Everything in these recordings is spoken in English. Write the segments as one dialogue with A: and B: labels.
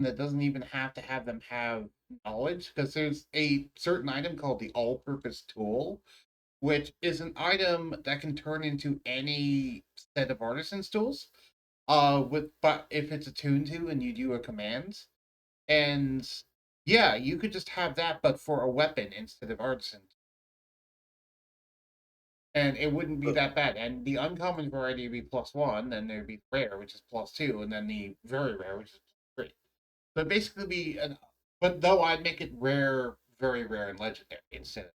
A: that doesn't even have to have them have knowledge, because there's a certain item called the all-purpose tool, which is an item that can turn into any set of artisan's tools. But if it's attuned to and you do a command, and yeah, you could just have that, but for a weapon instead of artisan, and it wouldn't be
B: But,
A: that bad. And the uncommon variety would be +1, then there'd be rare, which is +2, and then the very rare, which is 3. So it'd basically be an, but though I'd make it rare, very rare, and legendary instead of,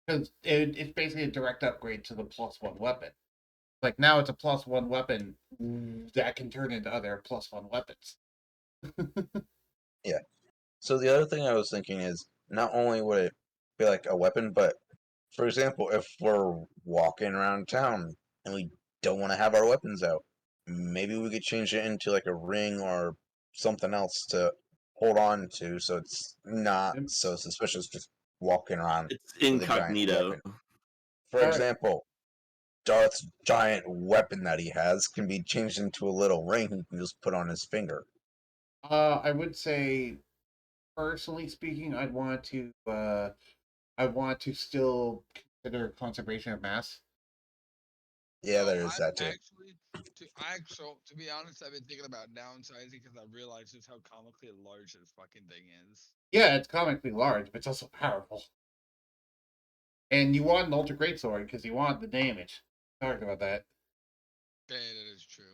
A: because it's basically a direct upgrade to the +1 weapon. Like now it's a +1 weapon that can turn into other +1 weapons.
B: yeah. So the other thing I was thinking is not only would it be like a weapon, but for example, if we're walking around town and we don't want to have our weapons out, maybe we could change it into like a ring or something else to hold on to so it's not so suspicious just walking around
C: It's
B: with a giant
C: incognito.
B: weapon. For
A: All right.
B: example, Darth's giant weapon that he has can be changed into a little ring he can just put on his finger.
A: I would say, personally speaking, I want to still consider conservation of mass.
B: Yeah,
D: So
B: there is
D: I'm
B: that too.
D: actually to be honest, I've been thinking about downsizing because I realized just how comically large this fucking thing is.
A: Yeah, it's comically large, but it's also powerful. And you want an ultra great sword because you want the damage. Talked about that.
D: Yeah, that is true.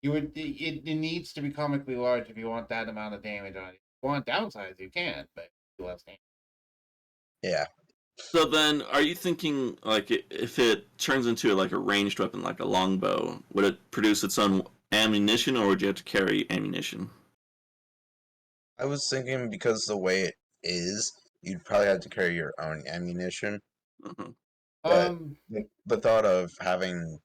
A: You would it needs to be comically large if you want that amount of damage on it. If you want downsize, you can, but less damage.
B: Yeah.
C: So then, are you thinking like if it turns into like a ranged weapon, like a longbow, would it produce its own ammunition, or would you have to carry ammunition?
B: I was thinking because the way it is, you'd probably have to carry your own ammunition.
C: Uh-huh.
B: But
A: Um,
B: the thought of having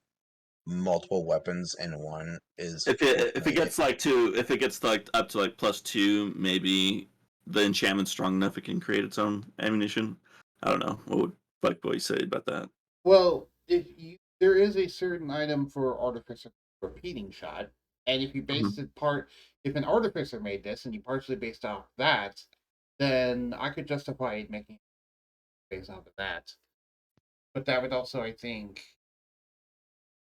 B: multiple weapons in one is what
C: If it
B: made it.
C: gets if it gets like up to like +2, maybe the enchantment's strong enough it can create its own ammunition. I don't know. What would Buck Boy say about that?
A: well, if you there is a certain item for artificer repeating shot, and if you
C: Mhm.
A: base it part, if an artificer made this and you partially based off that, then I could justify making it based off of that. But that would also, I think,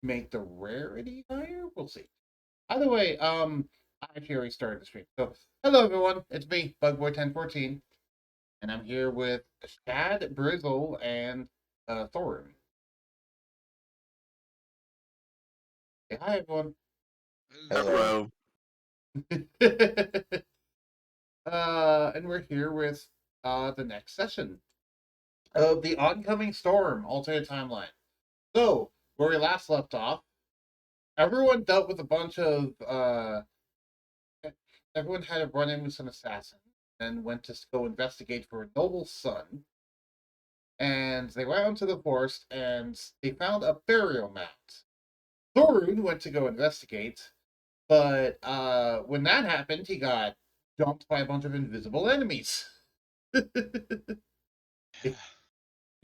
A: make the rarity higher. We'll see. Either way, I actually already started the stream. So, hello everyone, it's me, Bugboy1014, and I'm here with Shad, Brizzle, and Thorin. Say hi, everyone.
B: Hello.
C: Bro.
A: And we're here with the next session of the Oncoming Storm alternate timeline. So, where we last left off, everyone dealt with a bunch of everyone had a run in with some assassins and went to go investigate for a noble's son. And they went out to the forest and they found a burial mound. Thorun went to go investigate, but when that happened, he got jumped by a bunch of invisible enemies.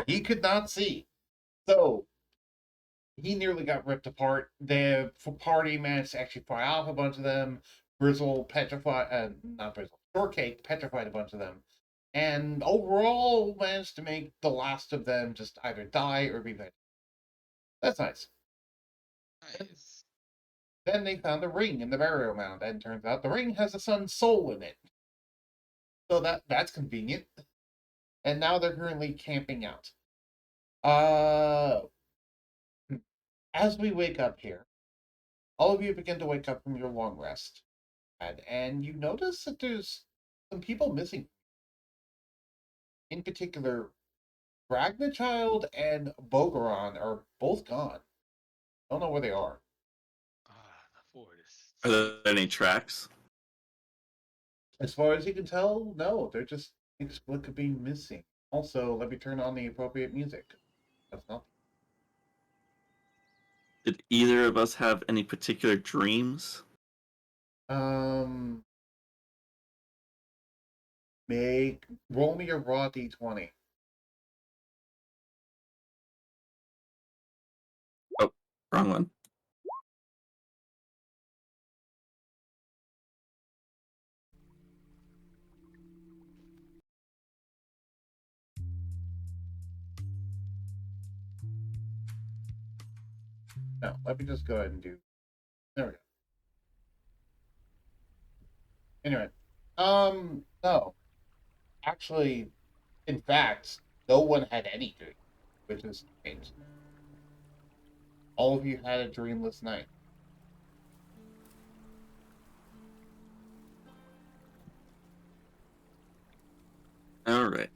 A: He could not see. So he nearly got ripped apart. The party managed to actually fry off a bunch of them. Brizzle petrified, not Brizzle, Shortcake petrified a bunch of them. And overall managed to make the last of them just either die or be dead. That's nice.
D: Nice.
A: Then they found a ring in the burial mound, and turns out the ring has the sun's soul in it. So that's convenient. And now they're currently camping out. Uh, as we wake up here, all of you begin to wake up from your long rest, and you notice that there's some people missing. In particular, Ragnachild and Bogaron are both gone. Don't know where they are.
D: Ah, the forest.
C: Are there any tracks?
A: As far as you can tell, no, they're just inexplicably missing. Also, let me turn on the appropriate music. That's not.
C: Did either of us have any particular dreams?
A: Um, make roll me a raw d20.
C: Oh, wrong one.
A: No, let me just go ahead and do. There we go. Anyway, no, actually, in fact, no one had any dream, which is strange. All of you had a dreamless night.
C: All right.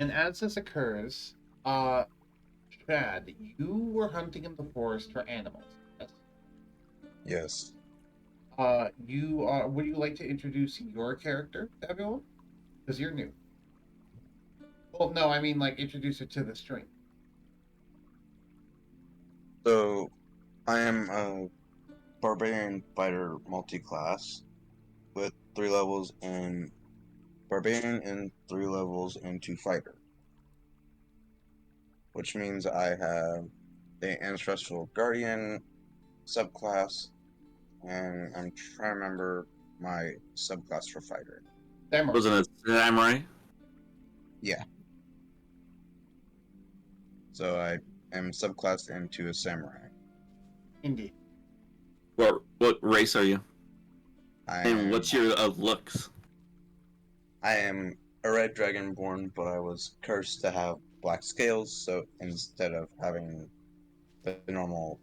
A: And as this occurs, Chad, you were hunting in the forest for animals. Yes.
B: Yes.
A: Would you like to introduce your character to everyone? Because you're new. Well, no, I mean like introduce it to the stream.
B: So, I am a barbarian fighter multi-class with 3 levels in barbarian and 3 levels into fighter, which means I have the ancestral guardian subclass, and I'm trying to remember my subclass for fighter.
A: Samurai.
C: Wasn't it samurai?
B: Yeah. So I am subclassed into a samurai.
A: Indeed.
C: What race are you? And
B: I
C: what's your looks?
B: am a red dragonborn, but I was cursed to have black scales, so instead of having the normal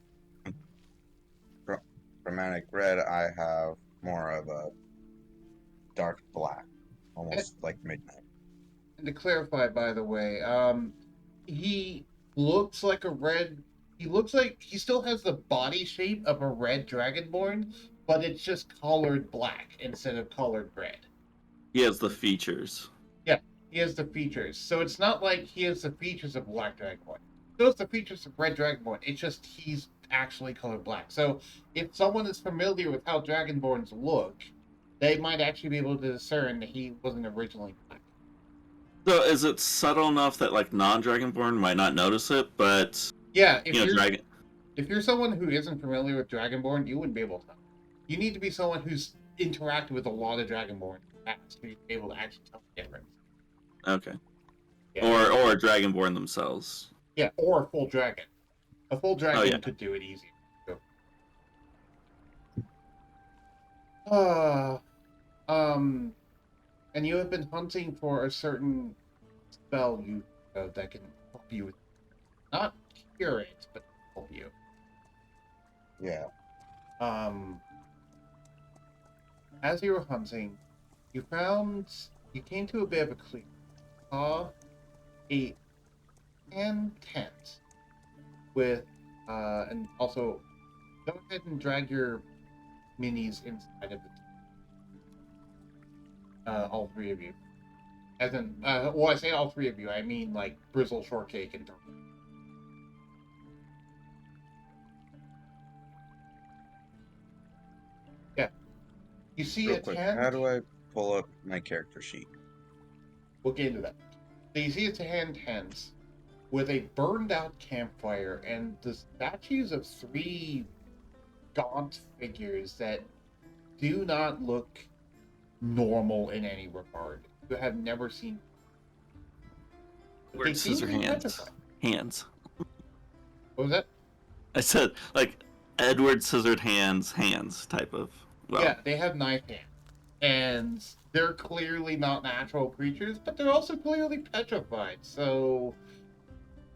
B: chromatic red, I have more of a dark black, almost like midnight.
A: And to clarify, by the way, he looks like a red. He looks like he still has the body shape of a red dragonborn, but it's just colored black instead of colored red.
C: He has the features.
A: Yeah, he has the features. So it's not like he has the features of black dragonborn. He has the features of red dragonborn. It's just he's actually colored black. So if someone is familiar with how dragonborns look, they might actually be able to discern that he wasn't originally black.
C: So is it subtle enough that like non-dragonborn might not notice it, but
A: Yeah, if you're someone who isn't familiar with Dragonborn, you wouldn't be able to. You need to be someone who's interacted with a lot of Dragonborn to be able to actually tell the difference.
C: Okay.
A: Yeah.
C: Or dragonborn themselves.
A: Yeah, or a full dragon. A full dragon
C: yeah.
A: could do it easy. So. And you have been hunting for a certain spell that can help you with, not cure it, but help you.
B: Yeah.
A: As you were hunting, you came to a bit of a clearing. Saw a hand tent with, and also, go ahead and drag your minis inside of the all 3 of you. As in, well, I say all 3 of you, I mean like Brizzle, Shortcake, and Dark. Yeah. You see
B: Real
A: a
B: quick,
A: tent.
B: how do I pull up my character sheet?
A: We'll get into that. So you see a tent with a burned out campfire and the statues of 3 gaunt figures that do not look normal in any regard. You have never seen.
C: Word scissor hands. Hands.
A: What was that?
C: I said like Edward scissored hands type of. Well,
A: Yeah, they have knife hands. And they're clearly not natural creatures, but they're also clearly petrified, so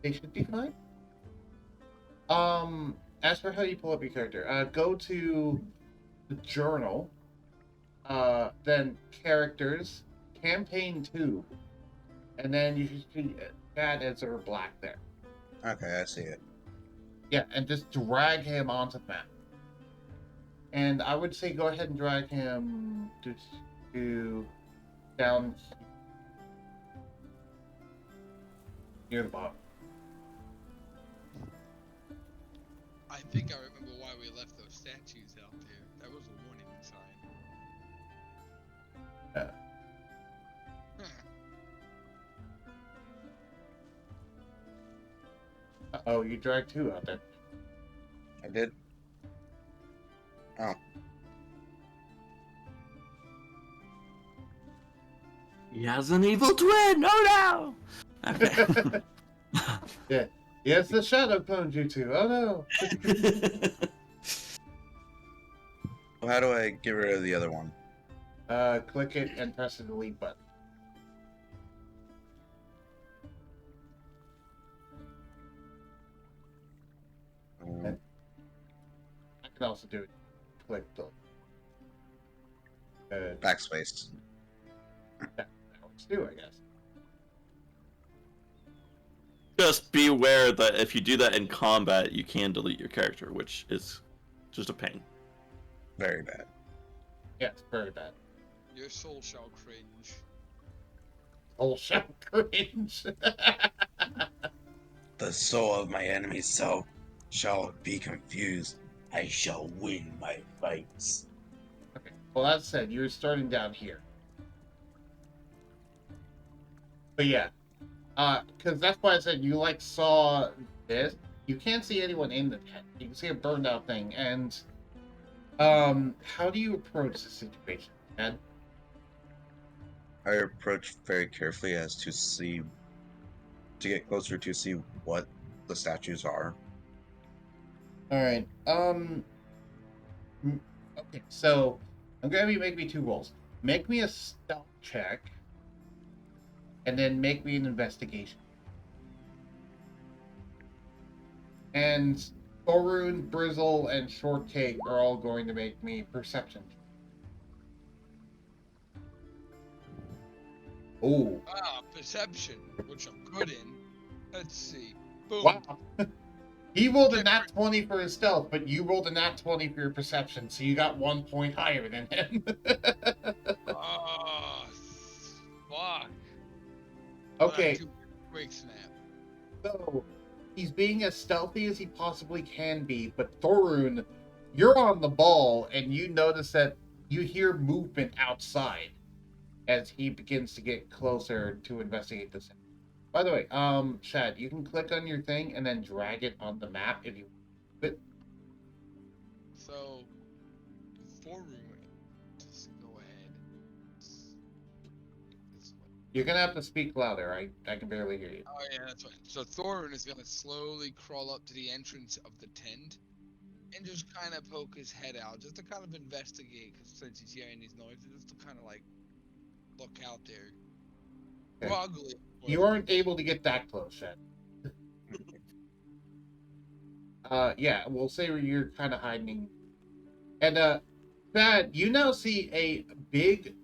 A: they should be fine. As for how you pull up your character, go to the journal, then characters, campaign 2, and then you should see that as a black there.
B: Okay, I see it.
A: Yeah, and just drag him onto the map. And I would say go ahead and drag him to down near the bottom.
D: I think I remember why we left those statues out there. That was a warning sign.
A: Yeah. Oh, you dragged 2 out there.
B: I did. Oh.
C: He has an evil twin. Oh no! Okay.
A: Yeah. Yes, the shadow clone jutsu. Oh no.
B: How do I get rid of the other one?
A: Click it and press the delete button.
B: Um,
A: I can also do it. Click delete.
B: backspace.
A: That works too, I guess.
C: Just be aware that if you do that in combat, you can delete your character, which is just a pain.
B: Very bad.
A: Yes, very bad.
D: Your soul shall cringe.
A: Whole show cringe.
B: The soul of my enemy's self shall be confused. I shall win my fights.
A: Okay. Well, that said, you're starting down here. But yeah, because that's why I said you like saw this. You can't see anyone in the tent. You can see a burned out thing. And how do you approach the situation, Ed?
B: I approach very carefully as to get closer to see what the statues are.
A: All right. Okay. So I'm gonna be making me 2 rolls. Make me a stealth check, and then make me an investigation. And Thorun, Brizzle, and Shortcake are all going to make me perception. Oh,
D: Perception, which I'm good in. Let's see. Boom.
A: wow. He rolled a
D: Okay.
A: nat 20 for his stealth, but you rolled a nat 20 for your perception, so you got 1 point higher than him.
D: Oh, fuck.
A: Okay,
D: Quick snap.
A: so he's being as stealthy as he possibly can be, but Thorun, you're on the ball, and you notice that you hear movement outside as he begins to get closer to investigate this. By the way, Chad, you can click on your thing and then drag it on the map if you want.
D: So, Thorun, just go ahead. This way.
A: You're gonna have to speak louder. I can barely hear you.
D: Oh yeah, that's right. So Thorun is gonna slowly crawl up to the entrance of the tent and just kind of poke his head out, just to kind of investigate, because since he's hearing these noises, just to kind of like look out there.
A: Okay.
D: Groggily.
A: You aren't able to get that close, Chad. Yeah, we'll say you're kind of hiding. And Chad, you now see a big,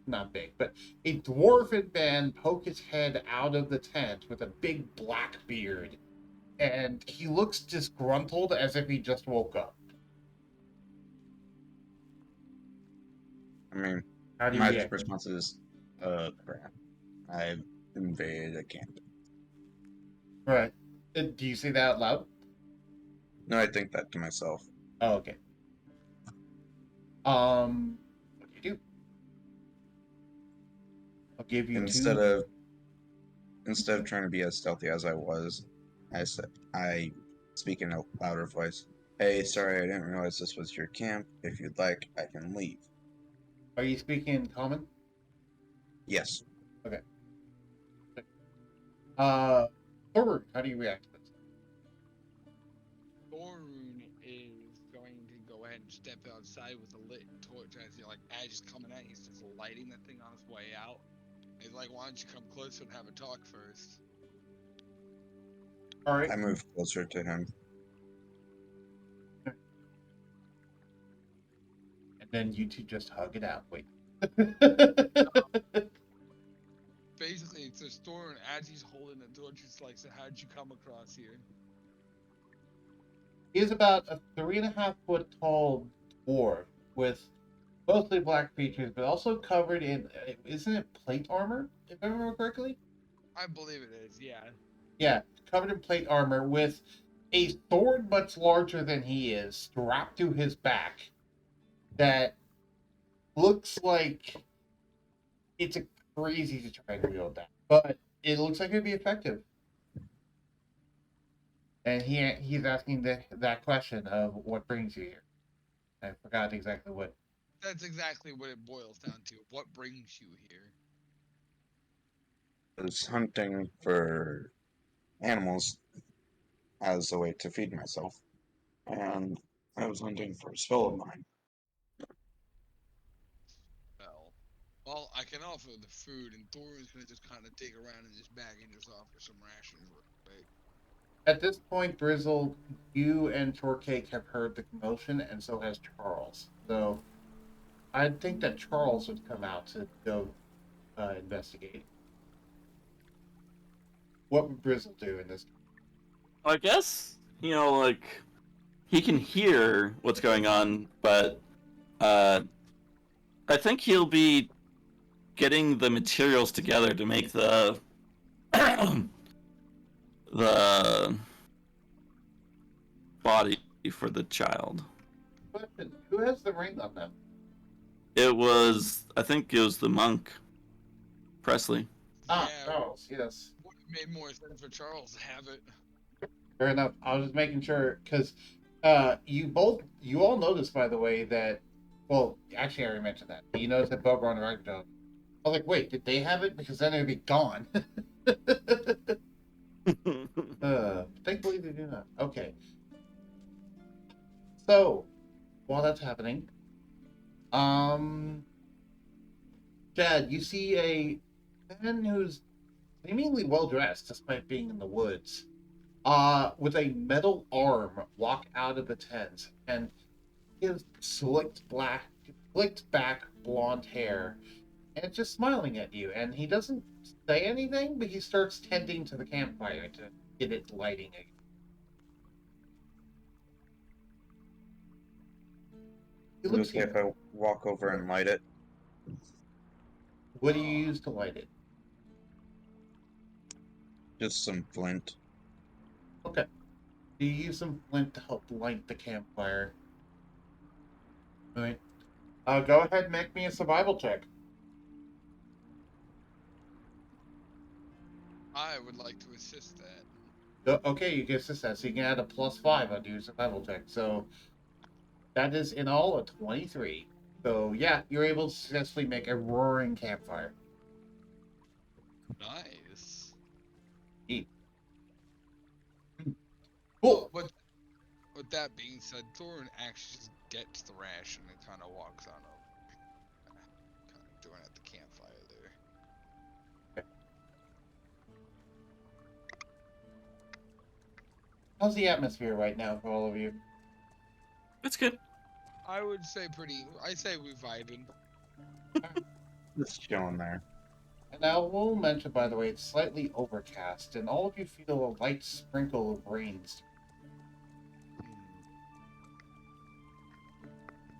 A: not big, but a dwarven man poke his head out of the tent with a big black beard, and he looks disgruntled as if he just woke up.
B: I mean,
A: How do you
B: my
A: react?
B: response is, crap. I've invaded a camp.
A: Right. Do you say that out loud?
B: No, I think that to myself.
A: Oh, okay. What do you do? I'll give you
B: Instead
A: 2.
B: of trying to be as stealthy as I was, I speak in a louder voice. Hey, sorry, I didn't realize this was your camp. If you'd like, I can leave.
A: Are you speaking in common?
B: Yes.
A: Okay. Thorun, how do you react to this?
D: Thorun is going to go ahead and step outside with a lit torch as he as he's coming out, he's just lighting the thing on his way out. He's like, why don't you come closer and have a talk first?
A: All right.
B: I move closer to him.
A: And then you two just hug it out. Wait.
D: Basically, it's a Thorun as he's holding the torch. It's like, so how'd you come across here?
A: He is about a 3.5 foot tall dwarf with mostly black features, but also covered in, isn't it plate armor, if I remember correctly?
D: I believe it is, yeah.
A: Yeah, covered in plate armor with a sword much larger than he is strapped to his back that looks like it's a crazy to try and wield that, but it looks like it'd be effective. And he's asking that question of what brings you here. I forgot exactly what.
D: That's exactly what it boils down to. What brings you here?
B: I was hunting for animals. as a way to feed myself. And I was hunting for a spell of mine.
D: Well, I can offer the food, and Thorin's gonna just kind of dig around in his bag and just offer some rations real quick.
A: At this point, Brizzle, you and Shortcake have heard the commotion, and so has Charles. So I'd think that Charles would come out to go investigate. What would Brizzle do in this?
C: I guess, like, he can hear what's going on, but I think he'll be getting the materials together to make the the body for the child.
A: Question: who has the ring on them?
C: I think it was the monk, Presley.
A: Ah,
D: Yeah,
A: Charles. Yes.
D: would have made more sense for Charles to have it.
A: Fair enough. I was just making sure because you all noticed, by the way, that. Well, actually, I already mentioned that. You noticed that Boba on the right dog. I was like, wait, did they have it? Because then it'd be gone. Thankfully they do not. Okay. So, while that's happening, Chad, you see a man who's seemingly well dressed despite being in the woods, with a metal arm walk out of the tent, and his slicked back blonde hair, and it's just smiling at you. And he doesn't say anything, but he starts tending to the campfire to get it lighting again. He looks
B: Okay, if I walk over and light it,
A: What do you use to light it?
B: just some flint.
A: Okay. Do you use some flint to help light the campfire? All right. Go ahead and make me a survival check.
D: I would like to assist that.
A: Okay, you get success. So you can add a +5 onto your survival check. So that is in all a 23. So yeah, you're able to successfully make a roaring campfire.
D: Nice.
A: Neat. Cool.
D: But with that being said, Thorin actually just gets the ration and kind of walks on over, kind of doing at the campfire there.
A: How's the atmosphere right now for all of you?
C: It's good.
D: I would say I say we vibing.
B: Just chilling there.
A: And I will mention, by the way, it's slightly overcast, and all of you feel a light sprinkle of rains.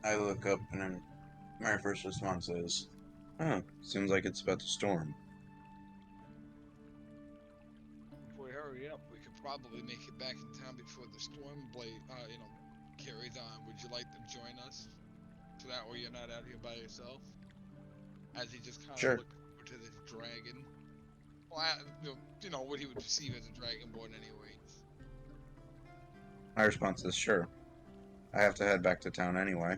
B: I look up and then my first response is, "Oh, seems like it's about to storm."
D: If we hurry up, we could probably make it back in town before the storm carries on. Would you like to join us? So that way you're not out here by yourself. As he just kind of
B: Sure.
D: looked over to this dragon. Well, what he would perceive as a dragonborn, anyways.
B: My response is, "Sure. I have to head back to town anyway."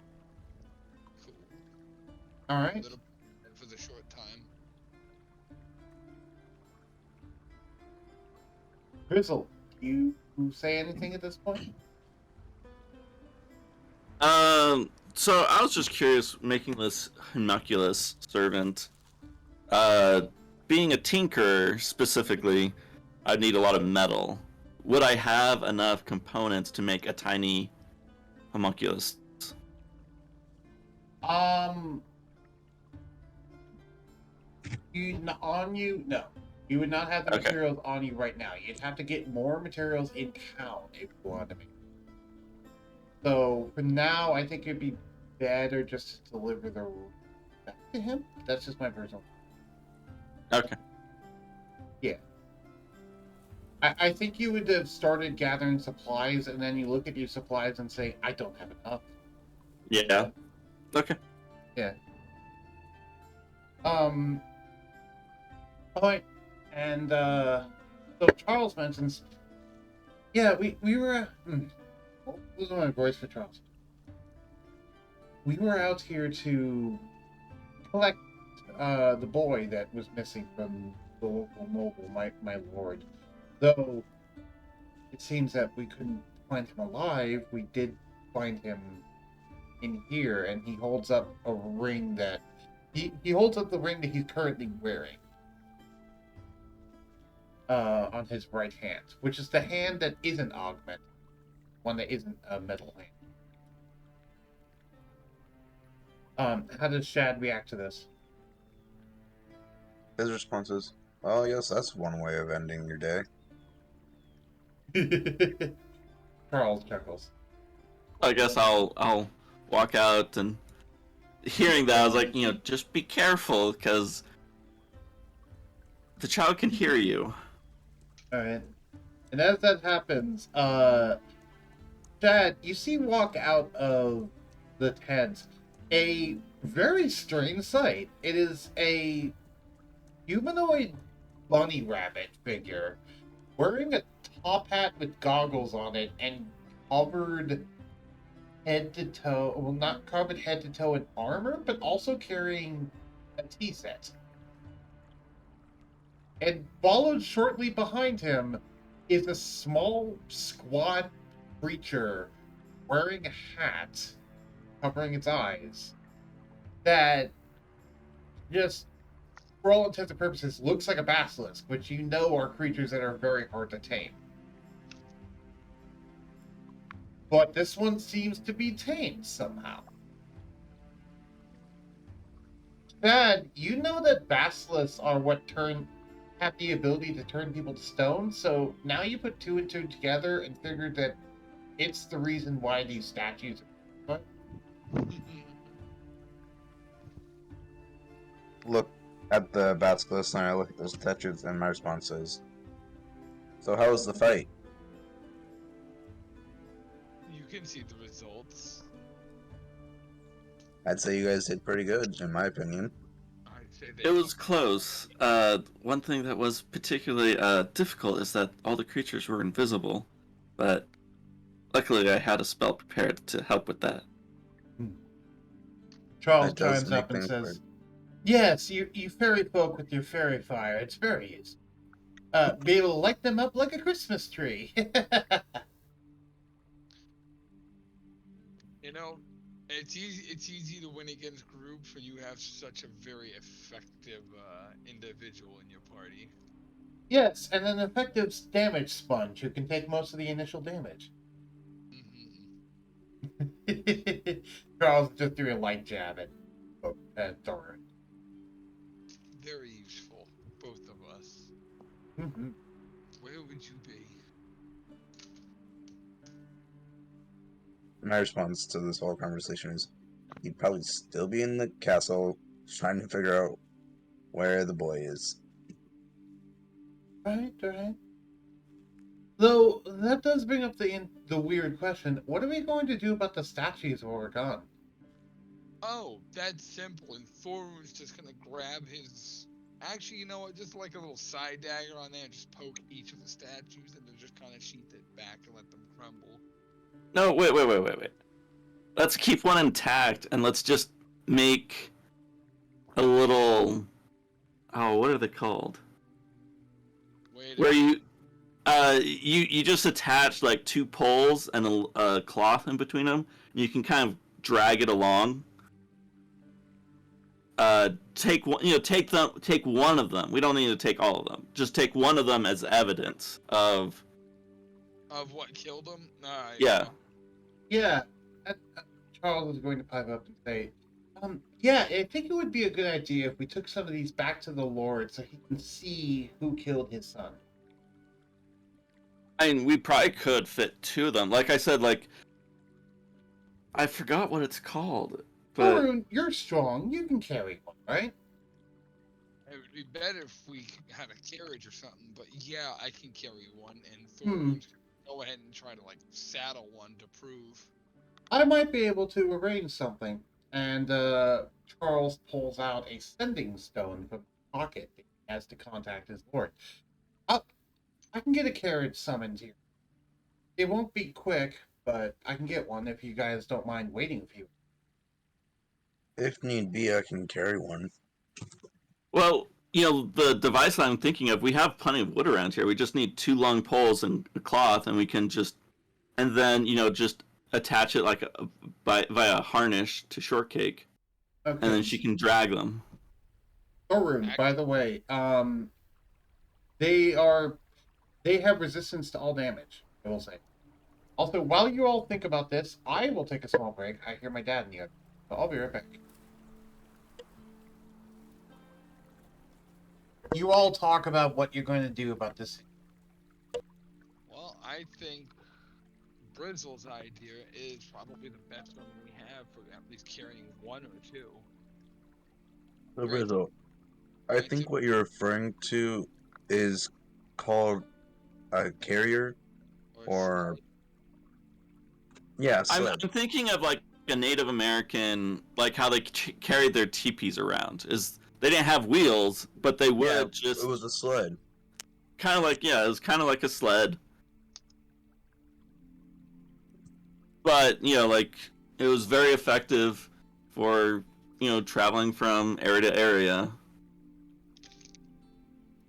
D: Cool.
A: All
D: A
A: right.
D: little for the short time.
A: Grizzle, you say anything at this point?
C: So I was just curious, making this homunculus servant. Being a tinker specifically, I'd need a lot of metal. Would I have enough components to make a tiny homunculus?
A: No. You would not have the
C: Okay.
A: materials on you right now. You'd have to get more materials in town if you wanted to make it. So for now, I think it'd be better just to deliver the back to him. That's just my personal.
C: Okay.
A: Yeah. I think you would have started gathering supplies, and then you look at your supplies and say, I don't have enough.
C: Yeah. Okay.
A: Yeah. All right. And so Charles mentions, yeah, we were losing my voice for Charles. We were out here to collect the boy that was missing from the local noble, my lord. Though it seems that we couldn't find him alive. We did find him in here, and he holds up a ring that he holds up the ring that he's currently wearing on his right hand, which is the hand that isn't augmented, one that isn't a metal hand. How does Shad react to this?
B: His response is, "Well, yes, that's one way of ending your day."
A: Charles chuckles.
C: I guess I'll walk out, and hearing that, I was like, just be careful, because the child can hear you.
A: Alright. And as that happens, Chad, you see walk out of the tent a very strange sight. It is a humanoid bunny rabbit figure wearing a top hat with goggles on it and covered head to toe, well, not covered head to toe in armor, but also carrying a tea set. And followed shortly behind him is a small, squat creature wearing a hat covering its eyes that just, for all intents and purposes, looks like a basilisk, which you know are creatures that are very hard to tame. But this one seems to be tamed somehow. Chad, you know that basilisks are what have the ability to turn people to stone, so now you put two and two together and figured that it's the reason why these statues are.
B: Look at the basilisk and I look at those statues, and my response is, "So how was the fight?"
D: You can see the results.
B: I'd say you guys did pretty good, in my opinion.
D: I'd say
C: It was close. One thing that was particularly difficult is that all the creatures were invisible, but luckily I had a spell prepared to help with that.
A: Charles
B: That does
A: chimes
B: make
A: up and
B: things
A: says,
B: weird.
A: "Yes, you fairy folk with your fairy fire. It's very easy. Be able to light them up like a Christmas tree."
D: You know, it's easy. It's easy to win against groups when you have such a very effective individual in your party.
A: Yes, and an effective damage sponge who can take most of the initial damage. Charles just threw a light jab at Doran.
D: Very useful, both of us.
A: Mm-hmm.
D: Where would you be?
B: My response to this whole conversation is, he'd probably still be in the castle trying to figure out where the boy is.
A: Right. Though that does bring up the weird question: what are we going to do about the statues when we're gone?
D: Oh, that's simple. And Thor's just gonna grab his. Actually, you know what? Just like a little side dagger on there, and just poke each of the statues, and then just kind of sheath it back and let them crumble.
C: No, wait. Let's keep one intact, and let's just make a little. Oh, what are they called?
D: Wait.
C: Where you just attach like two poles and a cloth in between them. And you can kind of drag it along. Take one, take one of them. We don't need to take all of them. Just take one of them as evidence of
D: what killed him? Alright.
C: Yeah.
A: Yeah, Charles is going to pipe up and say, yeah, I think it would be a good idea if we took some of these back to the Lord so he can see who killed his son."
C: I mean, we probably could fit two of them. Like I said, like I forgot what it's called. But
A: Arun, you're strong. You can carry one, right?
D: It would be better if we had a carriage or something, but yeah, I can carry one, and
A: Hmm.
D: Thor's gonna go ahead and try to, like, saddle one to prove.
A: I might be able to arrange something. And Charles pulls out a sending stone from his pocket that he has to contact his lord. I can get a carriage summoned here. It won't be quick, but I can get one if you guys don't mind waiting a few.
B: If need be, I can carry one.
C: well, the device I'm thinking of, we have plenty of wood around here. We just need 2 long poles and a cloth, and we can just, and then just attach it like via a harness to Shortcake, and
A: Okay.
C: then she can drag them.
A: Thorun, by the way, they have resistance to all damage, I will say. Also, while you all think about this, I will take a small break. I hear my dad in the other. So I'll be right back. You all talk about what you're going to do about this.
D: Well, I think Brizzle's idea is probably the best one we have for at least carrying 1 or 2.
B: So,
D: Great.
B: Rizzo, I
D: Right,
B: think
D: so-
B: what you're referring to is called a carrier, or yeah,
C: I'm
B: sled.
C: thinking of like a Native American, like how they carried their teepees around. Is they didn't have wheels, but they would
B: Yeah,
C: just
B: it was a sled.
C: kind of like, yeah, it was kind of like a sled. But like it was very effective for traveling from area to area.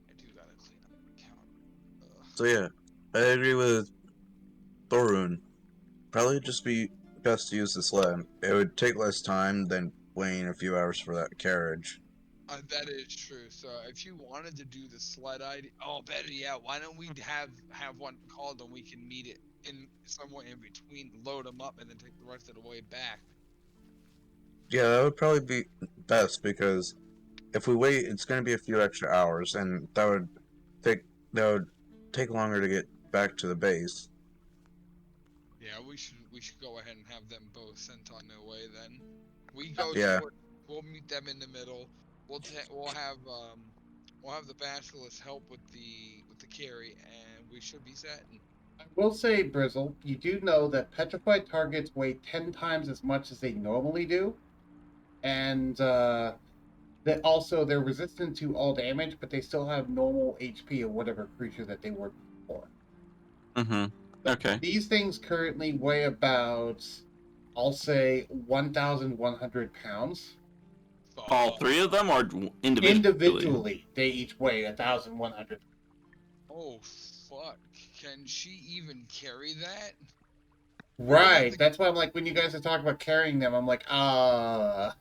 D: I do gotta clean up my account.
B: So yeah, I agree with Thorun. Probably just be best to use the sled. It would take less time than waiting a few hours for that carriage.
D: That is true. So if you wanted to do the sled idea, better yet, why don't we have one called and we can meet it in somewhere in between, load them up, and then take the rest of the way back.
B: Yeah, that would probably be best because if we wait, it's going to be a few extra hours, and take that would take longer to get back to the base.
D: Yeah, we should go ahead and have them both sent on their way then. We go
B: Yeah.
D: to it, we'll meet them in the middle. We'll have the Basilisk help with the carry, and we should be set.
A: I will say, Brizzle, you do know that petrified targets weigh 10 times as much as they normally do. And that also they're resistant to all damage, but they still have normal HP of whatever creature that they were before.
C: Mm-hmm. Okay.
A: These things currently weigh about, I'll say, 1,100 pounds.
C: All 3 of them, or individually?
A: Individually, they each weigh 1,100.
D: Oh fuck! Can she even carry that?
A: Right. That's why I'm like, when you guys are talking about carrying them, I'm like,
D: Yeah,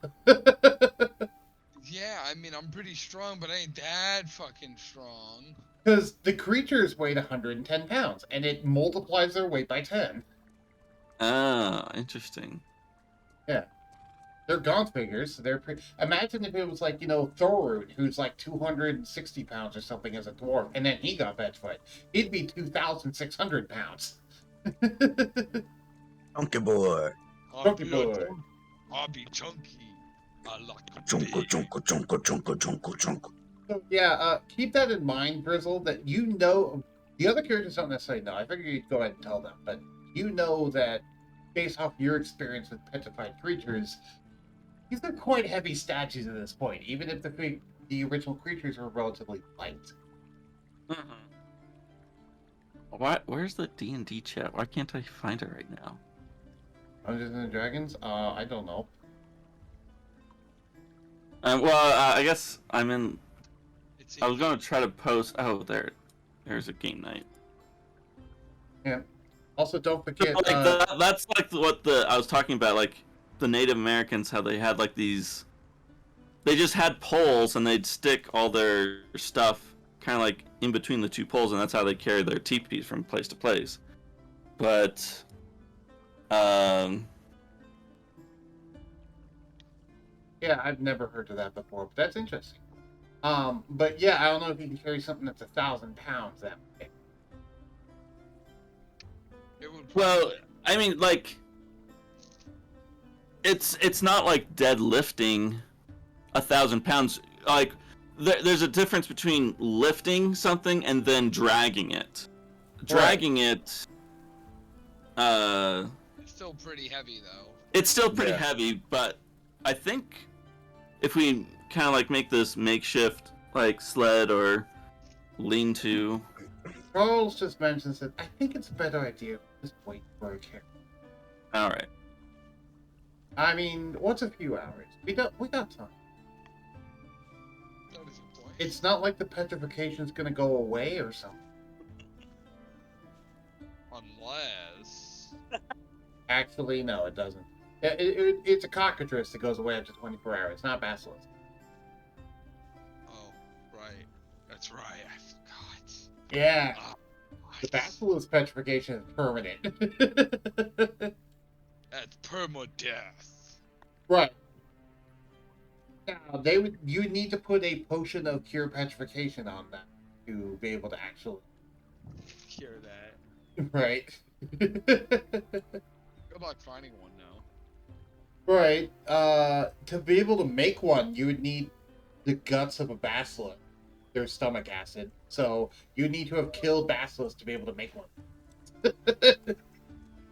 D: I mean, I'm pretty strong, but I ain't that fucking strong.
A: Because the creatures weighed 110 pounds, and it multiplies their weight by 10.
C: Ah, interesting.
A: Yeah. They're gaunt figures. So imagine if it was like, Thorun, who's like 260 pounds or something as a dwarf, and then he got petrified. He'd be 2,600 pounds.
B: Chunky boy.
A: Chunky boy.
D: I'll be chunky. I like
B: Chunka, chunka, chunka, chunka, chunka, chunka.
A: So, yeah, keep that in mind, Grizzle, that the other characters don't necessarily know. I figured you'd go ahead and tell them, but you know that based off your experience with petrified creatures, these are quite heavy statues at this point, even if the original creatures were relatively light.
C: Mm-hmm. Where's the D&D chat? Why can't I find it right now?
A: Dungeons and Dragons? I don't know.
C: I guess I'm in. I was gonna try to post. Oh, there's a game night.
A: Yeah. Also, don't forget.
C: That's like what I was talking about. Like the Native Americans, how they had like these. They just had poles, and they'd stick all their stuff kind of like in between the 2 poles, and that's how they carried their teepees from place to place. But,
A: yeah, I've never heard of that before, but that's interesting. But yeah, I don't know if you can carry something that's 1,000 pounds that way.
C: Well, I mean, like, it's not like deadlifting 1,000 pounds. Like, there's a difference between lifting something and then dragging it. Dragging it,
D: it's still pretty heavy though.
C: It's still pretty heavy, but I think if we kind of like make this makeshift like sled or lean-to.
A: Charles just mentions that I think it's a better idea to just wait for a carry.
C: All right.
A: I mean, what's a few hours? We got time.
D: That is a point.
A: It's not like the petrification's gonna go away or something.
D: Unless.
A: Actually, no, it doesn't. It's a cockatrice that goes away after 24 hours, not basilisk.
D: Oh, right. That's right. I forgot.
A: Yeah,
D: Ah,
A: the
D: what?
A: basilisk petrification is permanent.
D: That's permadeath.
A: Right. Now, you would need to put a potion of cure petrification on that to be able to actually.
D: Cure that.
A: Right.
D: Good luck finding one now.
A: Right. To be able to make one, you would need the guts of a basilisk, their stomach acid. So you need to have killed basilisks to be able to make one.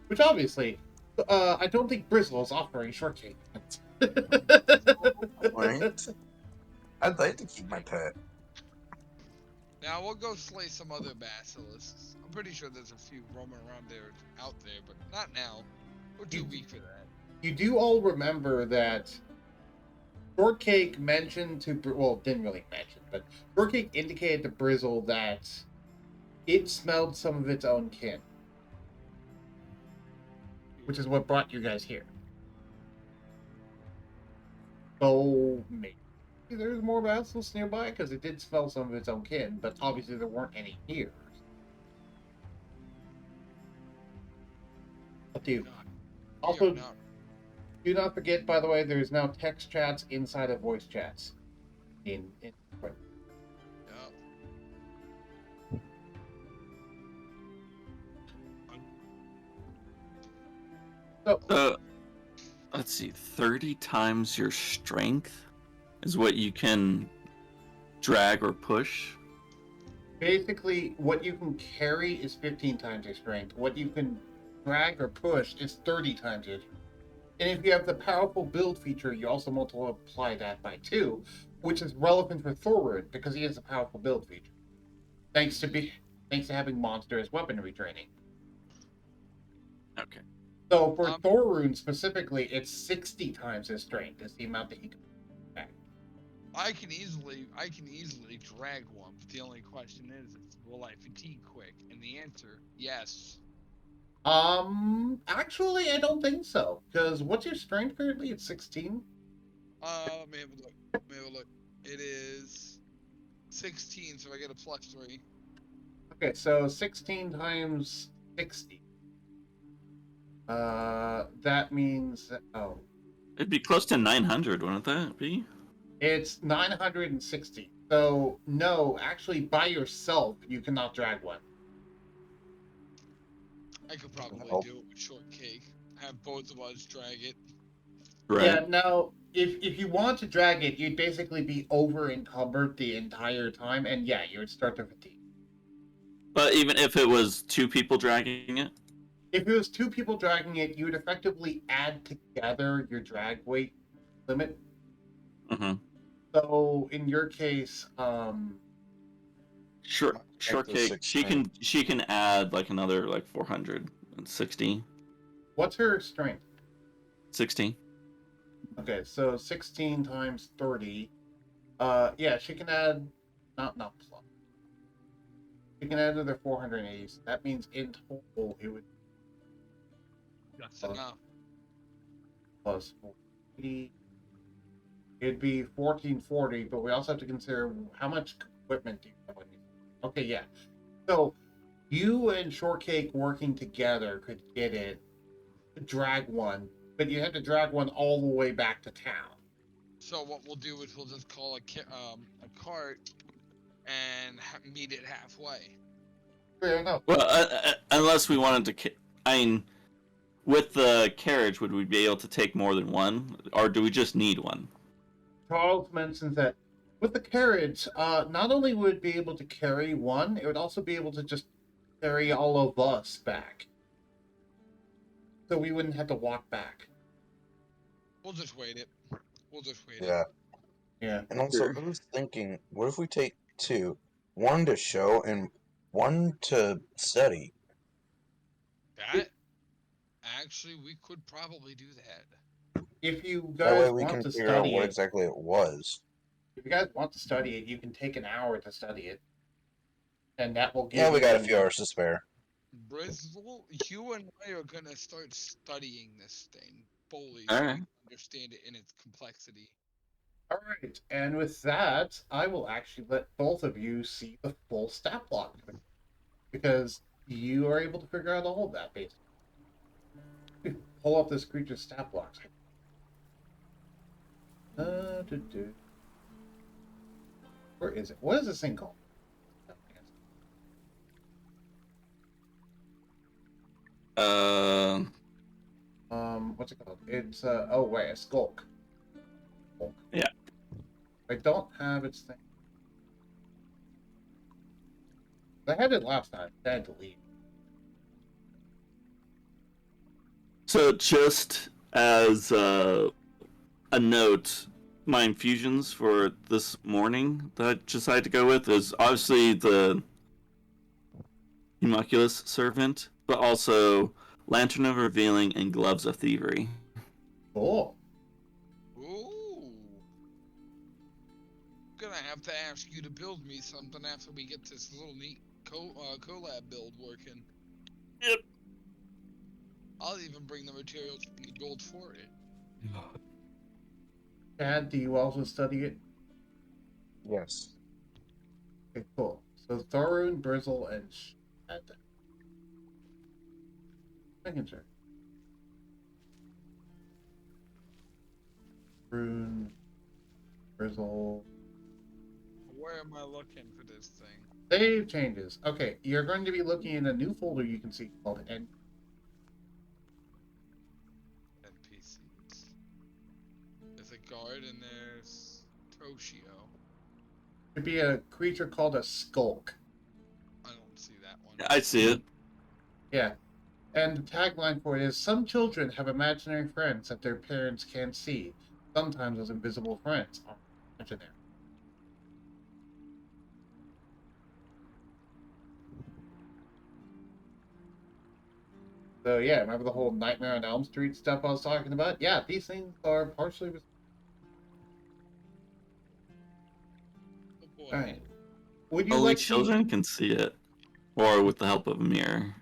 A: Which obviously, I don't think Brizzle is offering shortcake.
B: Right? I'd like to keep my pet.
D: Now we'll go slay some other basilisks. I'm pretty sure there's a few roaming around there out there, but not now. We're too weak for that.
A: You do all remember that Shortcake mentioned to, well, didn't really mention, but Shortcake indicated to Brizzle that it smelled some of its own kin, which is what brought you guys here. So maybe there's more basilisks nearby because it did smell some of its own kin, but obviously there weren't any here. Up to you. Also, do not forget, by the way, there's now text chats inside of voice chats. In
C: So, let's see, 30 times your strength is what you can drag or push.
A: Basically, what you can carry is 15 times your strength. What you can drag or push is 30 times your strength. And if you have the powerful build feature, you also multiply that by 2, which is relevant for Thorward because he has a powerful build feature. Thanks to having monstrous weaponry training.
C: Okay.
A: So for Thorun specifically, it's 60 times his strength is the amount that he can drag.
D: I can easily drag one, but the only question is will I fatigue quick? And the answer, yes.
A: Actually I don't think so. Because what's your strength currently? It's 16?
D: Let me have a look. It is 16, so I get a +3.
A: Okay, so 16 times 60. That means
C: It'd be close to 900, wouldn't that be?
A: it's 960. So no, actually, by yourself, you cannot drag one.
D: I could probably do it with Shortcake. Have both of us drag it.
C: Right.
A: Yeah. Now, if you want to drag it, you'd basically be over encumbered the entire time, and yeah, you would start to fatigue.
C: But even if it was 2 people dragging it?
A: If it was 2 people dragging it, you would effectively add together your drag weight limit.
C: Mm-hmm.
A: So in your case,
C: Shortcake, she can add like another like 460.
A: What's her strength?
C: 16.
A: Okay, so 16 times 30. Yeah, she can add not plus. She can add another 480. So that means in total it would
D: That's enough.
A: plus 480. It'd be 1440, but we also have to consider how much equipment do you have on you. Okay, yeah. So you and Shortcake working together could get it, drag one, but you have to drag one all the way back to town.
D: So what we'll do is we'll just call a cart and meet it halfway.
A: Fair enough.
C: Well, unless we wanted to, I mean, with the carriage, would we be able to take more than one, or do we just need one?
A: Charles mentions that with the carriage, not only would it be able to carry one, it would also be able to just carry all of us back. So we wouldn't have to walk back.
D: We'll just wait it.
A: Yeah.
B: And also, I was thinking, what if we take 2? One to show and one to study?
D: Actually, we could probably do that.
A: If you
B: That way
A: guys
B: we
A: want
B: can
A: to
B: figure out
A: study
B: what
A: it,
B: exactly it was.
A: if you guys want to study it, you can take an hour to study it, and that will give
B: Yeah, we got a
A: you-
B: few hours to spare.
D: Bristol, you and I are gonna start studying this thing fully
C: All
D: so
C: right.
D: we can understand it in its complexity.
A: All right, and with that, I will actually let both of you see the full stat block because you are able to figure out all of that basically. Pull up this creature's stat blocks. Where is it? What is this thing called?
C: Uh,
A: What's it called? It's oh wait, a skulk.
C: Yeah.
A: I don't have its thing. I had it last time. I had to leave.
C: so just as a note, my infusions for this morning that I decided to go with is obviously the Homunculus Servant, but also Lantern of Revealing and Gloves of Thievery.
A: Cool.
D: Ooh. Gonna have to ask you to build me something after we get this little neat collab build working.
C: Yep.
D: I'll even bring the materials and the gold for it.
A: Chad, do you also study it?
B: Yes.
A: Okay, cool. So Thorun, Brizzle, and Shad. Making sure. Rune, Brizzle.
D: Where am I looking for this thing?
A: Save changes. Okay, you're going to be looking in a new folder you can see called N.
D: NPCs. There's a guard and there's Toshio.
A: Should be a creature called a skulk.
D: I don't see that one.
C: I see it.
A: Yeah. And the tagline for it is some children have imaginary friends that their parents can't see. Sometimes those invisible friends are imaginary. So yeah, remember the whole Nightmare on Elm Street stuff I was talking about? Yeah, these things are partially.
D: Oh boy.
A: All right. Would you
C: Only
A: like
C: children
A: me?
C: can see it, or with the help of a mirror,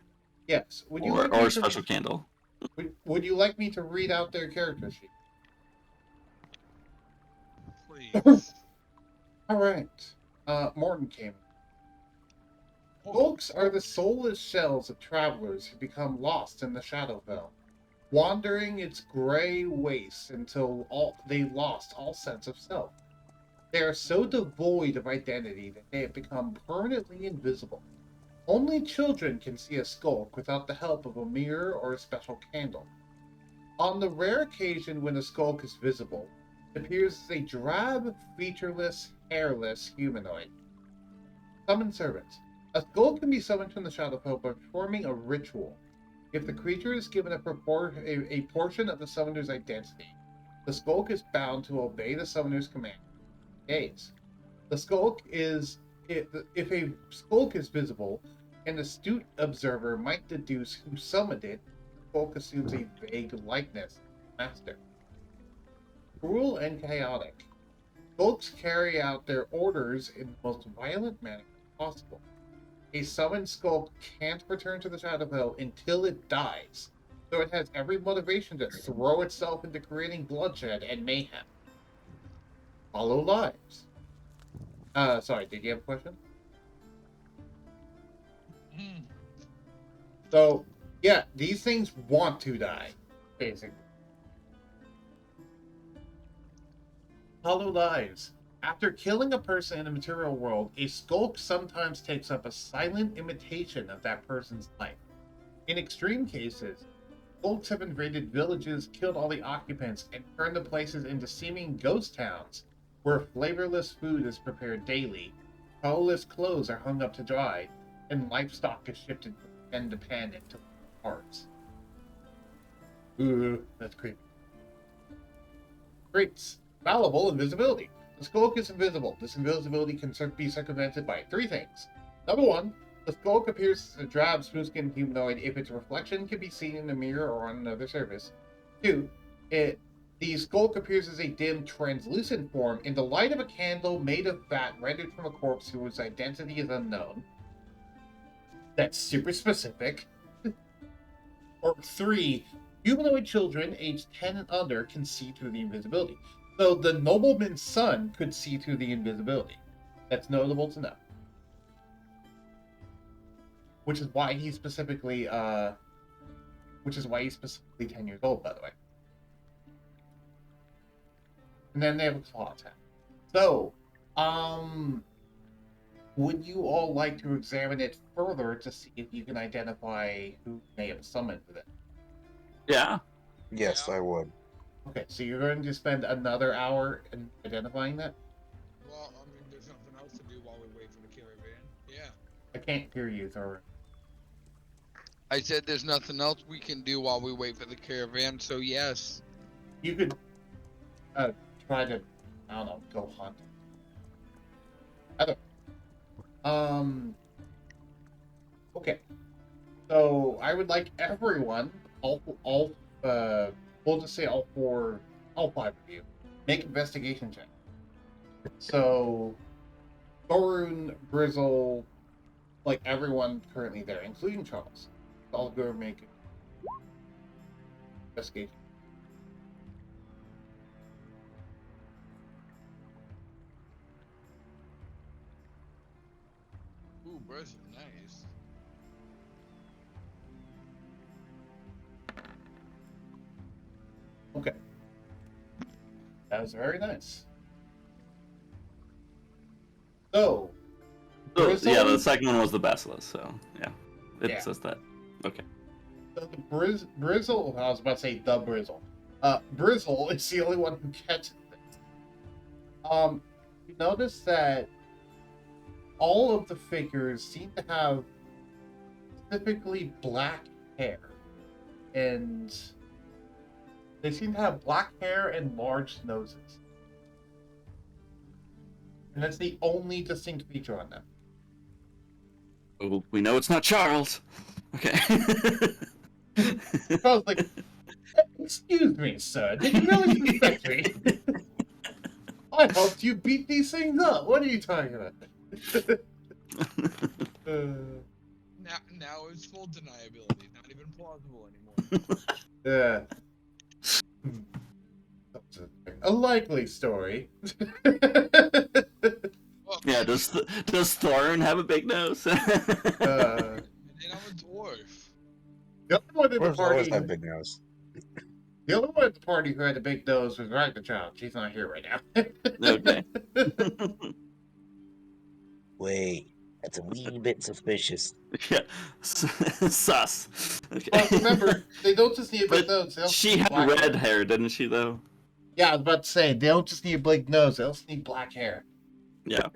A: Yes. Would you
C: or
A: like
C: or
A: me
C: a
A: to?
C: special candle.
A: Would you like me to read out their character sheet?
D: Please.
A: All right. Morton came.
D: Oh,
A: Folks are the soulless shells of travelers who become lost in the Shadowfell, wandering its gray wastes until they lost all sense of self. They are so devoid of identity that they have become permanently invisible. Only children can see a skulk without the help of a mirror or a special candle. On the rare occasion when a skulk is visible, it appears as a drab, featureless, hairless humanoid. Summon servants. A skull can be summoned from the Shadowfell by performing a ritual. If the creature is given a portion of the summoner's identity, the skulk is bound to obey the summoner's command. Gaze. The skulk is if a skulk is visible, an astute observer might deduce who summoned it. The skulk assumes a vague likeness. Master. Cruel and chaotic. Skulks carry out their orders in the most violent manner possible. A summoned skulk can't return to the Shadowfell until it dies, so it has every motivation to throw itself into creating bloodshed and mayhem. Follow lives. Sorry, did you have a question?
D: Hmm.
A: So, yeah, these things want to die, basically. Hollow lives. After killing a person in the material world, a skulk sometimes takes up a silent imitation of that person's life. In extreme cases, skulks have invaded villages, killed all the occupants, and turned the places into seeming ghost towns, where flavorless food is prepared daily, colorless clothes are hung up to dry, and livestock is shifted from pen to pen into parts. Ooh, that's creepy. Traits. Fallible invisibility. The skulk is invisible. This invisibility can be circumvented by three things. Number one, the skulk appears as a drab, smooth-skinned humanoid if its reflection can be seen in a mirror or on another surface. Two, The skulk appears as a dim, translucent form in the light of a candle made of fat rendered from a corpse whose identity is unknown. That's super specific. Or 3, humanoid children aged 10 and under can see through the invisibility. So the nobleman's son could see through the invisibility. That's notable to know. Which is why he's specifically 10 years old, by the way. And then they have a claw attack. So, would you all like to examine it further to see if you can identify who may have summoned it?
C: Yeah.
B: Yes,
D: Yeah.
B: I would.
A: Okay, so you're going to spend another hour in identifying that?
D: Well, I mean, there's nothing else to do while we wait for the caravan. Yeah.
A: I can't hear you, Thor.
D: I said there's nothing else we can do while we wait for the caravan, so yes.
A: You could try to, I don't know, go hunt. Okay. So I would like everyone, we'll just say all 5 of you, make investigation check. So, Thorun, Brizzle, like everyone currently there, including Charles, all go make investigation.
D: Ooh, bros are nice.
A: Okay. That was very nice. So,
C: So, yeah, the
A: Brizzle-
C: second one was the basilisk, so yeah. It
A: Yeah.
C: says that. Okay.
A: So the Brizzle, I was about to say the Brizzle. Brizzle is the only one who catches it. You notice that all of the figures seem to have specifically black hair. And they seem to have black hair and large noses. And that's the only distinct feature on them.
C: Oh, we know it's not Charles. Okay.
A: I was like, excuse me, sir, did you really suspect me? I hoped you beat these things up. What are you talking about?
D: Now it's full deniability, not even plausible anymore.
A: Yeah. A likely story.
D: Well,
C: Yeah, does Thorin have a big nose?
D: and I'm a dwarf.
A: The other one in the
B: Dwarves always
A: party.
B: have big nose.
A: The other one at the party who had a big nose was Ragnar Child. She's not here right now.
C: Okay.
B: Wait, that's a wee bit suspicious.
C: Yeah. Sus. Okay.
A: Well, remember, they don't just need a big
C: But
A: nose. They also
C: she
A: need
C: had
A: black
C: red
A: hair.
C: hair, didn't she, though?
A: Yeah, I was about to say, they don't just need a big nose. They also need black hair.
C: Yeah.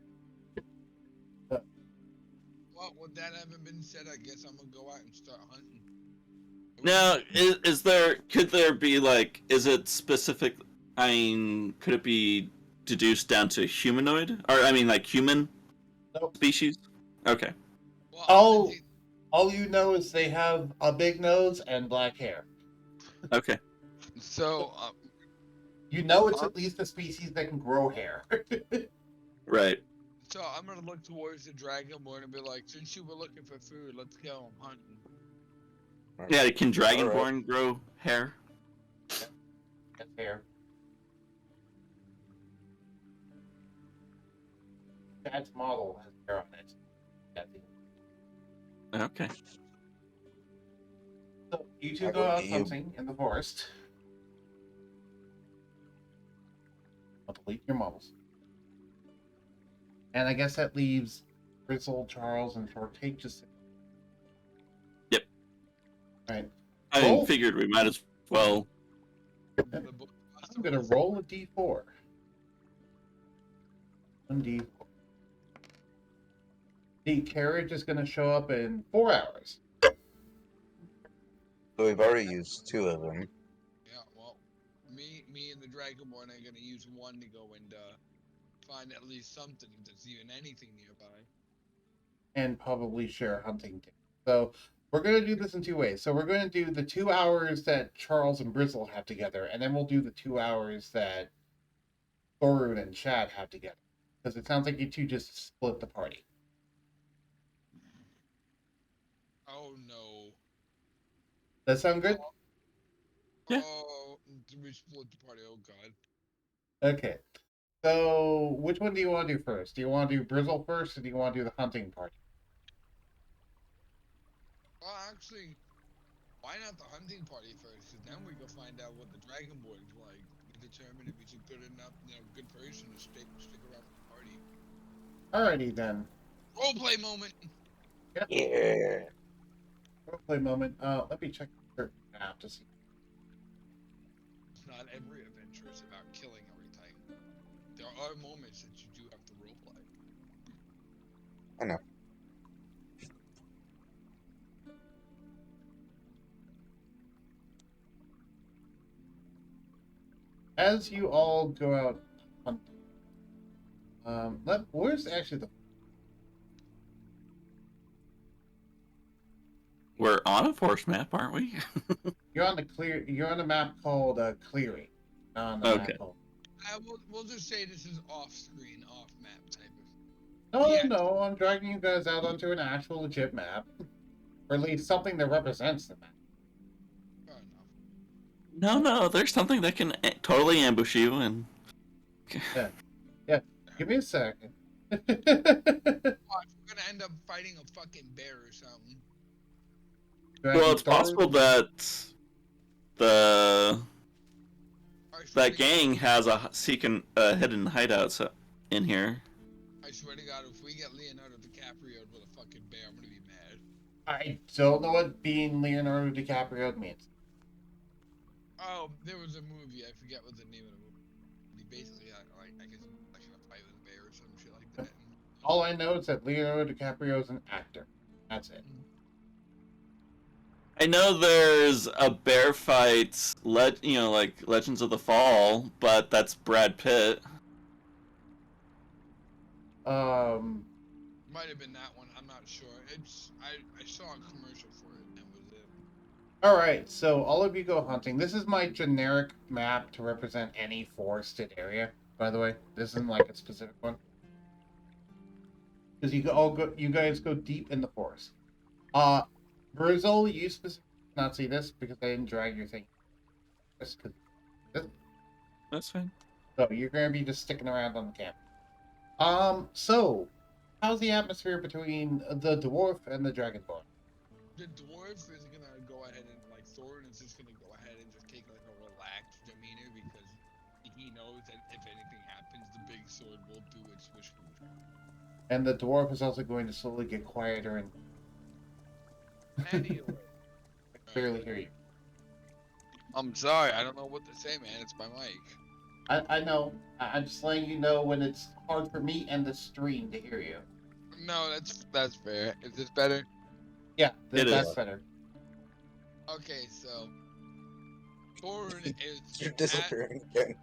D: Well, with that having been said, I guess I'm gonna go out and start hunting.
C: Now, could there be, like, is it specific, I mean, could it be deduced down to humanoid? Or, I mean, like, human
A: Nope.
C: species? Okay.
D: Well,
A: Oh. All you know is they have a big nose and black hair.
C: Okay.
D: so
A: You know it's at least a species that can grow hair.
C: Right.
D: So I'm gonna look towards the dragonborn and be like, since you were looking for food, let's go. I'm hunting.
C: Yeah, can Dragonborn grow hair?
A: That's hair. Dad's model has hair on it. That's it.
C: Okay.
A: So you two
B: I
A: go
B: go
A: out
B: to you.
A: hunting in the forest. I'll delete your models. And I guess that leaves Grizzle, Charles, and Shortcake just.
C: Yep.
A: Alright.
C: I
A: Roll.
C: figured we might as well.
D: The book must
A: I'm
D: have
A: gonna roll a d4. 1d4. The carriage is gonna show up in 4 hours.
B: So we've already used 2 of them.
D: Yeah, well, me and the dragonborn are gonna use one to go and find at least something, if there's even anything nearby.
A: And probably share hunting tips. So We're going to do this in two ways. So we're going to do the 2 hours that Charles and Brizzle have together, and then we'll do the 2 hours that Thorun and Chad have together. Because it sounds like you two just split the party.
D: Oh no.
A: Does that sound good?
C: Yeah.
D: Oh, we split the party. Oh god.
A: Okay. So which one do you want to do first? Do you want to do Brizzle first, or do you want to do the hunting party?
D: Well, actually, why not the hunting party first? Because then we can find out what the Dragonborn's like. We determine if he's a good enough, good person to stick around with the party.
A: Alrighty then.
D: Roleplay moment.
B: Yeah.
A: Roleplay moment. Let me check the map to see.
D: Not every adventure is about killing everything. There are moments that you do have to roleplay.
B: I know.
A: As you all go out hunting, where's actually the?
C: We're on a forest map, aren't we?
A: You're on the map called clearing. On the
C: Okay.
A: map called.
D: We'll just say this is off-screen, off-map type of.
A: No,
D: Yeah.
A: no, I'm dragging you guys out onto an actual legit map, or at least something that represents the map.
D: Fair enough.
C: No, there's something that can totally ambush you and.
A: Yeah, give me a second.
D: Watch, we're gonna end up fighting a fucking bear or something.
C: Well, it's possible that
D: I swear
C: that
D: to
C: gang has a hidden hideout in here.
D: I swear to God, if we get Leonardo DiCaprio with a fucking bear, I'm gonna be mad.
A: I don't know what being Leonardo DiCaprio means.
D: Oh, there was a movie. I forget what the name of the movie. He basically had, I guess, like a fight with a bear or some shit like that.
A: All I know is that Leonardo DiCaprio is an actor. That's it.
C: I know there's a bear fight, like Legends of the Fall, but that's Brad Pitt.
D: Might have been that one. I'm not sure. I saw a commercial for it and was it.
A: All right, so all of you go hunting. This is my generic map to represent any forested area. By the way, this isn't like a specific one. Because you guys go deep in the forest. Brizzle, you specifically not see this because I didn't drag your thing. That's
C: fine.
A: So you're gonna be just sticking around on the camp. So how's the atmosphere between the dwarf and the dragonborn?
D: The dwarf is gonna go ahead and Thorin is just gonna go ahead and just take a relaxed demeanor because he knows that if anything happens, the big sword will do its wish.
A: And the dwarf is also going to slowly get quieter and
D: Anyway.
A: I barely hear you.
D: I'm sorry, I don't know what to say, man. It's my mic.
A: I know. I'm just letting you know when it's hard for me and the stream to hear you.
D: No, that's fair. Is this better?
A: Yeah,
C: It
A: that's
C: is.
A: better.
D: Okay, so Thorin is
B: You're disappearing again.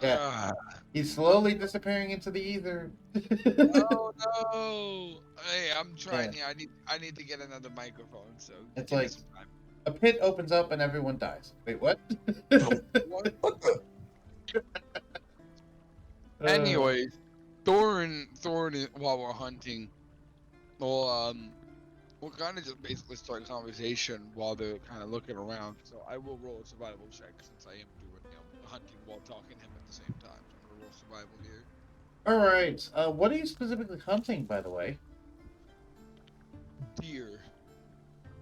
A: Yeah. He's slowly disappearing into the ether.
D: Oh no! Hey, I'm trying. Yeah, I need to get another microphone. So
A: It's
D: give me
A: like-
D: some time.
A: A pit opens up and everyone dies. Wait, what?
D: What?
B: What the?
D: Anyways, Thorin, while we're hunting, we'll kind of just basically start a conversation while they're kind of looking around. So I will roll a survival check since I am doing hunting while talking to him at the same time. So I'm gonna roll survival here.
A: All right. What are you specifically hunting, by the way?
D: Deer.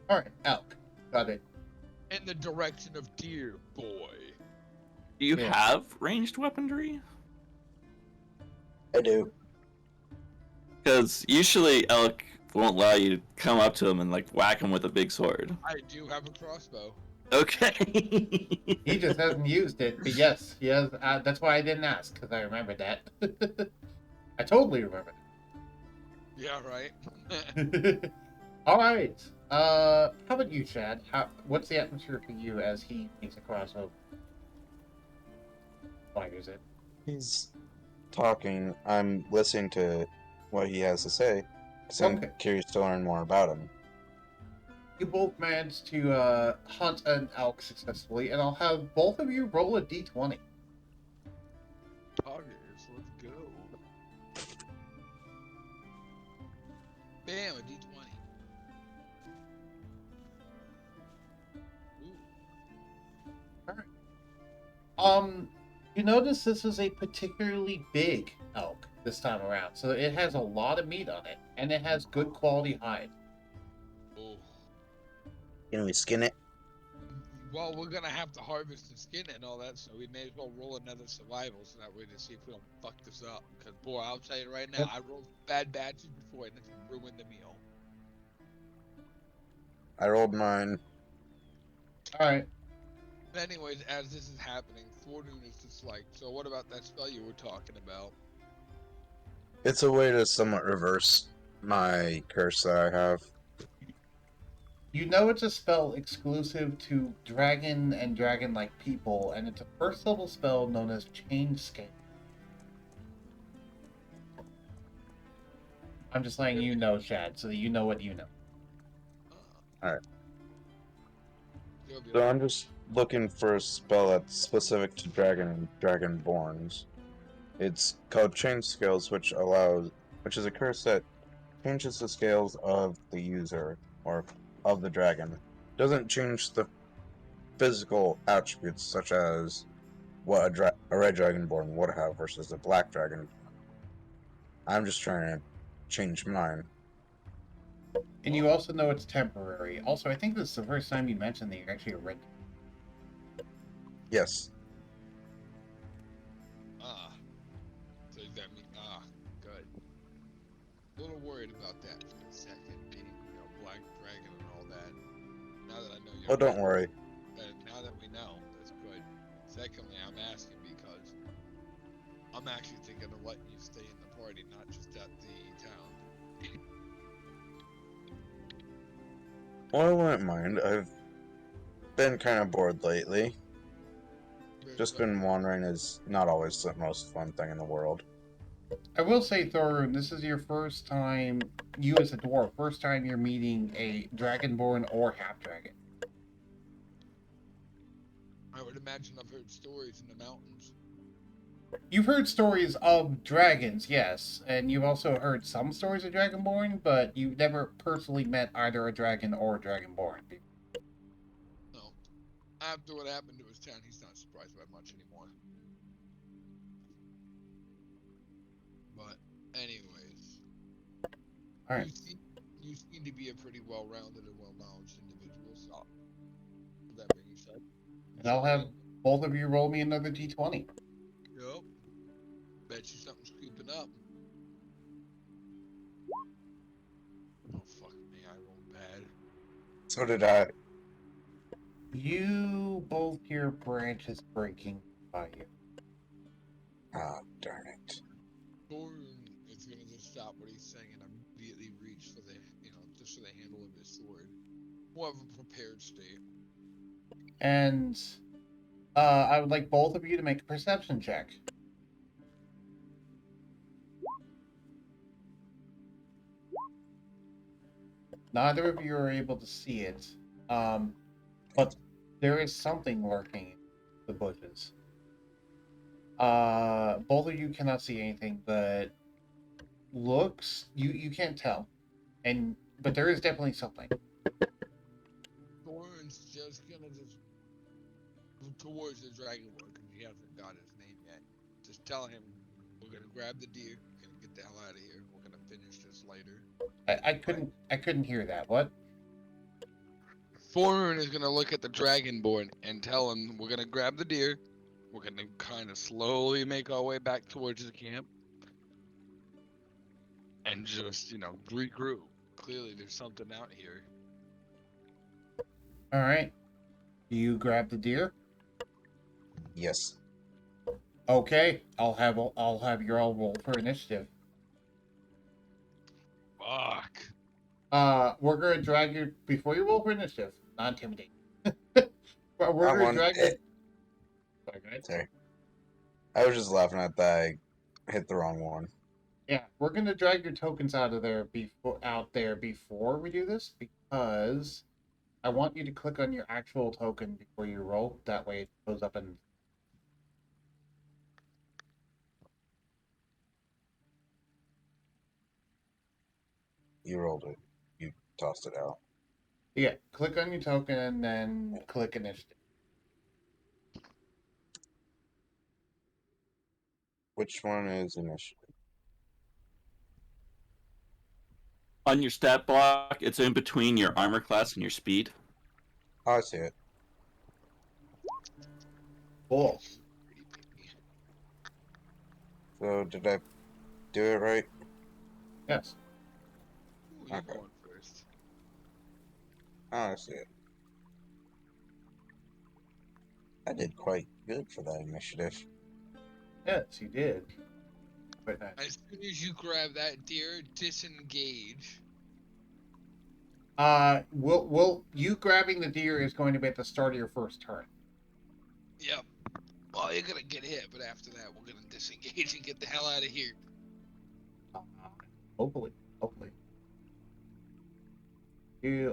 A: All right, elk. Got it.
D: In the direction of deer, boy.
C: Do you
A: Yeah.
C: have ranged weaponry?
B: I do.
C: Because usually elk won't allow you to come up to them and whack them with a big sword.
D: I do have a crossbow.
C: Okay.
A: He just hasn't used it, but yes, he has. That's why I didn't ask because I remembered that. I totally remember
D: Yeah, right.
A: that. All right. How about you, Chad? What's the atmosphere for you as he makes a crossbow? Fires it.
B: He's talking. I'm listening to what he has to say. Because I'm
A: Okay.
B: curious to learn more about him.
A: You both managed to hunt an elk successfully, and I'll have both of you roll a d20.
D: Targets, let's go. Bam, a d20. Ooh.
A: You notice this is a particularly big elk this time around, so it has a lot of meat on it, and it has good quality hide.
D: Oh.
B: Can we skin it?
D: Well, we're gonna have to harvest and skin it and all that, so we may as well roll another survival so that way to see if we don't fuck this up. Because boy, I'll tell you right now,
A: Yep.
D: I rolled bad batches before and it's ruined the meal.
B: I rolled mine.
A: Alright.
D: But anyways, as this is happening, Fortune is just like, so what about that spell you were talking about?
B: It's a way to somewhat reverse my curse that I have.
A: You know it's a spell exclusive to dragon and dragon-like people, and it's a first-level spell known as Change Skin. I'm just letting you know, Shad, so that you know what you know.
B: Alright.
D: You'll be
B: So
D: like,
B: I'm just looking for a spell that's specific to dragon and dragonborns. It's called Change Scales, which is a curse that changes the scales of the user or of the dragon. Doesn't change the physical attributes such as what a red dragonborn would have versus a black dragon. I'm just trying to change mine.
A: And you also know it's temporary. Also, I think this is the first time you mentioned that you're actually a red.
B: Yes.
D: so does that mean, good. A little worried about that for a second, being, black dragon and all that. Now that I know you're
B: Oh, don't worry.
D: now that we know, that's good. Secondly, I'm asking because I'm actually thinking of letting you stay in the party, not just at the town.
B: Well, I wouldn't mind. I've been kind of bored lately. Just been wandering is not always the most fun thing in the world.
A: I will say, Thorun, this is your first time, you as a dwarf, first time you're meeting a dragonborn or half-dragon.
D: I would imagine I've heard stories in the mountains.
A: You've heard stories of dragons, yes, and you've also heard some stories of dragonborn, but you've never personally met either a dragon or a dragonborn.
D: No. After what happened to his town, he's not surprised by much anymore. But, anyways.
A: Alright.
D: You seem to be a pretty well-rounded and well-knowledged individual, so. With that being said.
A: And I'll have both of you roll me another d20.
D: Yep. Bet you something's creeping up. Oh, fuck me, I rolled bad.
B: So did I.
A: You both hear branches breaking by you.
B: Ah, darn it.
D: Thorn is gonna just stop what he's saying and immediately reach for the, just for the handle of his sword. More of a prepared state.
A: And I would like both of you to make a perception check. Neither of you are able to see it, but there is something lurking in the bushes. Both of you cannot see anything, but you can't tell, but there is definitely something.
D: Thorn's just gonna just move towards the dragonborn because he hasn't got his name yet. Just tell him we're gonna grab the deer, we're gonna get the hell out of here, we're gonna finish this later.
A: I couldn't hear that. What?
D: Thorn is gonna look at the dragonborn and tell him we're gonna grab the deer, we're gonna kind of slowly make our way back towards the camp, and just regroup. Clearly, there's something out here.
A: All right. You grab the deer.
B: Yes.
A: Okay. I'll have your all roll for initiative.
D: Fuck.
A: We're gonna drag you before you roll for initiative. Not intimidate. But we're
B: I'm
A: gonna
B: on
A: drag you.
B: it.
A: Sorry, guys.
B: Sorry. I was just laughing at that. I hit the wrong one.
A: Yeah, we're gonna drag your tokens out there before we do this because I want you to click on your actual token before you roll. That way it goes up and...
B: You rolled it. You tossed it out.
A: Yeah, click on your token and then click initiative.
B: Which one is initiative?
C: On your stat block, it's in between your armor class and your speed.
B: Oh, I see it.
A: Cool.
D: Pretty baby.
B: So did I do it right?
A: Yes.
D: Ooh, you're
B: Okay.
D: going first.
B: Oh, I see it. I did quite good for that initiative.
A: Yes, you did. But nice.
D: As soon as you grab that deer, disengage.
A: You grabbing the deer is going to be at the start of your first turn.
D: Yep. Well, you're gonna get hit, but after that, we're gonna disengage and get the hell out of here.
A: Hopefully.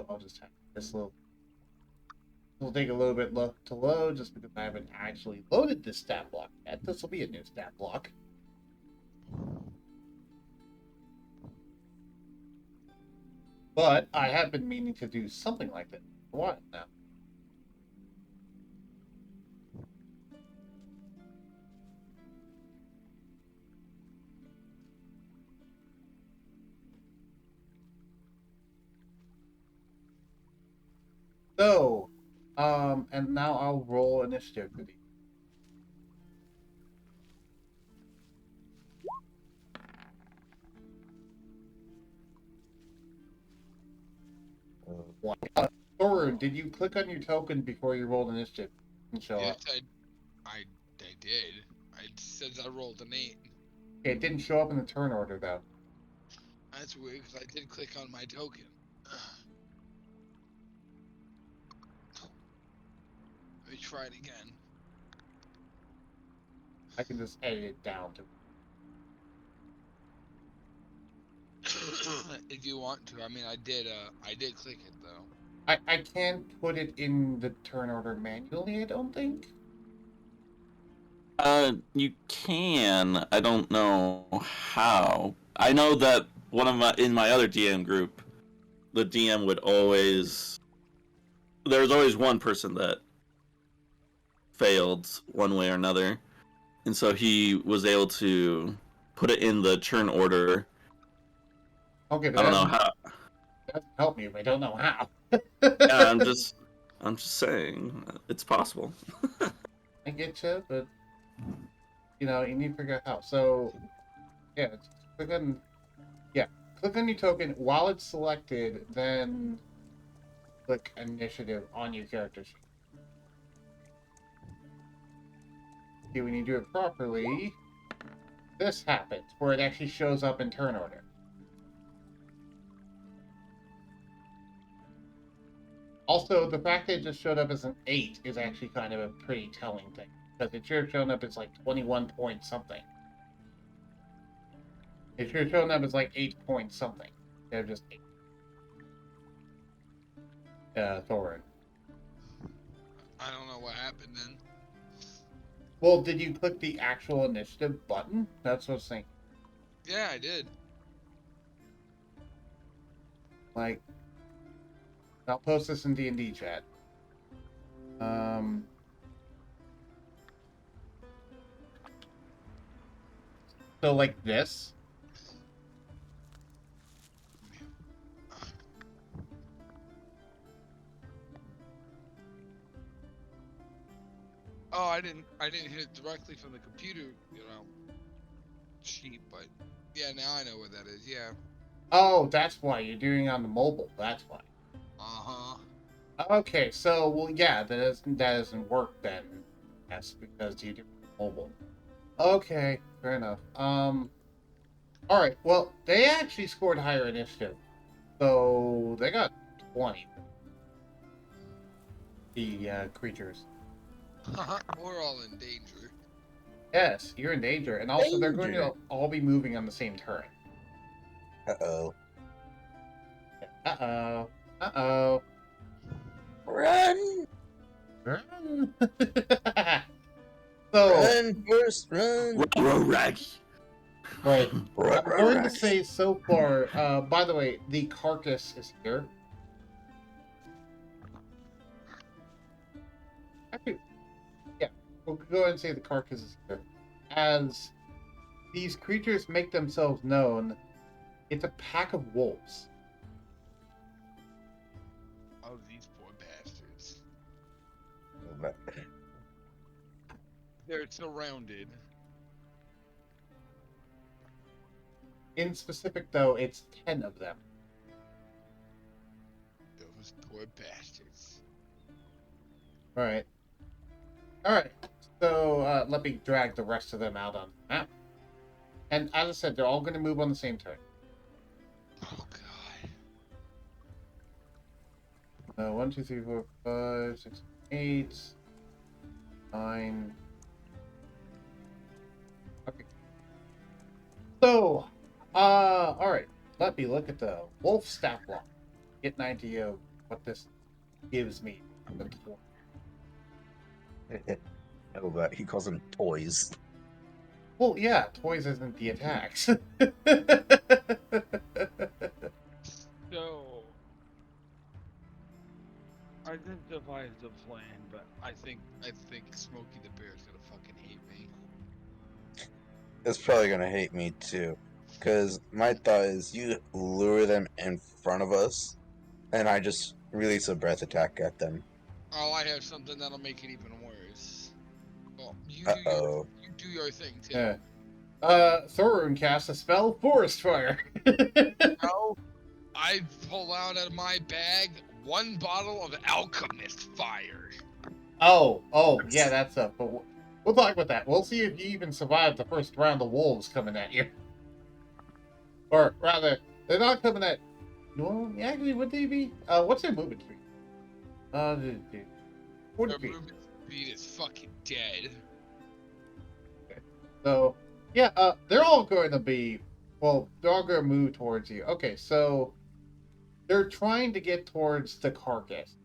A: I'll just have this little... Will take a little bit to load just because I haven't actually loaded this stat block yet. This will be a new stat block. But I have been meaning to do something like that for a while now. So, and now I'll roll initiative for these. Thorin, did you click on your token before you rolled initiative and show
D: Yes,
A: up?
D: I did. I said I rolled an 8.
A: Okay, it didn't show up in the turn order though.
D: That's weird because I did click on my token. Let me try it again.
A: I can just edit it down to...
D: If you want to, I mean, I did click it though.
A: I can't put it in the turn order manually, I don't think.
C: You can. I don't know how. I know that in my other DM group, the DM would always... There was always one person that failed one way or another. And so he was able to put it in the turn order.
A: Okay, but
C: I don't know how.
A: that doesn't help me if I don't know how.
C: Yeah, I'm just saying it's possible.
A: I get you, but you need to figure out how. So, yeah, click on your token while it's selected, then click initiative on your character sheet. See, when you do it properly, this happens where it actually shows up in turn order. Also, the fact that it just showed up as an 8 is actually kind of a pretty telling thing. Because it should have shown up as like 21 point something. It should have shown up as like 8 point something. Instead of just 8. Thorin.
D: I don't know what happened then.
A: Well, did you click the actual initiative button? That's what I was saying.
D: Yeah, I did.
A: Like, I'll post this in D&D chat. So like this.
D: Oh, I didn't hit it directly from the computer, sheet, but yeah, now I know what that is. Yeah.
A: Oh, that's why you're doing it on the mobile. That's why.
D: Uh-huh.
A: Okay, so well, yeah, that doesn't work then. Yes, because you do mobile. Okay, fair enough. All right. Well, they actually scored higher initiative, so they got 20. The creatures.
D: We're all in danger.
A: Yes, you're in danger, and also they're going to
B: Danger.
A: all be moving on the same turn.
B: Uh-oh.
A: Uh-oh. Uh-oh.
B: Run!
A: So,
B: Run, first, run!
C: Raggy.
A: right.
B: Run,
A: I'm going to
B: run.
A: say so far, by the way, the carcass is here. Actually, yeah, we'll go ahead and say the carcass is here. As these creatures make themselves known, it's a pack of wolves.
D: Oh, these poor bastards. They're surrounded.
A: In specific, though, it's 10 of them.
D: Those poor bastards.
A: Alright. Alright. So, let me drag the rest of them out on the map. And as I said, they're all going to move on the same turn.
D: Oh, God.
A: 1, 2, 3, 4, 5, 6, 8, 9. Okay. So, alright. Let me look at the wolf stat block. Get an idea of what this gives me.
B: Oh, but he calls them toys.
A: Well, yeah, toys isn't the attacks.
D: So, I didn't devise the plan, but I think Smokey the Bear is gonna fucking hate me.
B: It's probably gonna hate me too. Because my thought is you lure them in front of us, and I just release a breath attack at them.
D: Oh, I have something that'll make it even worse. Well,
B: Uh-oh.
D: you do your thing too.
A: Yeah. Thorun casts a spell, Forest Fire.
D: No, I pull out of my bag 1 bottle of Alchemist Fire.
A: Oh, yeah, that's up. But we'll talk about that. We'll see if you even survive the first round of wolves coming at you. Or rather, they're not coming at. Well, actually, would they be? What's their movement speed? 40
D: Their
A: feet.
D: movement speed is fucking dead.
A: So, yeah, they're all going to be. Well, they're all going to move towards you. Okay, so they're trying to get towards the carcass.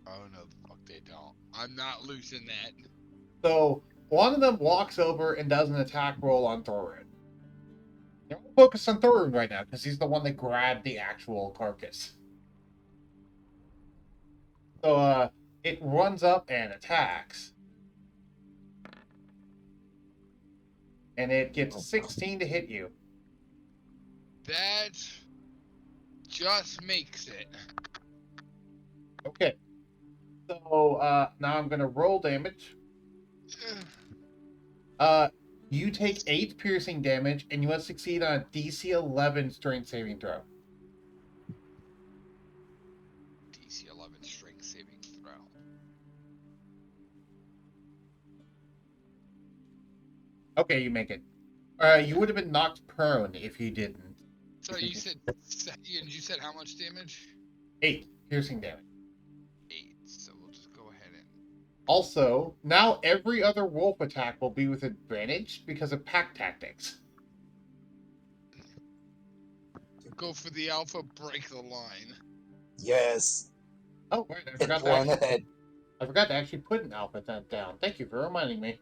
D: Oh no, the fuck they don't. I'm not losing that.
A: So one of them walks over and does an attack roll on Thorun. They're all focused on Thorun right now because he's the one that grabbed the actual carcass. So it runs up and attacks. And it gets 16 to hit you.
D: That just makes it.
A: Okay. So now I'm gonna roll damage. You take 8 piercing damage and you must succeed on a DC 11 strength saving throw.
D: DC 11 strength saving throw.
A: Okay, you make it. You would have been knocked prone if you didn't.
D: So you said how much damage?
A: 8 piercing damage.
D: 8. So we'll just go ahead and.
A: Also, now every other wolf attack will be with advantage because of pack tactics.
D: Go for the alpha, break the line.
B: Yes.
A: Oh, right,
B: Hit one ahead.
A: I forgot to actually put an alpha down. Thank you for reminding me.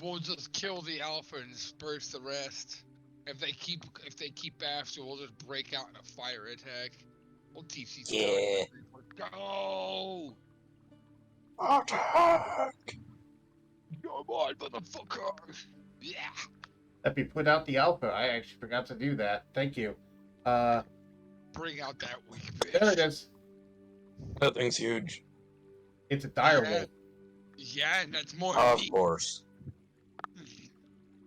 D: We'll just kill the alpha and disperse the rest. If they keep after, we'll just break out in a fire attack. We'll teach these
B: Yeah.
D: Go!
B: Attack!
D: Come on, motherfucker! Yeah!
A: Let me put out the alpha. I actually forgot to do that. Thank you.
D: Bring out that weak bitch.
A: There it is.
B: That thing's huge.
A: It's a dire
D: Yeah.
A: wolf.
D: Yeah, and that's more
B: Of
D: meat.
B: course.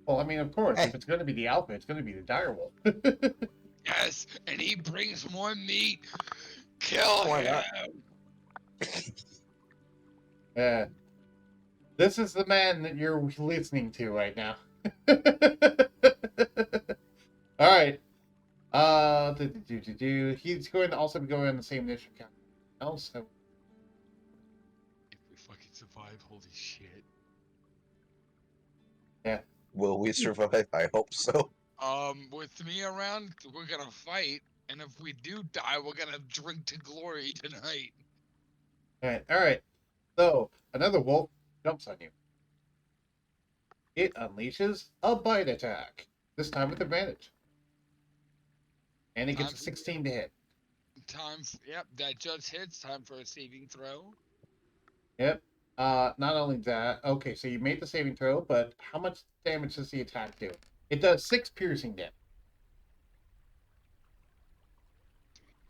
A: Well, I mean, of course, if it's going to be the alpha, it's going to be the dire wolf.
D: Yes, and he brings more meat. Kill
B: Why
D: him.
A: not? This is the man that you're listening to right now. All right. He's going to also be going on the same initiative count. Also,
D: If we fucking survive, holy shit.
B: Will we survive? I hope so.
D: With me around, we're gonna fight. And if we do die, we're gonna drink to glory tonight.
A: All right. So another wolf jumps on you. It unleashes a bite attack. This time with advantage. And it gets a 16 to hit.
D: Yep, that just hits. Time for a saving throw.
A: Yep. Not only that, okay, so you made the saving throw, but how much damage does the attack do? It does 6 piercing damage.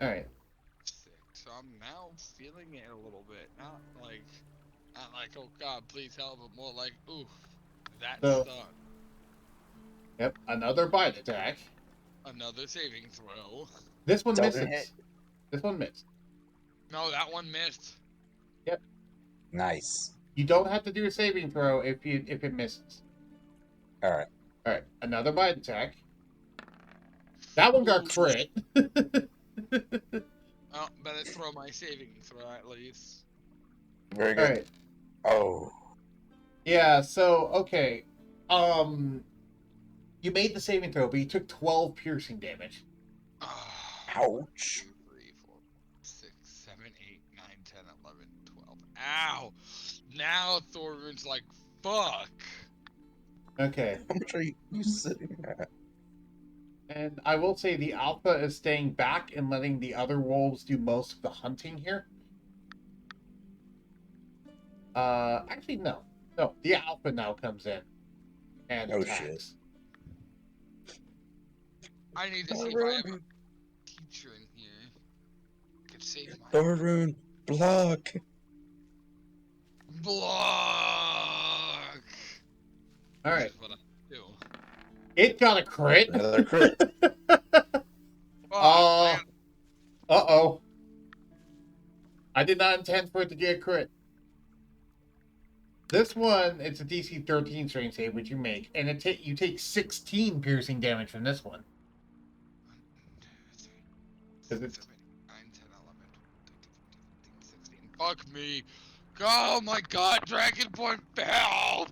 A: Alright.
D: 6. So I'm now feeling it a little bit. Not like, oh god, please help, but more like, oof, that
A: So-
D: stuck.
A: Yep, another bite attack.
D: Another saving throw.
A: This one
B: Doesn't
A: misses.
B: hit.
A: This one missed.
D: No, that one missed.
B: Nice.
A: You don't have to do a saving throw if it misses.
B: All right.
A: Alright, another bite attack. That one got crit.
D: Oh, better throw my saving throw at least.
B: Very good.
A: Alright.
B: Oh.
A: Yeah, so okay. You made the saving throw, but you took 12 piercing damage.
B: Ouch.
D: 3, 4, 6, 7, 8, 9, 10, 11, 12. Ow! Now Thorgun's like, fuck!
A: Okay.
B: How much are you sitting at?
A: And I will say the alpha is staying back and letting the other wolves do most of the hunting here. Actually, no. No, the alpha now comes in and
B: Oh,
A: attacks.
B: shit.
D: I need to see if I have a teacher in here. Could save my
B: Thorun, block.
D: block.
A: All right.
D: That's what I do.
A: It got a crit.
B: Another crit.
D: Oh, man.
A: Uh-oh. I did not intend for it to get a crit. This one, it's a DC 13 strength save, which you make, and you take 16 piercing damage from this one.
D: 1, 2, 3, 4, 5,
A: 'Cause
D: 6,
A: it's-
D: 7, 8, 9, 10, 11, 12, 13, 14, 15, 16. Fuck me. Oh my god, Dragon Point, help!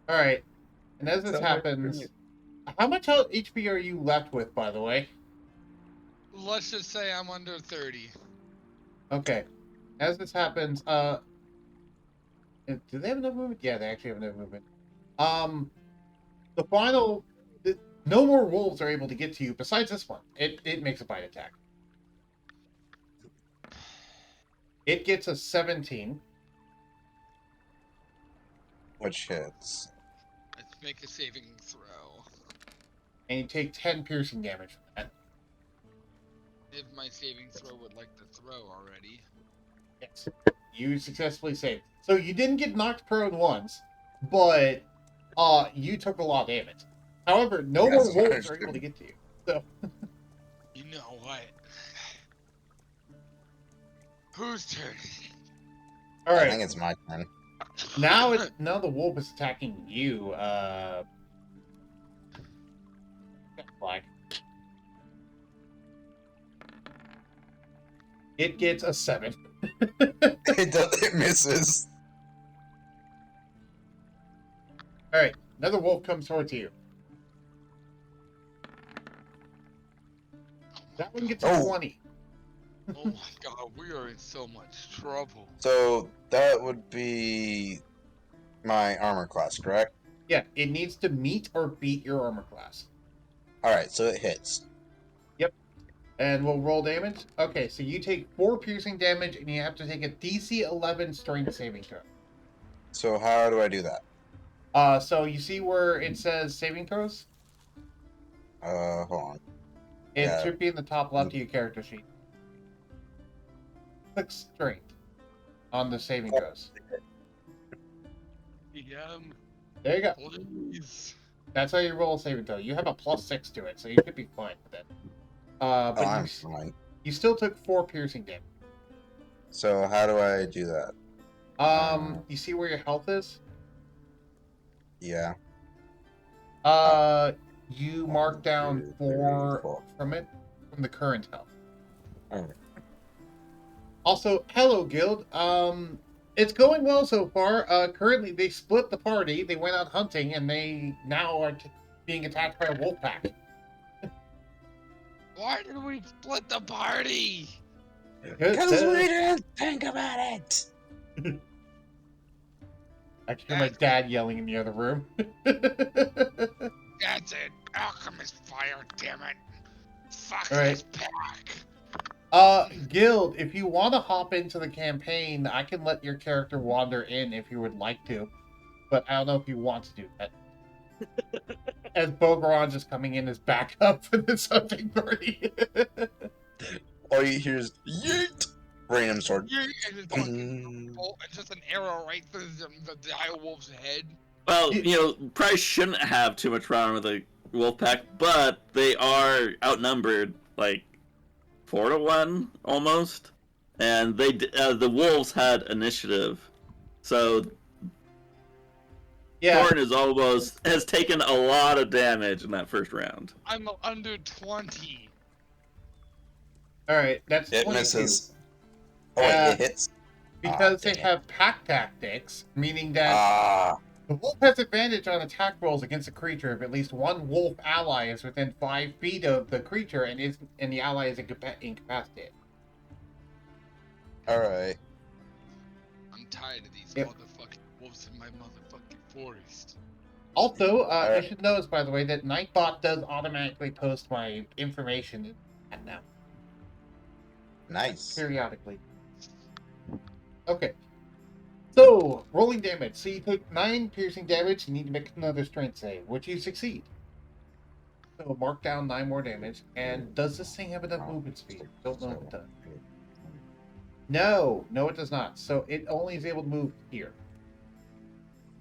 A: All right. And as this
B: Somewhere
A: happens,
B: in
A: how much HP are you left with, by the way?
D: Let's just say I'm under 30.
A: Okay. As this happens, do they have enough movement? Yeah, they actually have enough movement. No more wolves are able to get to you besides this one. It makes a bite attack. It gets a 17.
B: Which hits.
D: Let's make a saving throw.
A: And you take 10 piercing damage from that.
D: If my saving throw would like to throw already.
A: Yes. You successfully saved. So you didn't get knocked prone once, but you took a lot of damage. However, no
B: That's
A: more wolves are
B: understood.
A: able to get to you. So
D: You know what? Whose turn?
A: all
B: I
A: right.
B: think it's my turn.
A: Now the wolf is attacking you. Flag. It gets a 7.
B: It misses.
A: All right, another wolf comes towards you. That one gets a
B: Oh.
A: 20.
D: Oh my god, we are in so much trouble.
B: So that would be my armor class, correct?
A: Yeah, it needs to meet or beat your armor class.
B: Alright, so it hits.
A: And we'll roll damage. Okay, so you take 4 piercing damage, and you have to take a DC 11 strength saving throw.
B: So how do I do that?
A: So you see where it says saving throws?
B: Hold on.
A: It
B: Yeah.
A: should be in the top left of your character sheet. Click strength on the saving throws.
D: DM,
A: There you go.
D: please.
A: That's how you roll a saving throw. You have a +6 to it, so you should be fine with it.
B: Oh,
A: But
B: I'm fine.
A: you still took 4 piercing damage.
B: So how do I do that?
A: You see where your health is?
B: Yeah.
A: You mark down
B: 2, 3,
A: 4
B: 4.
A: from the current health.
B: Alright.
A: Also, hello, guild. It's going well so far. Currently, they split the party. They went out hunting, and they now are being attacked by a wolf pack.
D: Why did we split the party?
B: Because we didn't think about it.
A: I can hear my dad yelling in the other room.
D: That's it. Alchemist fire, damn it. Fuck
A: All right.
D: this pack.
A: Guild, if you want to hop into the campaign, I can let your character wander in if you would like to. But I don't know if you want to do that. As Bogaron just coming in as backup for this hunting party.
B: All you hear is yeet, random sword.
D: Yeah, and it's fucking bolt, and just an arrow right through the dire wolf's head.
C: Well, probably shouldn't have too much problem with the wolf pack, but they are outnumbered like 4-1 almost, and the wolves had initiative, so
A: Yeah.
C: Thorn has taken a lot of damage in that first round.
D: I'm under 20.
A: All right, that's
B: It
A: 22.
B: misses. Oh, wait, it hits.
A: Because they
B: dang it.
A: have pack tactics, meaning that the wolf has advantage on attack rolls against a creature if at least one wolf ally is within 5 feet of the creature and the ally is incapacitated.
B: All right.
D: I'm tired of these
A: Yep.
D: motherfucking wolves in my motherfucking forest.
A: Also,
B: Alright.
A: you should notice, by the way, that Nightbot does automatically post my information now,
B: Nice.
A: periodically. Okay. So, rolling damage. So you take 9 piercing damage, you need to make another strength save, which you succeed. So mark down 9 more damage. And does this thing have enough movement speed? Don't know if it does. No, it does not. So it only is able to move here.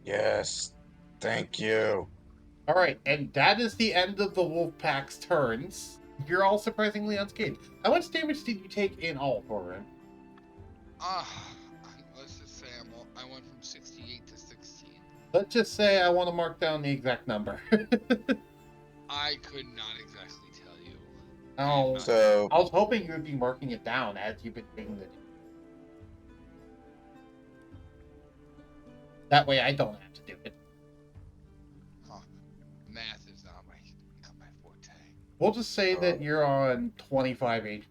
B: Yes. Thank you.
A: Alright, and that is the end of the wolf pack's turns. You're all surprisingly unscathed. How much damage did you take in all, Thorin?
D: Let's just say I went from 68 to 16.
A: Let's just say I want to mark down the exact number.
D: I could not exactly tell you.
A: Oh,
B: So,
A: I was hoping you would be marking it down as you've been taking the. That way I don't have to do it.
D: Math is not my forte.
A: We'll just say that you're on 25 HP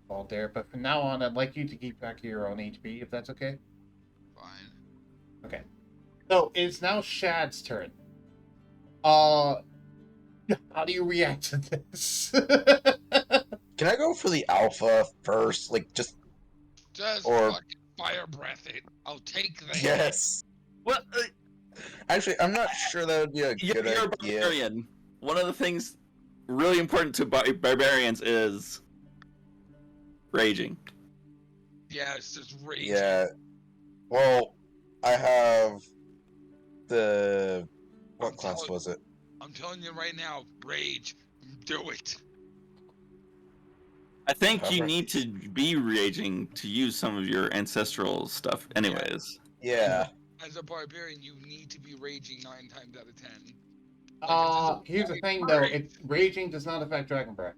A: all there, but from now on I'd like you to keep track of your own HP, if that's okay.
D: Fine.
A: Okay. So it's now Shad's turn. How do you react to this?
B: can I go for the alpha first? Like, just
D: fucking fire breath it. I'll take that.
B: yes.
C: What?
B: Actually, I'm not sure that would be a
C: You're
B: good
C: a
B: idea.
C: barbarian. One of the things really important to barbarians is raging.
D: Yeah, it's just rage.
B: Yeah. Well, I have the what class was it?
D: I'm telling you right now, rage. Do it.
C: I think you need to be raging to use some of your ancestral stuff anyways.
B: Yeah.
D: As a barbarian, you need to be raging 9 times out of 10.
A: Here's the thing though, raging does not affect Dragon Breath.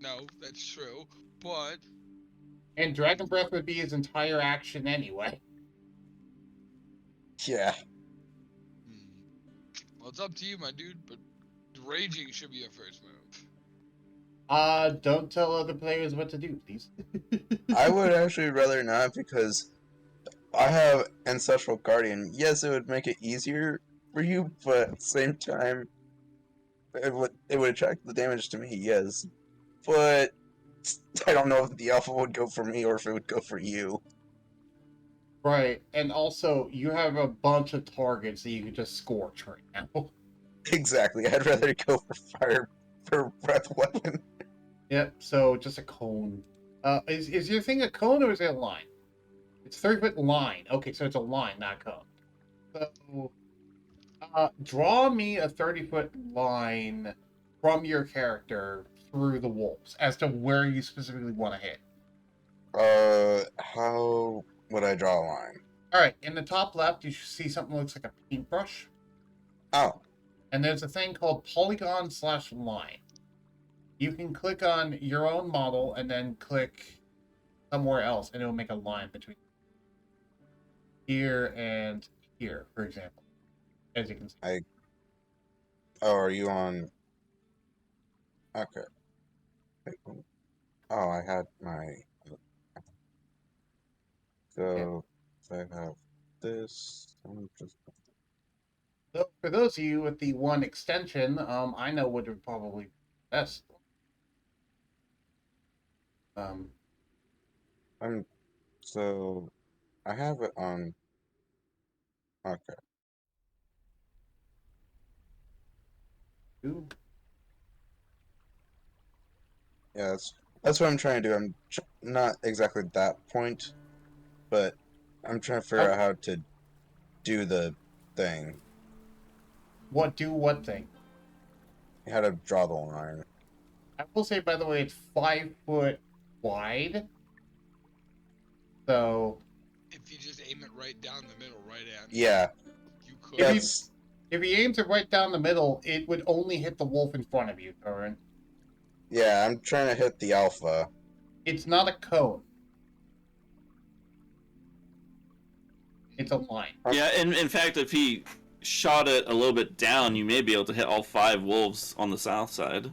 D: No, that's true. But
A: And Dragon Breath would be his entire action anyway.
B: Yeah.
D: Well, it's up to you, my dude, but raging should be your first move.
A: Don't tell other players what to do, please.
B: I would actually rather not because I have Ancestral Guardian. Yes, it would make it easier for you, but at the same time, it would attract the damage to me, yes. But I don't know if the alpha would go for me or if it would go for you.
A: Right, and also, you have a bunch of targets that you can just scorch right now.
B: Exactly, I'd rather go for breath weapon.
A: Yep, so just a cone. Is your thing a cone or is it a line? It's 3-foot line. Okay, so it's a line, not a cone. So, draw me a 30-foot line from your character through the wolves as to where you specifically want to hit.
B: How would I draw a line?
A: Alright, in the top left, you should see something that looks like a paintbrush.
B: Oh.
A: And there's a thing called polygon/line. You can click on your own model and then click somewhere else, and it'll make a line between here and here, for example. As you can see.
B: Oh, are you on? Okay. Oh, I had my. So I have this. I'm just.
A: So for those of you with the one extension, I know what would probably be best. Um,
B: I'm. So I have it on. Okay.
A: two.
B: Yeah, that's what I'm trying to do. Not exactly that point, but I'm trying to figure out how to do the thing.
A: What thing?
B: How to draw the line.
A: I will say, by the way, it's 5 foot wide. So
D: If you just aim it right down the middle, right at me,
B: Yeah,
D: you could.
A: if he
B: that's
A: if he aims it right down the middle, it would only hit the wolf in front of you, Torrin.
B: yeah. I'm trying to hit the alpha.
A: It's not a cone. It's a line.
C: Yeah, and in fact, if he shot it a little bit down, you may be able to hit all 5 wolves on the south side.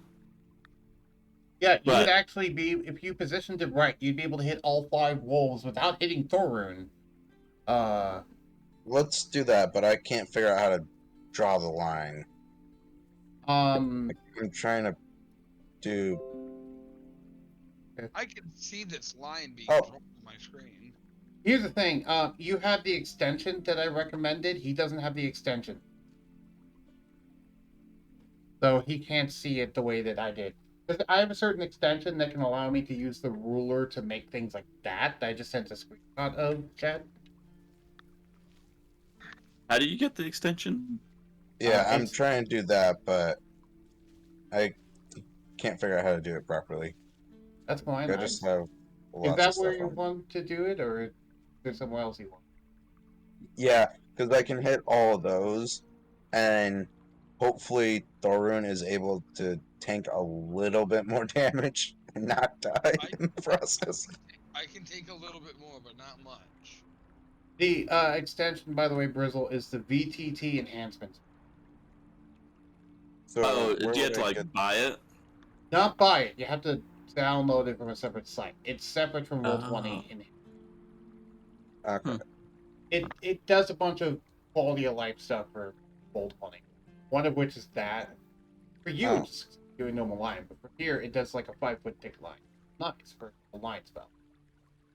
A: Yeah, you would
C: But
A: actually be, if you positioned it right, you'd be able to hit all 5 wolves without hitting Thorun.
B: Let's do that, but I can't figure out how to draw the line.
A: Um,
B: I'm trying to do.
D: I can see this line being
B: Oh.
D: drawn on my screen.
A: here's the thing. You have the extension that I recommended. He doesn't have the extension. So he can't see it the way that I did. Because I have a certain extension that can allow me to use the ruler to make things like that. I just sent a screenshot of, chat.
C: how do you get the extension?
B: Yeah, I'm
A: It's-
B: trying to do that, but I can't figure out how to do it properly.
A: That's fine.
B: I just have
A: Is
B: lots
A: that
B: of
A: where
B: stuff
A: you
B: on.
A: want to do it, or is there somewhere else you want?
B: Yeah, because I can hit all of those, and hopefully Thorun is able to tank a little bit more damage and not die in the process.
D: I can take a little bit more, but not much.
A: The extension, by the way, Brizzle, is the VTT enhancements.
B: So
C: Oh,
B: where
C: do you have
B: would
C: to
B: I
C: like
B: get?
C: buy it?
A: Not buy it. You have to download it from a separate site. It's separate from Roll20.
B: Okay.
A: It does a bunch of quality of life stuff for Roll20. One of which is that. For you,
B: Oh.
A: it's just doing normal line, but for here, it does like a 5 foot thick line. Nice for a line spell.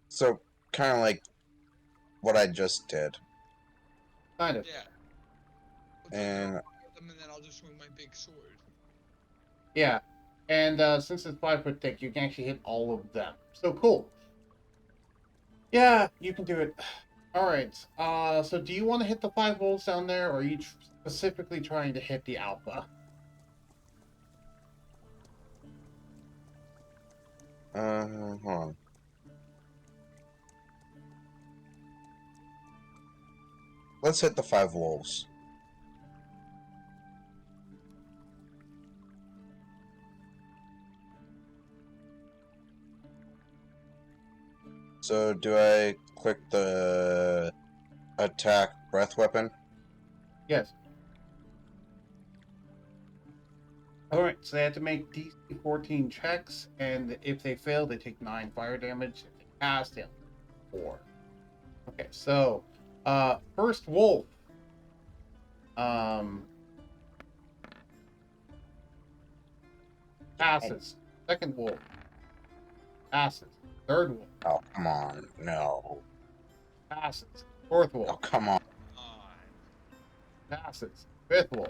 B: So kind of like what I just did,
A: Kind of.
D: Yeah.
B: and
D: And then I'll just swing my big sword.
A: Yeah. And since it's 5 foot thick, you can actually hit all of them. So cool. Yeah, you can do it. All right. So do you want to hit the 5 wolves down there, or are you specifically trying to hit the alpha?
B: hold on. Let's hit the 5 wolves. So do I click the attack breath weapon?
A: Yes. All right. So they have to make DC 14 checks, and if they fail, they take 9 fire damage. If they pass, they have 4. Okay. So, first wolf. Passes. Second wolf. Passes. Third wolf.
B: Oh, come on. No.
A: Passes. Fourth
B: Oh,
A: wolf.
B: come on.
A: Passes. Fifth wolf.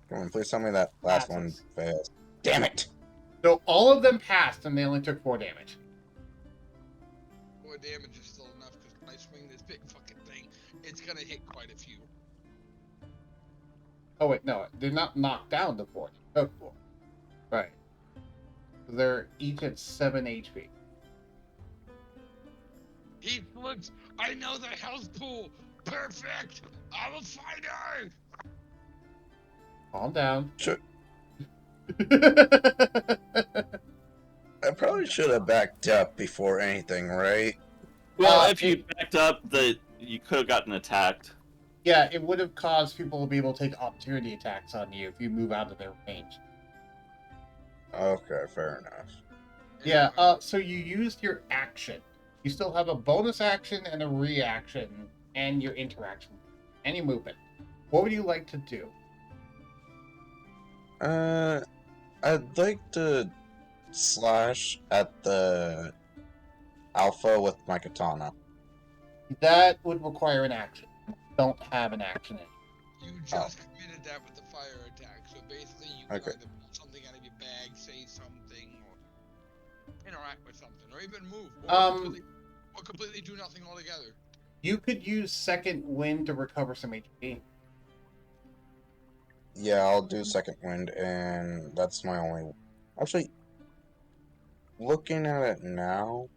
B: Come on, please tell me that last one
A: Passes.
B: fails. Damn it!
A: So all of them passed, and they only took 4 damage.
D: 4 damage is still enough because when I swing this big fucking thing, it's gonna hit quite a few.
A: Oh wait, no, they're not knocked down to 4. They took 4. Right. So they're each at 7 HP.
D: He looks. I know the health pool. Perfect. I'm a fighter.
A: Calm down.
B: Sure. I probably should have backed up before anything, right?
C: Well, if you backed up, you could have gotten attacked.
A: Yeah, it would have caused people to be able to take opportunity attacks on you if you move out of their range.
B: Okay, fair enough.
A: Yeah, so you used your action. You still have a bonus action and a reaction and your interaction. Any movement. What would you like to do?
B: I'd like to slash at the alpha with my katana.
A: That would require an action. Don't have an action in it.
D: You just committed that with the fire attack, so basically you can
B: Okay.
D: either pull something out of your bag, say something, or interact with something, or even move, or completely do nothing altogether.
A: You could use second wind to recover some HP.
B: Yeah, I'll do second wind, and that's my only. Actually, looking at it now,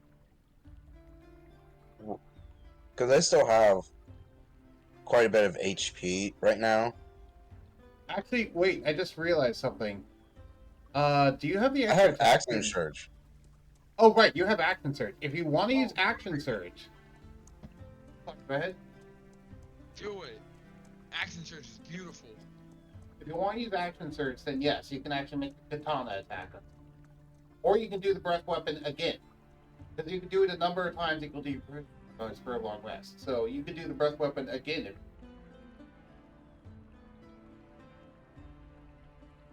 B: because I still have quite a bit of HP right now.
A: Actually, wait, I just realized something. Do you have the
B: I
A: extra
B: have
A: attack
B: action
A: in?
B: surge.
A: Oh, right, you have action surge. If you want to use
D: Oh,
A: action
D: great.
A: surge, go ahead.
D: Do it. Action surge is beautiful.
A: If you want to use action surge, then yes, you can actually make the katana attack on. Or you can do the breath weapon again. Because you can do it a number of times equal to your for a long rest. So you could do the breath weapon again.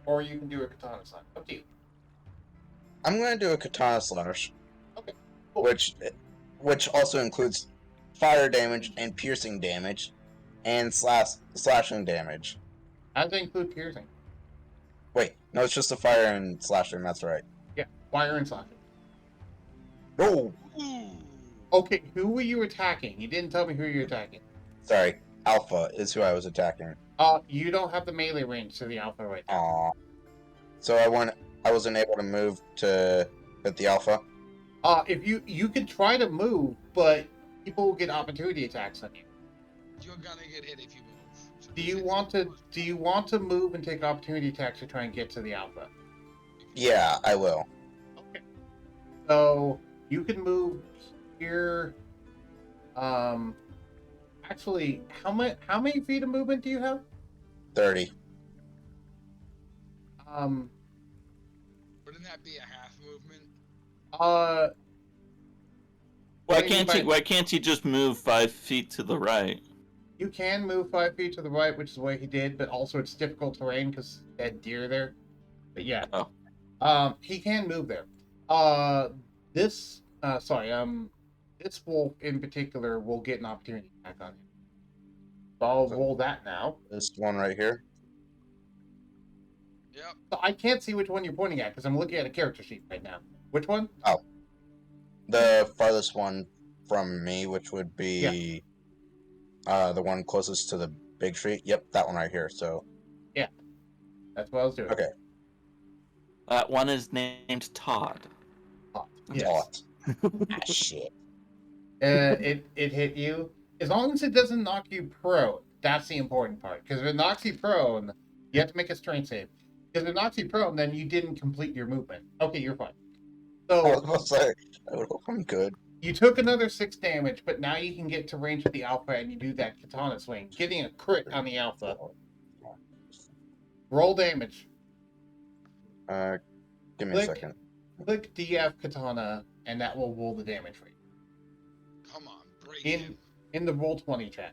A: Or you can do a katana slash. Up to you.
B: I'm gonna do a katana slash,
A: Okay. Cool.
B: which also includes fire damage and piercing damage, and slashing damage.
A: How does that include piercing?
B: Wait, no, it's just the fire and slashing. That's right.
A: Yeah, fire and slashing.
B: Oh,
D: Ooh.
A: Okay, who were you attacking? You didn't tell me who you're attacking.
B: sorry. Alpha is who I was attacking.
A: You don't have the melee range to the alpha right now.
B: Aw. So I wasn't able to move to hit the alpha.
A: If you could try to move, but people will get opportunity attacks on you.
D: You're gonna get hit if you move. So
A: Do
D: just
A: you
D: hit
A: want to?
D: something.
A: Do you want to move and take opportunity attacks to try and get to the alpha?
B: Yeah, I will.
A: Okay. So you can move here. Actually, how many feet of movement do you have?
B: 30.
D: Wouldn't that be a half movement?
A: Uh,
C: Why
A: what do you mean
C: can't he?
A: by-
C: Why can't he just move 5 feet to the right?
A: You can move 5 feet to the right, which is what he did, but also it's difficult terrain because that deer there. But yeah.
C: Oh.
A: He can move there. This this wolf in particular will get an opportunity attack on him. So I'll roll that now.
B: This one right here.
D: Yep.
A: So I can't see which one you're pointing at because I'm looking at a character sheet right now. Which one?
B: Oh. The farthest one from me, which would be the one closest to the big street. Yep, that one right here. So
A: Yeah. That's what I was doing.
B: okay.
C: That one is named Todd.
A: Yes.
B: Ah, shit.
A: It hit you. As long as it doesn't knock you prone, that's the important part. Because if it knocks you prone, you have to make a strength save. Because if it knocks you prone, then you didn't complete your movement. Okay, you're fine.
B: I was
A: So
B: about to say, I would hope I'm good.
A: you took another 6 damage, but now you can get to range with the alpha and you do that katana swing, getting a crit on the alpha. Roll damage.
B: Give me a second.
A: Click DF katana, and that will roll the damage for you.
D: Come on, break
A: In
D: him.
A: in the roll 20 chat.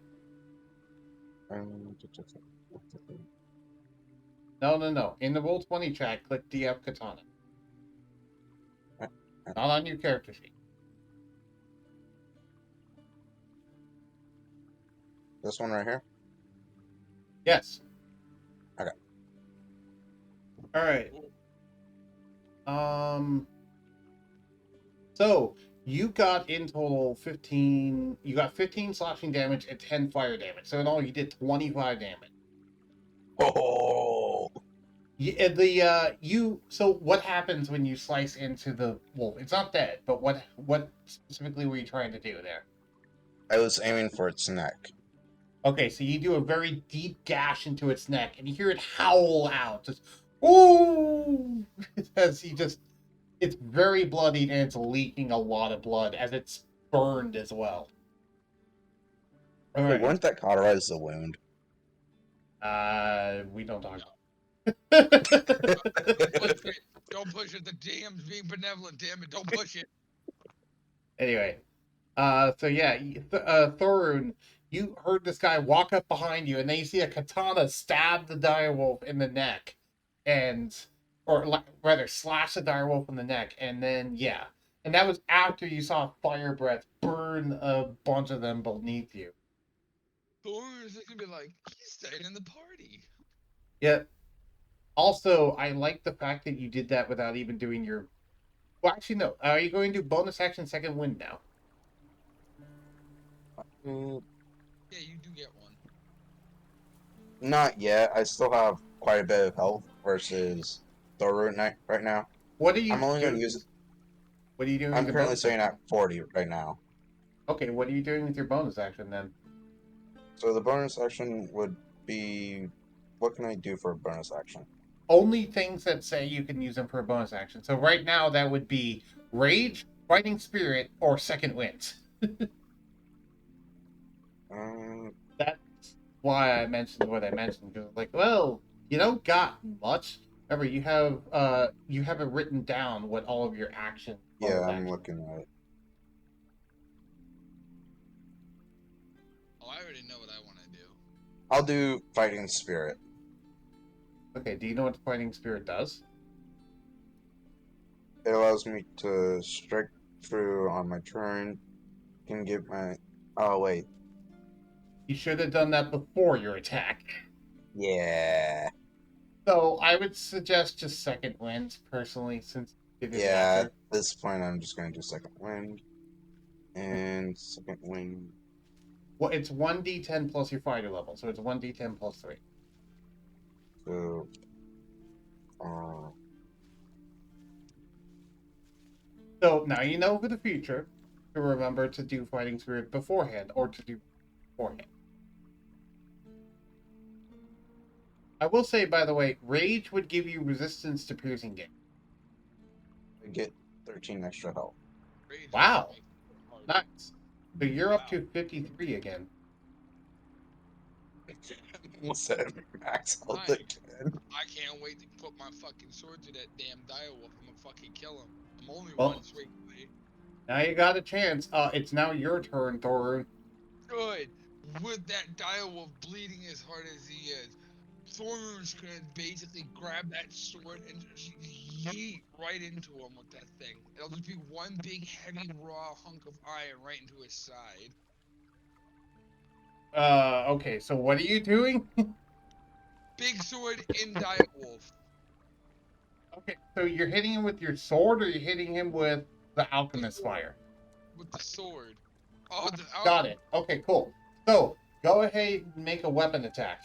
A: No. In the roll 20 chat, click DF katana. Not on your character sheet.
B: This one right here?
A: Yes.
B: Okay.
A: All right. So you got in total 15. You got 15 slashing damage and 10 fire damage. So in all, you did 25 damage.
B: Oh.
A: So what happens when you slice into the wolf? It's not dead, but what specifically were you trying to do there?
B: I was aiming for its neck.
A: Okay, so you do a very deep gash into its neck, and you hear it howl out, just ooh, as it's very bloodied and it's leaking a lot of blood as it's burned as well. All
B: Wait,
A: right.
B: wouldn't that cauterize the wound?
A: We don't talk.
D: Don't put push it. The DM's being benevolent. Damn it, don't push it.
A: Anyway, so yeah, Thorun, you heard this guy walk up behind you, and then you see a katana stab the direwolf in the neck, or rather slash the direwolf in the neck, and then yeah, and that was after you saw fire breath burn a bunch of them beneath you.
D: Thor's just gonna be like, he's staying in the party.
A: Yeah. Also, I like the fact that you did that without even doing your. Well, actually, no. Are you going to do bonus action second wind now?
D: Yeah, you do get one.
B: Not yet. I still have quite a bit of health versus Thor right now.
A: What are you?
B: I'm only going to use it.
A: What are you doing?
B: I'm
A: with your
B: currently
A: bonus
B: sitting
A: action?
B: at 40 right now.
A: Okay, what are you doing with your bonus action then?
B: So the bonus action would be, what can I do for a bonus action?
A: Only things that say you can use them for a bonus action. So right now that would be Rage, Fighting Spirit, or Second Wind. That's why I mentioned what I mentioned. Because like, well, you don't got much. Remember, you have it written down what all of your actions.
B: Yeah, I'm looking at it.
D: Oh, I already know what I want to do.
B: I'll do Fighting Spirit.
A: Okay, do you know what Fighting Spirit does?
B: It allows me to strike through on my turn. Can give my. Oh wait.
A: You should have done that before your attack.
B: Yeah.
A: So I would suggest just Second Wind, personally, since it is
B: Yeah.
A: after.
B: At this point, I'm just going to do Second Wind. And Second Wind.
A: Well, it's 1d10 plus your fighter level, so it's 1d10 plus 3.
B: So.
A: So now you know for the future to remember to do Fighting Spirit beforehand, or to do beforehand. I will say, by the way, Rage would give you resistance to piercing damage.
B: I get 13 extra health.
D: Rage
A: Wow.
D: is hard.
A: Nice. So you're up to 53 again.
B: Almost at max health
D: Nice.
B: again.
D: I can't wait to put my fucking sword to that damn direwolf. I'm gonna fucking kill him. I'm only
A: Well-
D: one swing away.
A: Now you got a chance. It's now your turn, Thorun.
D: Good. With that direwolf bleeding as hard as he is, Thor's gonna basically grab that sword and just yeet right into him with that thing. It'll just be one big heavy raw hunk of iron right into his side.
A: Okay, so what are you doing?
D: Big sword in direwolf.
A: Okay, so you're hitting him with your sword, or you're hitting him with the alchemist fire?
D: With the sword. Oh,
A: Got it. Okay, cool. So go ahead and make a weapon attack.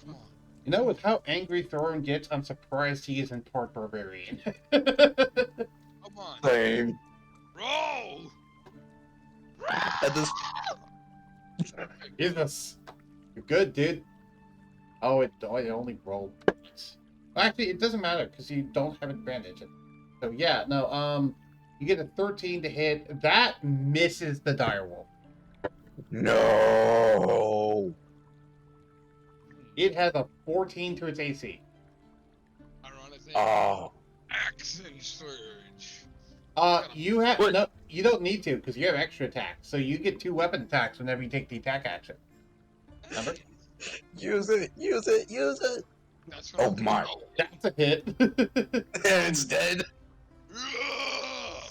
D: Come on.
A: You know, with how angry Thorin gets, I'm surprised he isn't part barbarian.
D: Come on.
B: Same.
D: Roll!
B: At this.
A: Jesus. You're good, dude. Oh, it only rolled. Actually, it doesn't matter because you don't have advantage. So yeah, no, you get a 13 to hit. That misses the direwolf.
B: No.
A: It has a 14 to its AC.
D: Ironically,
B: Oh.
D: Accent Surge.
A: You have
C: What?
A: no. You don't need to because you have extra attack. So you get 2 weapon attacks whenever you take the attack action. Remember?
B: Use it. Use it. Use it.
D: That's
B: Oh my.
A: That's a hit.
B: And it's dead.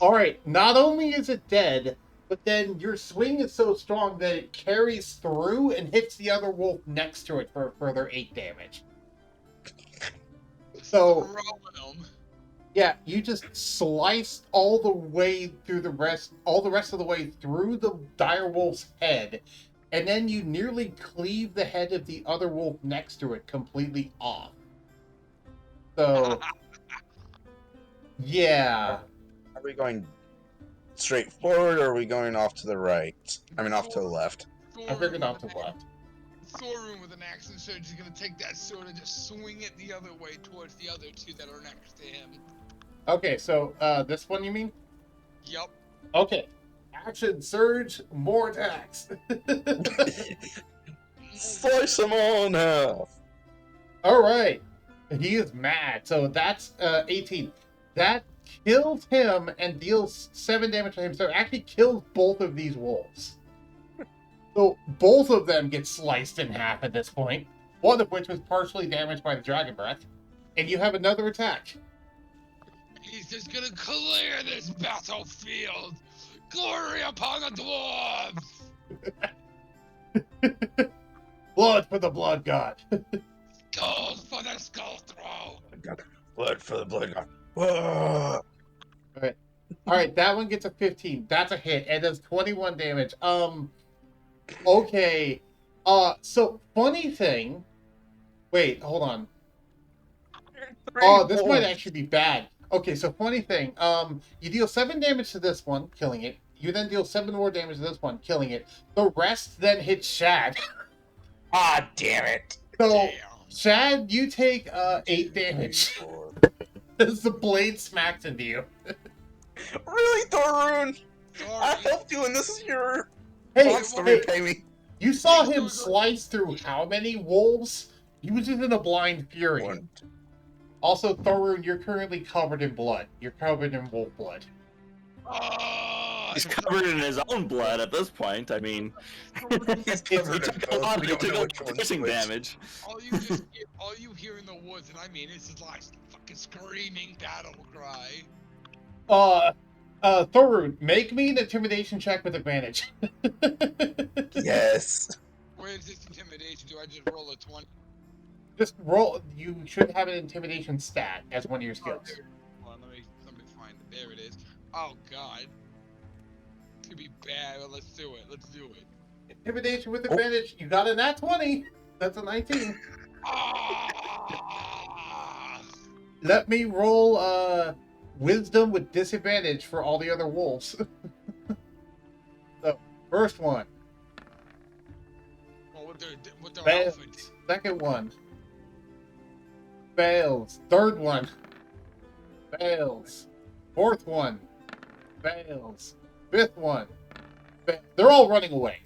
A: All right. Not only is it dead, but then your swing is so strong that it carries through and hits the other wolf next to it for a further 8 damage. So, yeah, you just sliced all the rest of the way through the dire wolf's head, and then you nearly cleave the head of the other wolf next to it completely off. So, yeah.
B: Are we going straight forward, or are we going off to the right? I mean, off to the left.
A: I figured off to the left.
D: Thorun with an accent surge is gonna take that sword and just swing it the other way towards the other 2 that are next to him.
A: Okay, so this one you mean?
D: Yup.
A: Okay. Action surge, more attacks.
B: Slice them all in half.
A: All right. He is mad. So that's 18. That kills him and deals 7 damage to him. So it actually kills both of these wolves. So both of them get sliced in half at this point. One of which was partially damaged by the dragon breath. And you have another attack.
D: He's just gonna clear this battlefield. Glory upon the dwarves.
A: Blood for the blood god.
D: Gold for the skull throw.
B: Blood for the blood god. Whoa.
A: All right, that one gets a 15. That's a hit. It does 21 damage. Okay. So funny thing. Wait, hold on. Oh, this might actually be bad. Okay, so funny thing. You deal 7 damage to this one, killing it. You then deal 7 more damage to this one, killing it. The rest then hits Shad.
B: Ah, damn it.
A: So,
D: Damn.
A: Shad, you take 8 damage as the blade smacks into you.
B: Really, Thorun? I
D: Sorry.
B: helped you, and this is your
A: Hey,
B: wants to
A: hey,
B: repay me.
A: you saw him slice through how many wolves? He was just in a blind fury.
B: One.
A: Also, Thorun, you're currently covered in blood. You're covered in wolf blood.
C: He's covered in his own blood at this point. I mean,
B: He's
C: he
B: covered in
C: took a
B: both.
C: lot
B: We
C: of
B: don't know which
C: piercing
B: one's which.
C: damage.
D: All you hear in the woods, and I mean, it's just like fucking screaming battle cry.
A: Thorun, make me an intimidation check with advantage.
B: Yes.
D: Where is this intimidation? Do I just roll a 20?
A: Just roll. You should have an intimidation stat as one of your skills.
D: Hold on, let me find it. There it is. Oh god. Could be bad, but let's do it. Let's do it.
A: Intimidation with advantage. You got a nat 20. That's a 19.
D: Ah!
A: Let me roll wisdom with disadvantage for all the other wolves. So, first one.
D: Well, with their
A: Fails.
D: outfit.
A: Second one. Fails. Third one. Fails. Fourth one. Fails. Fifth one. They're all running away.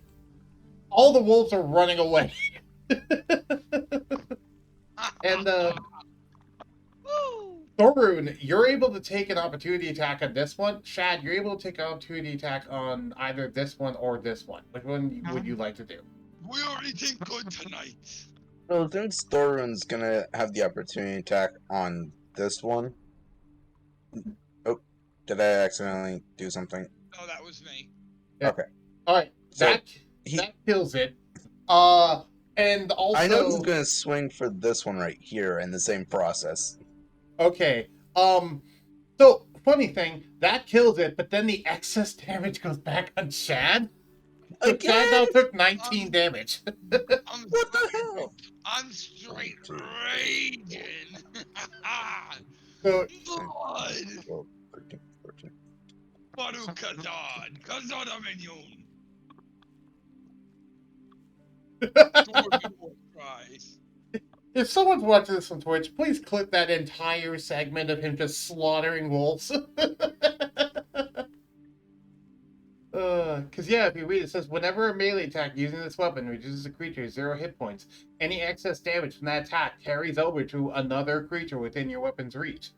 A: All the wolves are running away. And
D: Woo!
A: Thorun, you're able to take an opportunity attack on this one. Shad, you're able to take an opportunity attack on either this one or this one. Which one would you like to do?
D: We're eating good tonight.
B: So since Thorun's gonna have the opportunity attack on this one. Oh, did I accidentally do something?
D: No, that was me.
A: Yeah.
B: Okay.
A: All right,
B: So
A: that kills it. And also,
B: I know he's gonna swing for this one right here in the same process.
A: okay. So funny thing, that kills it, but then the excess damage goes back on Shad. So Shad now took 19 damage.
D: I'm
B: What the hell?
D: I'm straight raging.
A: So
D: Blood.
B: 12, 13, 14.
D: Baru Kazan. Kazan Aminyun. Christ.
A: if someone's watching this on Twitch, please clip that entire segment of him just slaughtering wolves. Because yeah, if you read it says, whenever a melee attack using this weapon reduces a creature 0 hit points, any excess damage from that attack carries over to another creature within your weapon's reach.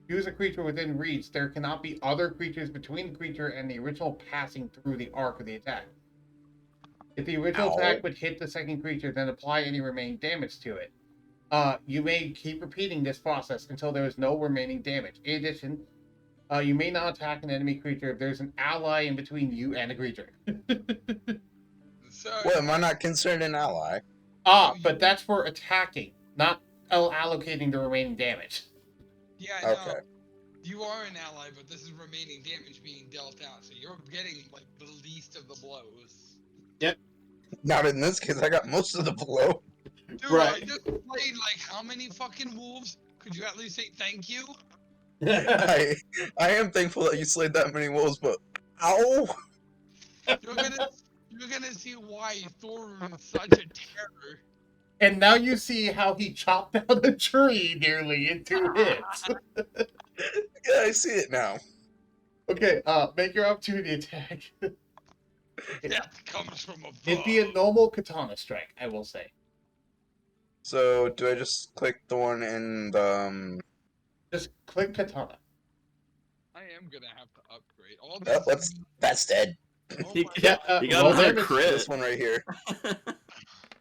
A: Use a creature within reach, there cannot be other creatures between the creature and the original passing through the arc of the attack. If the original attack would hit the second creature, then apply any remaining damage to it. You may keep repeating this process until there is no remaining damage. In addition, you may not attack an enemy creature if there's an ally in between you and the creature.
D: So,
B: Well, am I not considered an ally?
A: But that's for attacking, not allocating the remaining damage.
D: yeah,
B: Okay.
D: no. You are an ally, but this is remaining damage being dealt out, so you're getting like the least of the blows.
B: Not in this case. I got most of the blow.
D: Dude,
A: Right.
D: I just played like how many fucking wolves? Could you at least say thank you?
B: I am thankful that you slayed that many wolves, but ow!
D: You're gonna see why Thorun is such a terror.
A: And now you see how he chopped down a tree nearly in 2 hits.
B: Yeah, I see it now.
A: Okay, make your opportunity attack.
D: Death comes from above.
A: It'd be a normal katana strike, I will say.
B: So do I just click the one in the?
A: Just click Katana.
D: I am gonna have to upgrade all
B: Oh,
D: these.
B: that's dead.
D: Oh
C: He,
D: my
A: Yeah,
C: he got
A: roll
C: another
A: damage.
C: crit.
B: This one right here.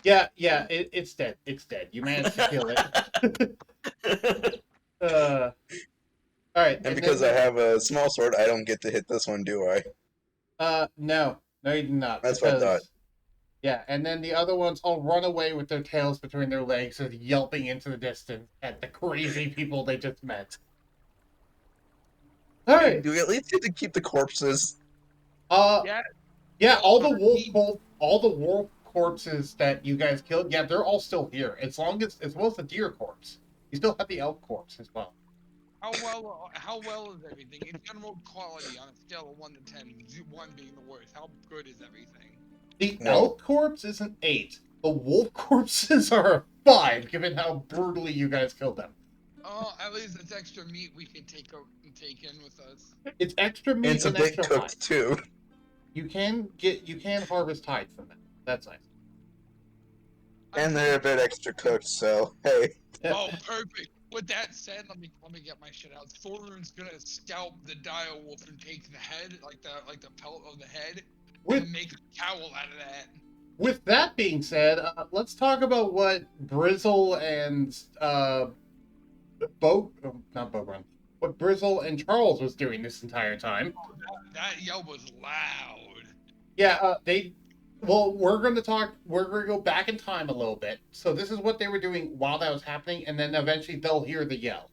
A: Yeah, it's dead. It's dead. You managed to kill it. All right,
B: And because I have a small sword, I don't get to hit this one, do I?
A: no, you do not.
B: That's what I thought.
A: Yeah, and then the other ones all run away with their tails between their legs, and yelping into the distance at the crazy people they just met. All right.
B: Do we at least get to keep the corpses?
D: Yeah.
A: Yeah, all the
D: Well,
A: wolf corpses that you guys killed, yeah, they're all still here. As well as the deer corpse. You still have the elk corpse as well.
D: How well is everything in general quality on a scale of 1 to 10? 1 being the worst. How good is everything?
A: The
B: Well-
A: elk corpse is an 8. The wolf corpses are a 5, given how brutally you guys killed them.
D: Oh, at least it's extra meat we can take in with us.
A: It's extra meat
B: It's a
A: and
B: bit
A: extra hide.
B: cooked too.
A: You can harvest hide from them. That's nice.
B: And they're a bit extra cooked, so hey.
D: Oh, perfect. With that said, let me get my shit out. Thorun's gonna scalp the dire wolf and take the head, like the pelt of the head,
A: With
D: and make a cowl out of that.
A: with that being said, let's talk about what Brizzle and what Brizzle and Charles was doing this entire time.
D: Oh, that yell was loud.
A: Yeah, we're going to talk. We're going to go back in time a little bit. So this is what they were doing while that was happening, and then eventually they'll hear the yell.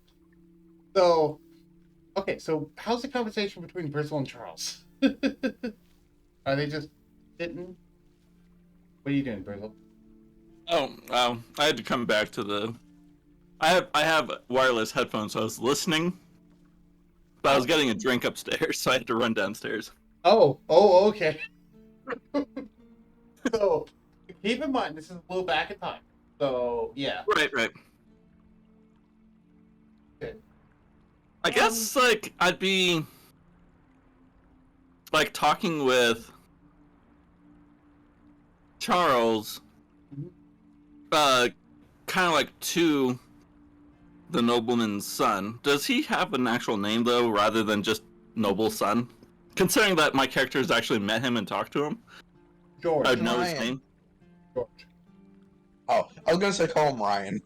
A: So, okay. So how's the conversation between Brizzle and Charles? Are they just sitting? What are you doing, Brizzle?
C: I had to come back to the. I have wireless headphones, so I was listening, but I was getting a drink upstairs, so I had to run downstairs.
A: Oh, okay. So keep in mind, this is a little back in time. So yeah.
C: Right.
A: Okay.
C: I guess like I'd be like talking with Charles, kind of like to the nobleman's son. Does he have an actual name though, rather than just noble son? Considering that my character has actually met him and talked to him,
A: George.
C: I'd know his
B: Ryan.
C: name.
A: George.
B: Oh, I was gonna say call him Ryan.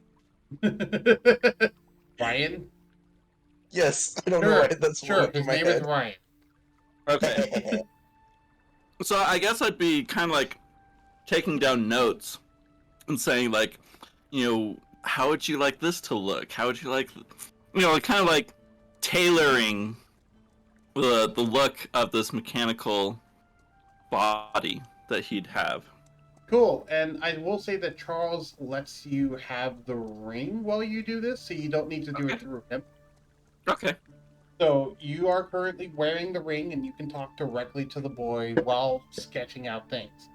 A: Ryan?
B: Yes, I don't know why that's
A: Sure,
B: in
A: his
B: my
A: name
B: head.
A: is Ryan.
C: Okay. So I guess I'd be kind of like taking down notes and saying like, how would you like this to look? How would you like, kind of like tailoring the look of this mechanical body that he'd have.
A: Cool, and I will say that Charles lets you have the ring while you do this, so you don't need to do it through him.
C: Okay.
A: So you are currently wearing the ring, and you can talk directly to the boy while sketching out things.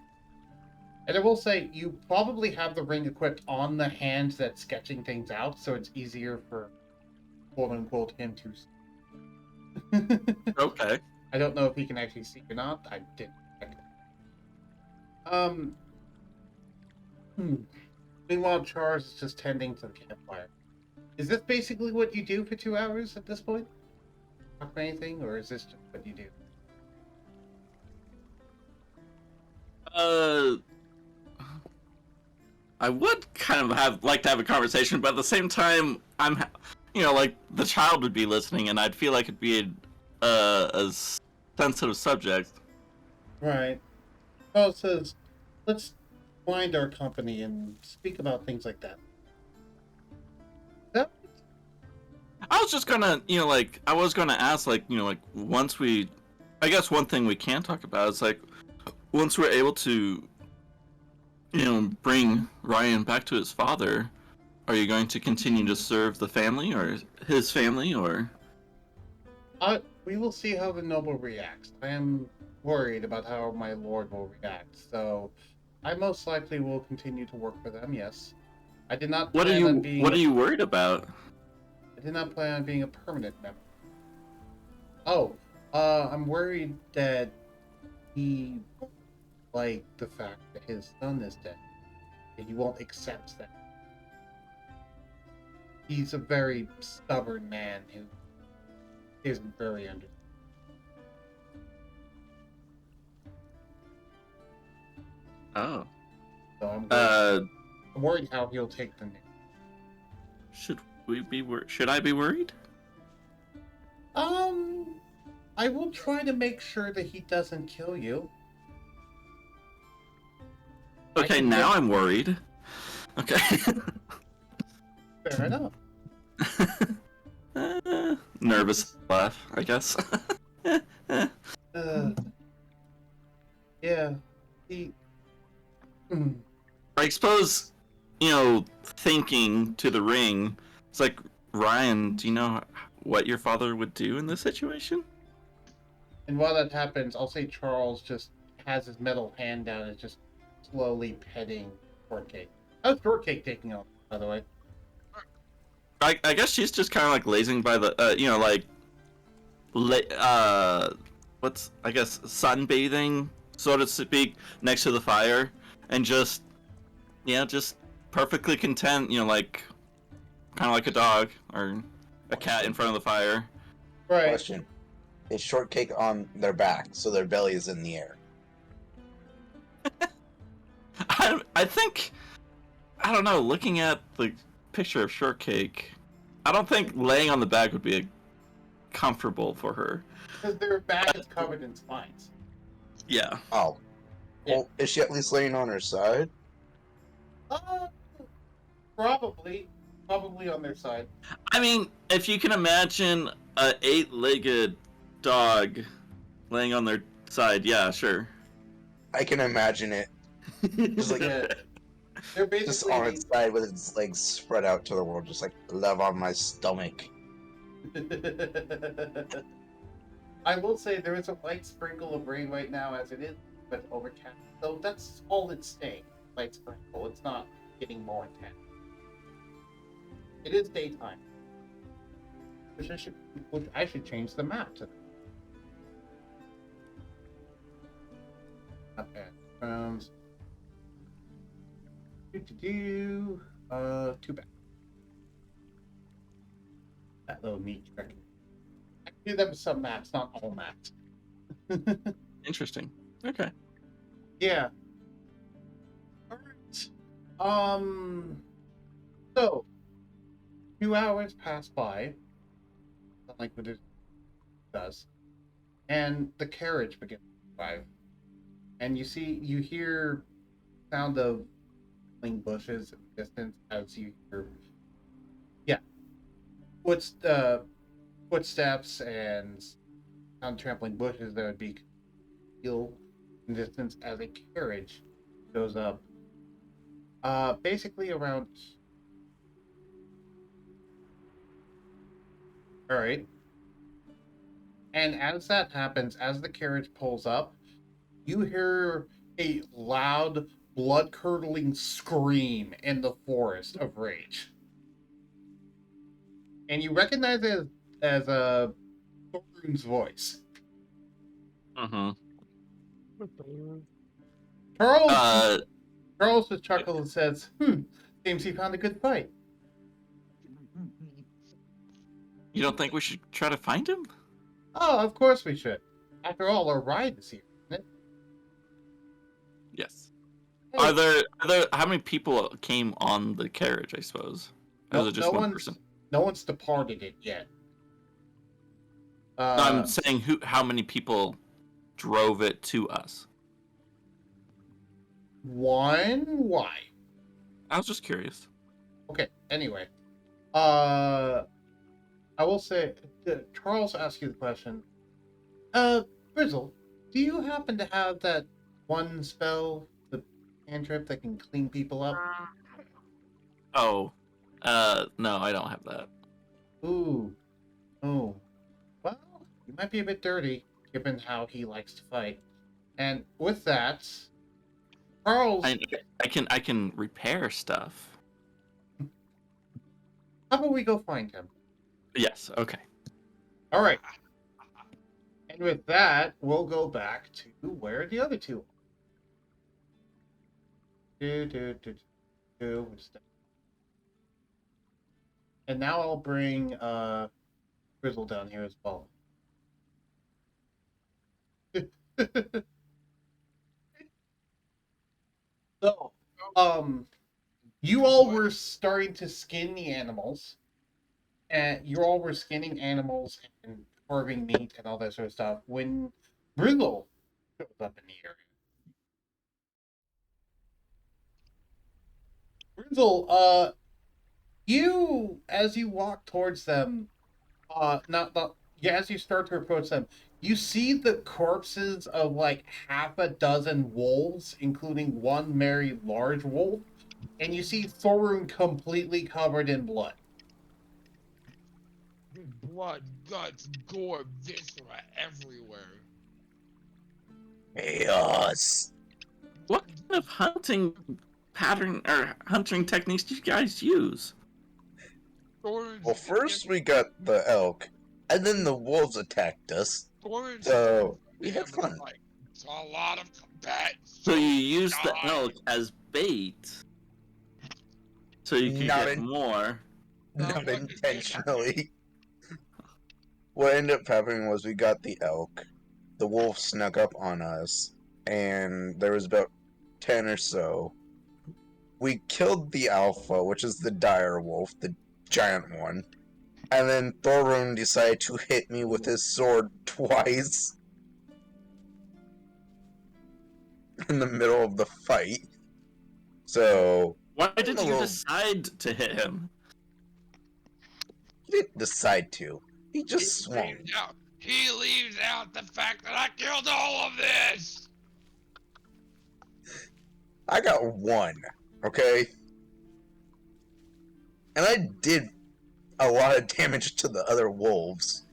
A: And I will say, you probably have the ring equipped on the hand that's sketching things out, so it's easier for quote-unquote him to see.
C: Okay.
A: I don't know if he can actually see or not. I didn't check. Meanwhile, Charles is just tending to the campfire. Is this basically what you do for 2 hours at this point? Talk about anything, or is this just what you do?
C: I would kind of like to have a conversation, but at the same time, I'm, like the child would be listening, and I'd feel like it'd be a sensitive subject.
A: Right. Charles says, let's wind our company and speak about things like that. That
C: I was just gonna, I was gonna ask, once we, I guess one thing we can talk about is, once we're able to, bring Ryan back to his father, are you going to continue to serve the family, or his family, or?
A: we will see how the noble reacts. I am worried about how my lord will react, so I most likely will continue to work for them, yes. I did not plan on being...
C: What are you worried about?
A: I did not plan on being a permanent member. I'm worried that he won't like the fact that his son is dead. That he won't accept that. he's a very stubborn man who isn't very understanding.
C: Oh.
A: So
C: Uh,
A: I'm worried how he'll take the name.
C: should should I be worried?
A: I will try to make sure that he doesn't kill you.
C: Okay, now I'm worried. Okay.
A: Fair enough.
C: Nervous laugh, I guess.
A: Yeah. He.
C: I suppose, thinking to the ring, it's like, Ryan, do you know what your father would do in this situation?
A: And while that happens, I'll say Charles just has his metal hand down and is just slowly petting Shortcake. How's Shortcake taking off, by the way?
C: I guess she's just kind of like lazing by the, what's, I guess, sunbathing, so to speak, next to the fire, and just perfectly content, like, kind of like a dog or a cat in front of the fire.
A: Right.
B: Question. Is Shortcake on their back, so their belly is in the air?
C: I think, I don't know, looking at the picture of Shortcake, I don't think laying on the back would be comfortable for her.
A: Because their back is covered in spines.
C: Yeah.
B: Oh.
A: Yeah.
B: Well, is she at least laying on her side?
A: Probably. Probably on their side.
C: I mean, if you can imagine a 8-legged dog laying on their side, yeah, sure.
B: I can imagine it. Just like
A: Yeah. They're basically
B: just on its side with its legs spread out to the world, just like love on my stomach.
A: I will say there is a light sprinkle of rain right now as it is, but overcast. So that's all it's staying. Light sprinkle. It's not getting more intense. It is daytime. Which I should change the map to. Not bad. Too bad. That little neat trick. I can do that with some maps, not all maps.
C: Interesting. Okay.
A: Yeah. Alright. So 2 hours pass by. Not like what it does. And the carriage begins to arrive. And you hear sound of bushes in the distance as you hear footsteps and sound trampling bushes that would be concealed in the distance as a carriage goes up. Basically around. All right. And as that happens, as the carriage pulls up, you hear a loud, blood-curdling scream in the forest of rage. And you recognize it as a Thorun's voice.
C: Mm-hmm.
A: Charles just chuckles and says, seems he found a good fight.
C: You don't think we should try to find him?
A: Oh, of course we should. After all, our ride is here, isn't it?
C: Yes.
A: Hey,
C: Are there how many people came on the carriage, I suppose? Or was it just one person?
A: No one's departed it yet.
C: No, I'm saying how many people drove it to us?
A: One? Why?
C: I was just curious.
A: Okay, anyway. I will say, Charles asked you the question. Brizzle, do you happen to have that one spell, the cantrip that can clean people up?
C: Oh. No, I don't have that.
A: Ooh. Oh. Well, you might be a bit dirty, given how he likes to fight. And with that, Charles...
C: I can repair stuff.
A: How about we go find him?
C: Yes, okay.
A: All right. And with that, we'll go back to where the other two are. And now I'll bring Grizzle down here as well. So, you all were starting to skin the animals, and you all were skinning animals and carving meat and all that sort of stuff when Grizzle shows up in the area. Grizzle, you, as you walk towards them, as you start to approach them, you see the corpses of like half a dozen wolves, including one very large wolf, and you see Thorun completely covered in blood.
D: Blood, guts, gore, viscera everywhere.
B: Chaos.
C: What kind of hunting pattern or hunting techniques do you guys use?
B: Well, first we got the elk, and then the wolves attacked us. So we had fun.
D: Like, saw a lot of combat.
C: So you use the
D: die.
C: elk as bait, so you can
B: Not
C: get
B: in-
C: more.
B: Not intentionally. What ended up happening was we got the elk, the wolf snuck up on us, and there was about 10 or so. We killed the alpha, which is the dire wolf, the giant one, and then Thorun decided to hit me with his sword twice in the middle of the fight. So
C: Why did you decide to hit him?
B: He didn't decide to. He just swung.
D: He leaves out the fact that I killed all of this!
B: I got one, okay? And I did a lot of damage to the other wolves.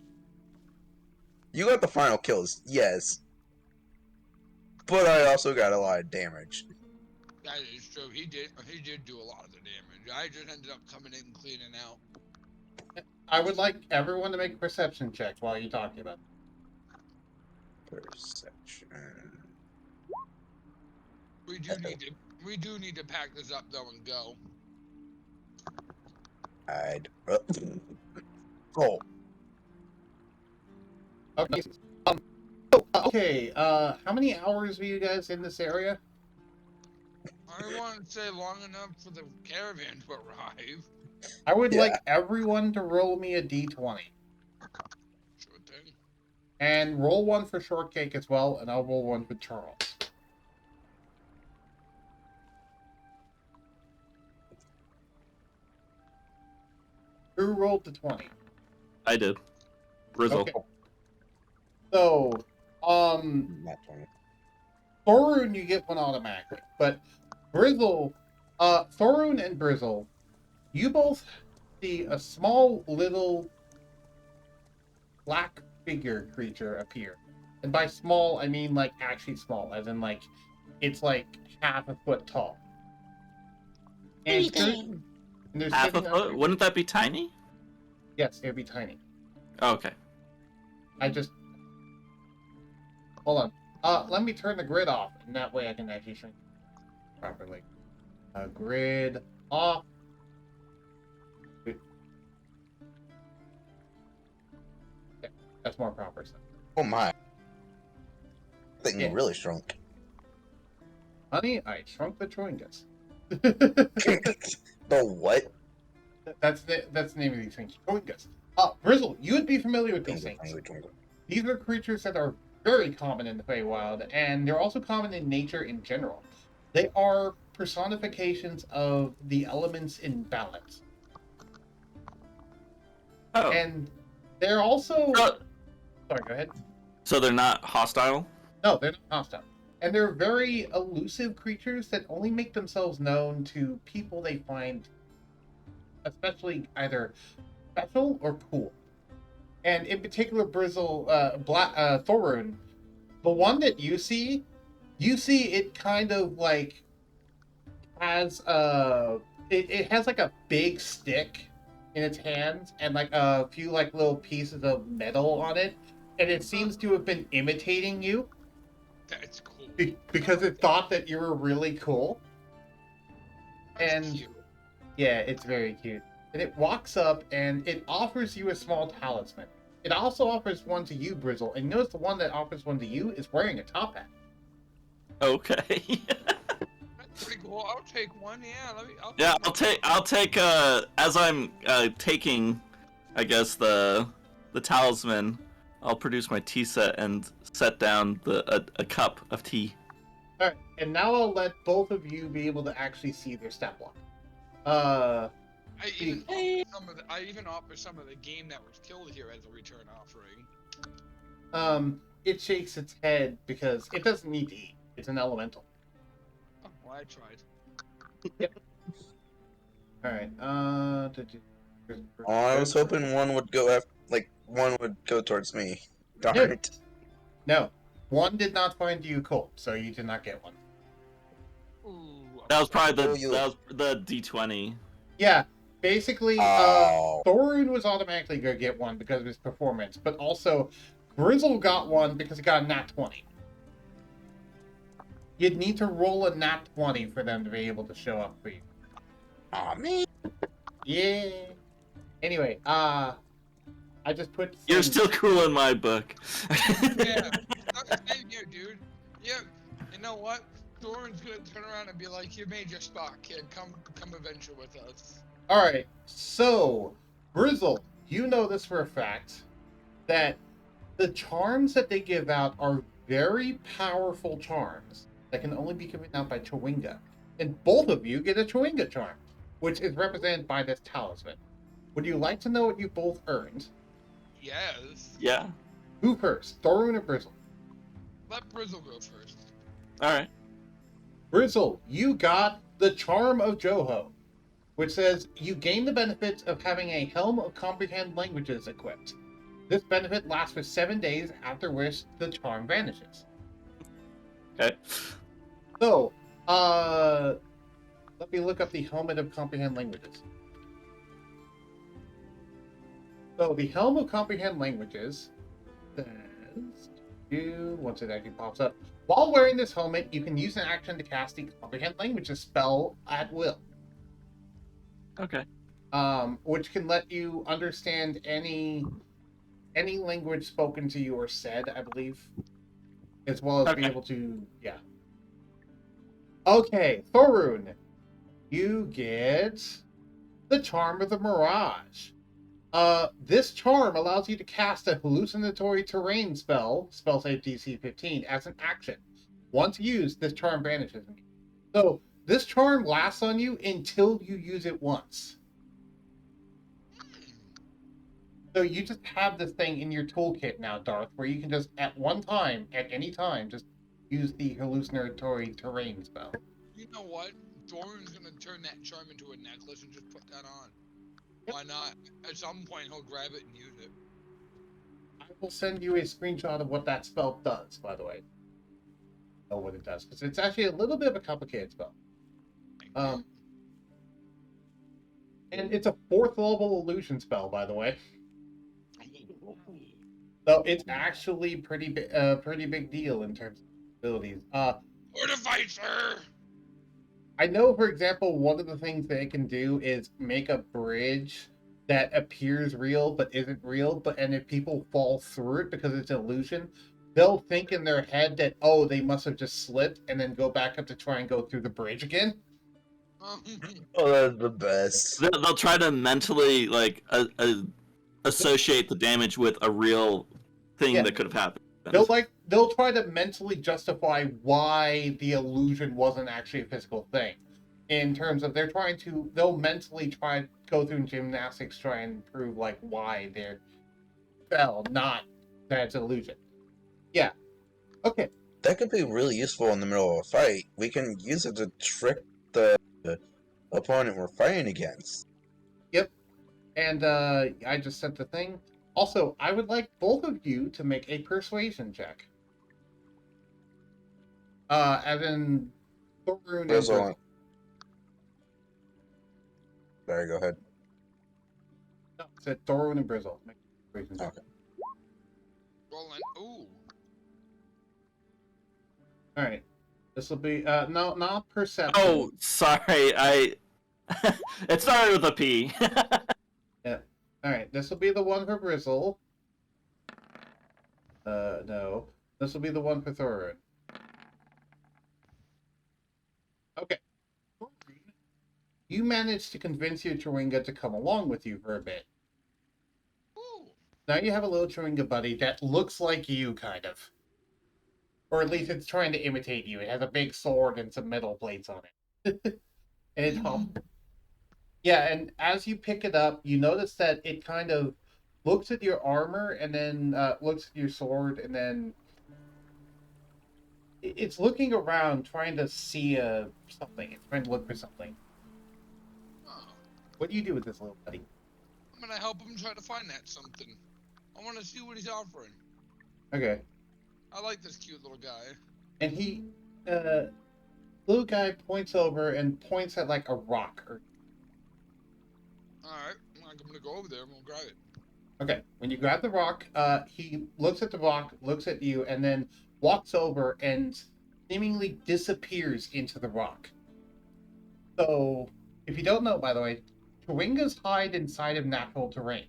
B: You got the final kills, yes. But I also got a lot of damage.
D: That is true. He did do a lot of the damage. I just ended up coming in and cleaning out.
A: I would like everyone to make a perception check while you're talking about it.
B: Perception.
D: We do need to pack this up though and go.
B: Oh.
A: Okay. Okay. How many hours were you guys in this area?
D: I want to say long enough for the caravan to arrive.
A: I would like everyone to roll me a d20.
D: Sure thing.
A: And roll one for Shortcake as well, and I'll roll one for Charles. Who rolled the 20?
C: I did. Grizzle.
A: Okay. So,
B: Not 20.
A: Thorun, you get one automatically. But Brizzle, Thorun and Brizzle, you both see a small little black figure creature appear. And by small, I mean like actually small, as in like it's like half a foot tall. And they're
C: Half a
A: sitting
C: foot? Wouldn't that be tiny?
A: Yes, it'd be tiny.
C: Oh, okay.
A: Hold on. Let me turn the grid off, and that way I can actually shrink properly. Grid off. Okay, that's more proper stuff.
B: Oh my. Thing really shrunk.
A: Honey, I shrunk the Chewingus.
B: The what?
A: That's the name of these things. Chewingus. Brizzle, you would be familiar with these things. These are creatures that are very common in the Feywild, and they're also common in nature in general. They are personifications of the elements in balance.
C: Oh.
A: And they're also... Sorry, go ahead.
C: So they're not hostile?
A: No, they're not hostile. And they're very elusive creatures that only make themselves known to people they find especially either special or cool. And in particular, Brizzle, Thorun, the one that you see it kind of like has it has like a big stick in its hands and like a few like little pieces of metal on it, and it seems to have been imitating you.
D: That's cool.
A: Because it thought that you were really cool.
D: That's
A: And
D: cute.
A: yeah, it's very cute. and it walks up and it offers you a small talisman. It also offers one to you, Brizzle, and notice the one that offers one to you is wearing a top hat.
C: Okay.
D: That's pretty cool. I'll take one. Yeah,
C: Yeah, I'll take as I'm taking, I guess the talisman, I'll produce my tea set and set down a cup of tea.
A: All right, and now I'll let both of you be able to actually see their stat block.
D: I even offer some of the game that was killed here as a return offering.
A: It shakes its head because it doesn't need to eat. It's an elemental.
D: Oh, well, I tried.
A: All right.
B: I was hoping one would go one would go towards me. Darn it.
A: No, one did not find you cold, so you did not get one.
D: Ooh,
C: That was probably
B: Oh,
C: the D20.
A: Yeah, basically,
B: Oh.
A: Thorun was automatically going to get one because of his performance, but also Grizzle got one because he got a nat 20. You'd need to roll a nat 20 for them to be able to show up for you.
B: Aw, man.
A: Yeah. Anyway, I just put.
C: You're still cool in my book.
D: Yeah, same here, dude. Yeah, you know what? Thorin's gonna turn around and be like, "You made your spot, kid. Come adventure with us."
A: All right, so Brizzle, you know this for a fact that the charms that they give out are very powerful charms that can only be given out by Chewinga, and both of you get a Chewinga charm, which is represented by this talisman. Would you like to know what you both earned?
D: Yes.
C: Yeah.
A: Who first, Thorun or Brizzle?
D: Let Brizzle go first.
C: All right.
A: Brizzle, you got the Charm of Johho, which says you gain the benefits of having a Helm of Comprehend Languages equipped. This benefit lasts for 7 days, after which the charm vanishes.
C: Okay.
A: So, let me look up the Helmet of Comprehend Languages. So, the Helm of Comprehend Languages says, once it actually pops up, while wearing this helmet, you can use an action to cast the Comprehend Languages spell at will.
C: Okay.
A: Which can let you understand any language spoken to you or said, I believe, as well as be able to, yeah. Okay, Thorun, you get the Charm of the Mirage. This charm allows you to cast a hallucinatory terrain spell save DC 15, as an action. Once used, this charm vanishes. So, this charm lasts on you until you use it once. So you just have this thing in your toolkit now, Darth, where you can just, at any time, just use the hallucinatory terrain spell.
D: You know what? Thorin's gonna turn that charm into a necklace and just put that on. Why not? At some point, he'll grab it and use it.
A: I will send you a screenshot of what that spell does, by the way. Know what it does, because it's actually a little bit of a complicated spell. And it's a 4th level illusion spell, by the way. So it's actually pretty big deal in terms of abilities.
D: Artificer!
A: I know, for example, one of the things that it can do is make a bridge that appears real but isn't real. And if people fall through it because it's an illusion, they'll think in their head that, oh, they must have just slipped, and then go back up to try and go through the bridge again.
B: Oh, that's the best.
C: They'll try to mentally associate the damage with a real thing that could have happened.
A: They'll try to mentally justify why the illusion wasn't actually a physical thing. In terms of they'll mentally try to go through gymnastics, try and prove like why they fell, not that it's an illusion. Yeah. Okay.
B: That could be really useful in the middle of a fight. We can use it to trick the opponent we're fighting against.
A: Yep. And I just sent the thing. Also, I would like both of you to make a persuasion check. As in Thorun and Brizzle.
B: There, go ahead.
A: No, I said Thorun and Brizzle. Make a persuasion check.
B: Okay.
D: Rolling. Ooh.
A: All right. This will be no, not perception.
C: Oh, sorry. It started with a P.
A: Yeah. Alright, this will be the one for Brizzle. No. This will be the one for Thorin. Okay. You managed to convince your Chewinga to come along with you for a bit.
D: Ooh.
A: Now you have a little Chewinga buddy that looks like you, kind of. Or at least it's trying to imitate you. It has a big sword and some metal plates on it. And it hops. Yeah, and as you pick it up, you notice that it kind of looks at your armor and then looks at your sword and then it's looking around trying to see something. It's trying to look for something.
D: Oh.
A: What do you do with this little buddy?
D: I'm gonna help him try to find that something. I want to see what he's offering.
A: Okay.
D: I like this cute little guy.
A: And he, little guy points over and points at like a rock.
D: Alright, I'm gonna go over there and we'll grab it.
A: Okay, when you grab the rock, he looks at the rock, looks at you, and then walks over and seemingly disappears into the rock. So, if you don't know, by the way, Chewingas hide inside of natural terrain.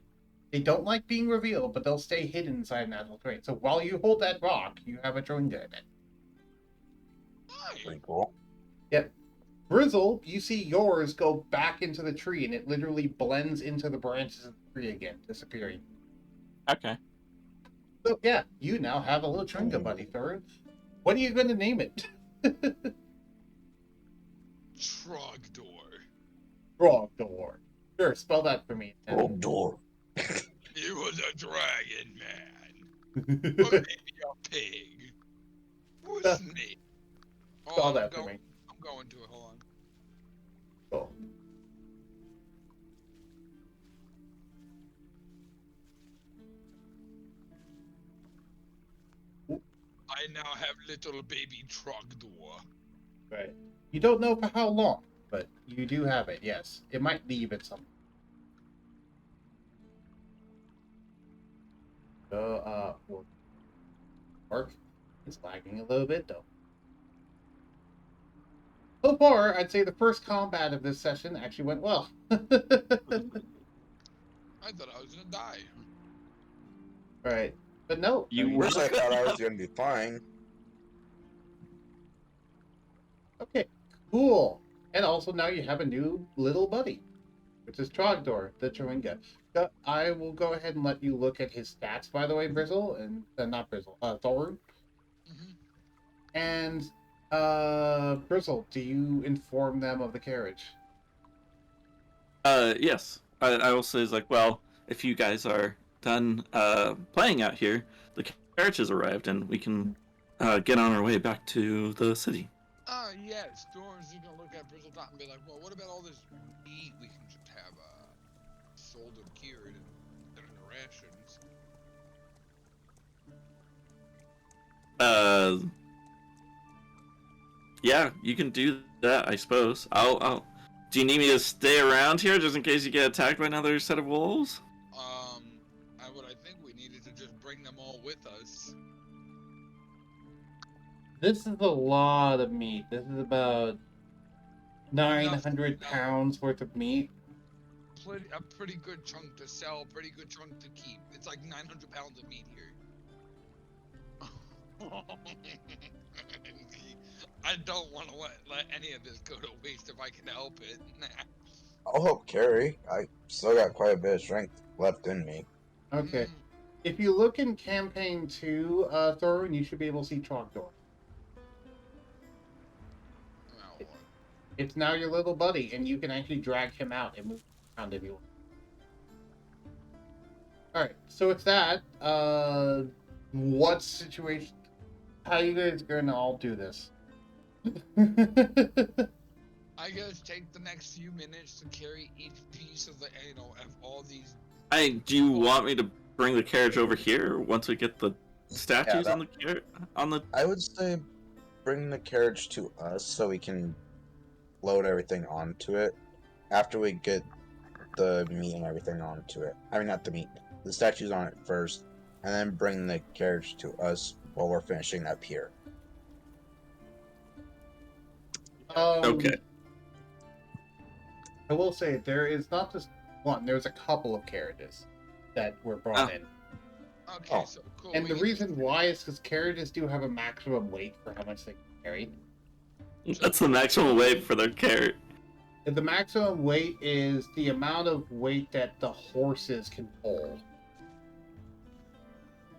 A: They don't like being revealed, but they'll stay hidden inside natural terrain. So while you hold that rock, you have a Chewinga in it.
D: Hi.
B: Pretty cool.
A: Yep. Brizzle, you see yours go back into the tree, and it literally blends into the branches of the tree again, disappearing.
C: Okay.
A: So yeah, you now have a little Chewinga buddy, Thorin. What are you going to name it?
D: Trogdor.
A: Frogdor. Sure, spell that for me.
B: Oh, door.
D: He was a dragon man. Or maybe a pig. Or a snake.
A: Spell
D: I'm
A: that for
D: going,
A: me.
D: I'm going to it, hold on.
A: Cool.
D: I now have little baby Trogdor.
A: Right. You don't know for how long, but you do have it, yes. It might leave at some point. So, work is lagging a little bit, though. So far, I'd say the first combat of this session actually went well.
D: I thought I was gonna die.
A: Right. But no.
C: You
A: no,
C: were-
B: First, I thought I was going to be fine.
A: Okay, cool. And also now you have a new little buddy, which is Trogdor, the Chewinga. I will go ahead and let you look at his stats, by the way, Brizzle, and not Brizzle, Thorin.
D: Mm-hmm.
A: And Brizzle, do you inform them of the carriage?
C: Yes. I will say is like, well, if you guys are done playing out here, the carriage has arrived and we can get on our way back to the city.
D: Yes, Doran's just gonna look at Brizzletop and be like, well, what about all this meat we can just have sold or cured and put in the rations?
C: Yeah, you can do that, I suppose. I'll. Do you need me to stay around here just in case you get attacked by another set of wolves?
D: I think we needed to just bring them all with us.
A: This is a lot of meat. This is about 900 pounds worth of meat.
D: A pretty good chunk to sell, pretty good chunk to keep. It's like 900 pounds of meat here. I don't want to let any of this go to waste if I can help it.
B: I'll help carry. I still got quite a bit of strength left in me.
A: Okay. If you look in Campaign 2, Thorin, you should be able to see Trogdor. It's now your little buddy, and you can actually drag him out and move around if you want. Alright, so it's that. What situation? How you guys gonna all do this?
D: I guess take the next few minutes to carry each piece of the, of all these.
C: Do you want me to bring the carriage over here once we get the statues
B: that-
C: on the carriage? On the
B: I would say bring the carriage to us so we can load everything onto it after we get the meat and everything onto it. I mean, not the meat, the statues on it first, and then bring the carriage to us while we're finishing up here.
C: Okay.
A: I will say there is not just one. There's a couple of carriages that were brought in.
D: Okay,
B: Oh.
D: so cool.
A: And
D: we
A: the
D: can
A: reason
D: just-
A: why is because carriages do have a maximum weight for how much they can carry.
C: That's the maximum weight for their carrot.
A: And the maximum weight is the amount of weight that the horses can pull.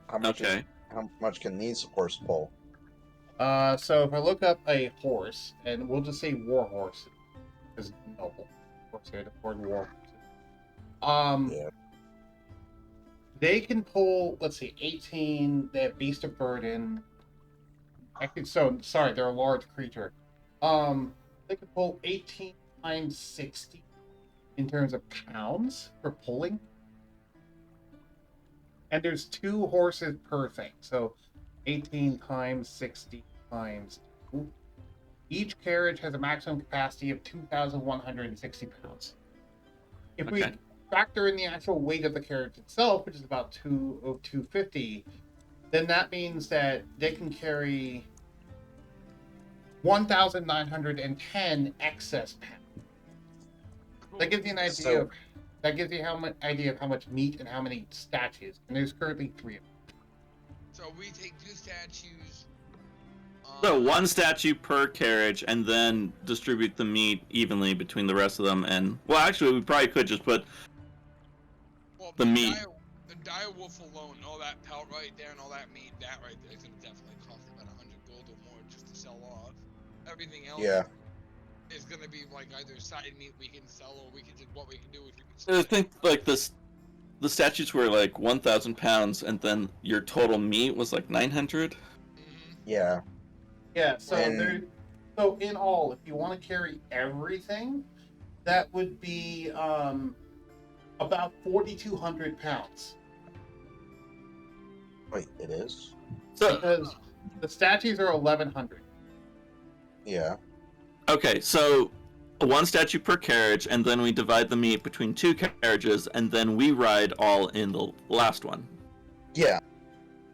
B: How much
C: Okay.
B: how much can these horse pull?
A: So if I look up a horse, and we'll just say war horse, because noble. Of course, they're the word war horses.
B: Yeah.
A: They can pull, let's see, 18. They have beast of burden. Actually, so sorry, they're a large creature. They can pull 18 times 60 in terms of pounds for pulling. And there's 2 horses per thing, so 18 times 60 times 2. Each carriage has a maximum capacity of 2,160 pounds. If we
C: Okay.
A: factor in the actual weight of the carriage itself, which is about 250, then that means that they can carry 1,910 excess pounds. That gives you an idea
B: So-
A: of how much meat and how many statues. And there's currently 3 of them.
D: So we take 2 statues.
C: So 1 statue per carriage, and then distribute the meat evenly between the rest of them. And well, actually, we probably could just put
D: Well,
C: the meat.
D: The dire wolf alone, all that pelt right there and all that meat, that right there is gonna definitely cost about 100 gold or more just to sell off. Everything else
B: Yeah.
D: is gonna be like either side meat we can sell, or we can just what we can do is we can
C: I
D: split it.
C: think like this, the statues were like 1,000 pounds, and then your total meat was like 900.
B: Yeah.
A: Yeah, so
B: And-
A: so in all, if you want to carry everything, that would be about 4,200 pounds.
B: Wait, it is?
C: So
A: Because the statues are 1,100.
B: Yeah.
C: okay, so 1 statue per carriage, and then we divide the meat between 2 carriages, and then we ride all in the last one.
B: Yeah.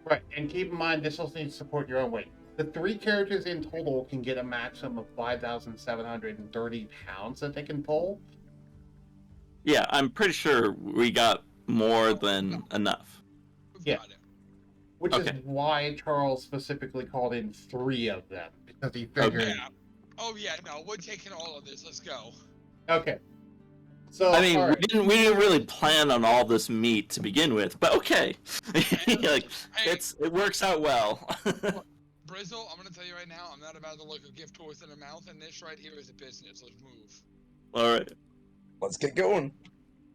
A: Right, and keep in mind this also needs to support your own weight. The 3 carriages in total can get a maximum of 5,730 pounds that they can pull.
C: Yeah, I'm pretty sure we got more than enough.
D: We've
A: Yeah.
D: got it.
A: Which
C: Okay.
A: is why Charles specifically called in 3 of them. Because he figured...
D: Yeah. Oh yeah, no, we're taking all of this. Let's go.
A: Okay. So,
C: I mean,
A: alright.
C: we didn't really plan on all this meat to begin with, but okay, like
D: Hey,
C: it works out well.
D: Brizzle, I'm gonna tell you right now, I'm not about to look a gift horse in the mouth, and this right here is a business. Let's move.
C: All right.
B: Let's get going.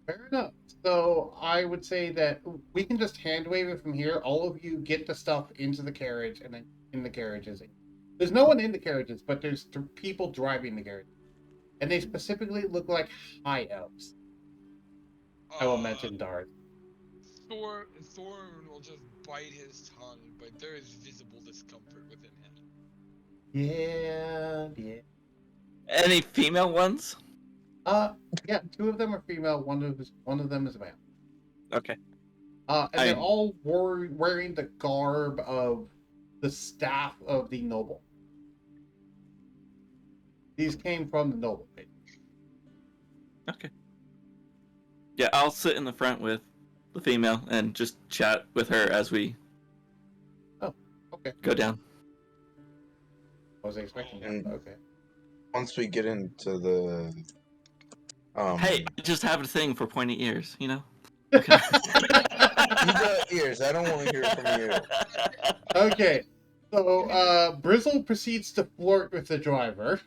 A: Fair enough. So I would say that we can just hand wave it from here. All of you get the stuff into the carriage and then in the carriages. There's no one in the carriages, but there's people driving the carriage. And they specifically look like high elves. I will mention Darth.
D: Thorn will just bite his tongue, but there is visible discomfort within him.
A: Yeah.
C: Any female ones?
A: Yeah, 2 of them are female, one of them is a male.
C: Okay.
A: And they're all wearing the garb of the staff of the noble. These came from the noble page.
C: Okay. Yeah, I'll sit in the front with the female and just chat with her as we
A: Okay.
C: go down.
A: I was expecting that.
B: And-
A: Okay.
B: Once we get into the
C: Hey, I just have a thing for pointy ears, you know?
B: you got ears. I don't want to hear from you.
A: Okay. So, Brizzle proceeds to flirt with the driver.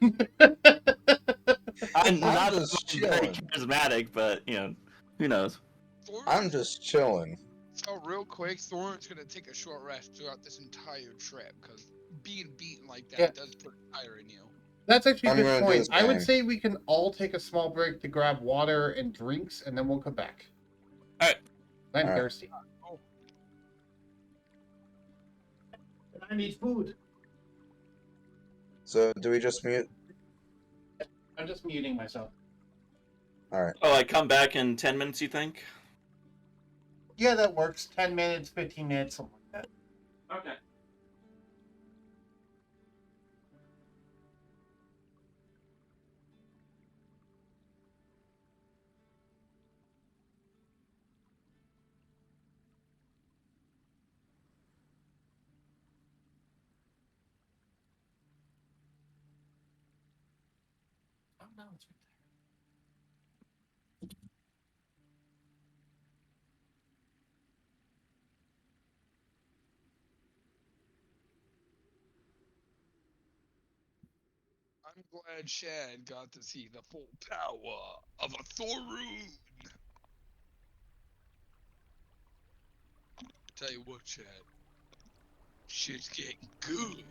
C: I'm not
B: just
C: very
B: chilling.
C: charismatic, but, you know, who knows?
D: Thorn,
B: I'm just chilling.
D: so real quick, Thorn's gonna take a short rest throughout this entire trip, because being beaten like that
A: Yeah.
D: does put fire in you.
A: That's actually a
B: I'm
A: good
B: gonna do
A: point.
B: this
A: I would
B: thing.
A: say we can all take a small break to grab water and drinks, and then we'll come back.
C: Alright.
A: I'm
B: Alright.
A: thirsty.
D: Oh.
A: And I need food.
B: So do we just mute?
A: I'm just muting myself.
B: Alright.
C: Oh, I come back in 10 minutes, you think?
A: Yeah, that works. 10 minutes, 15 minutes, something like that.
C: Okay. no, it's right
D: I'm glad Shad got to see the full power of a Thorun. Tell you what, Shad, shit's getting good.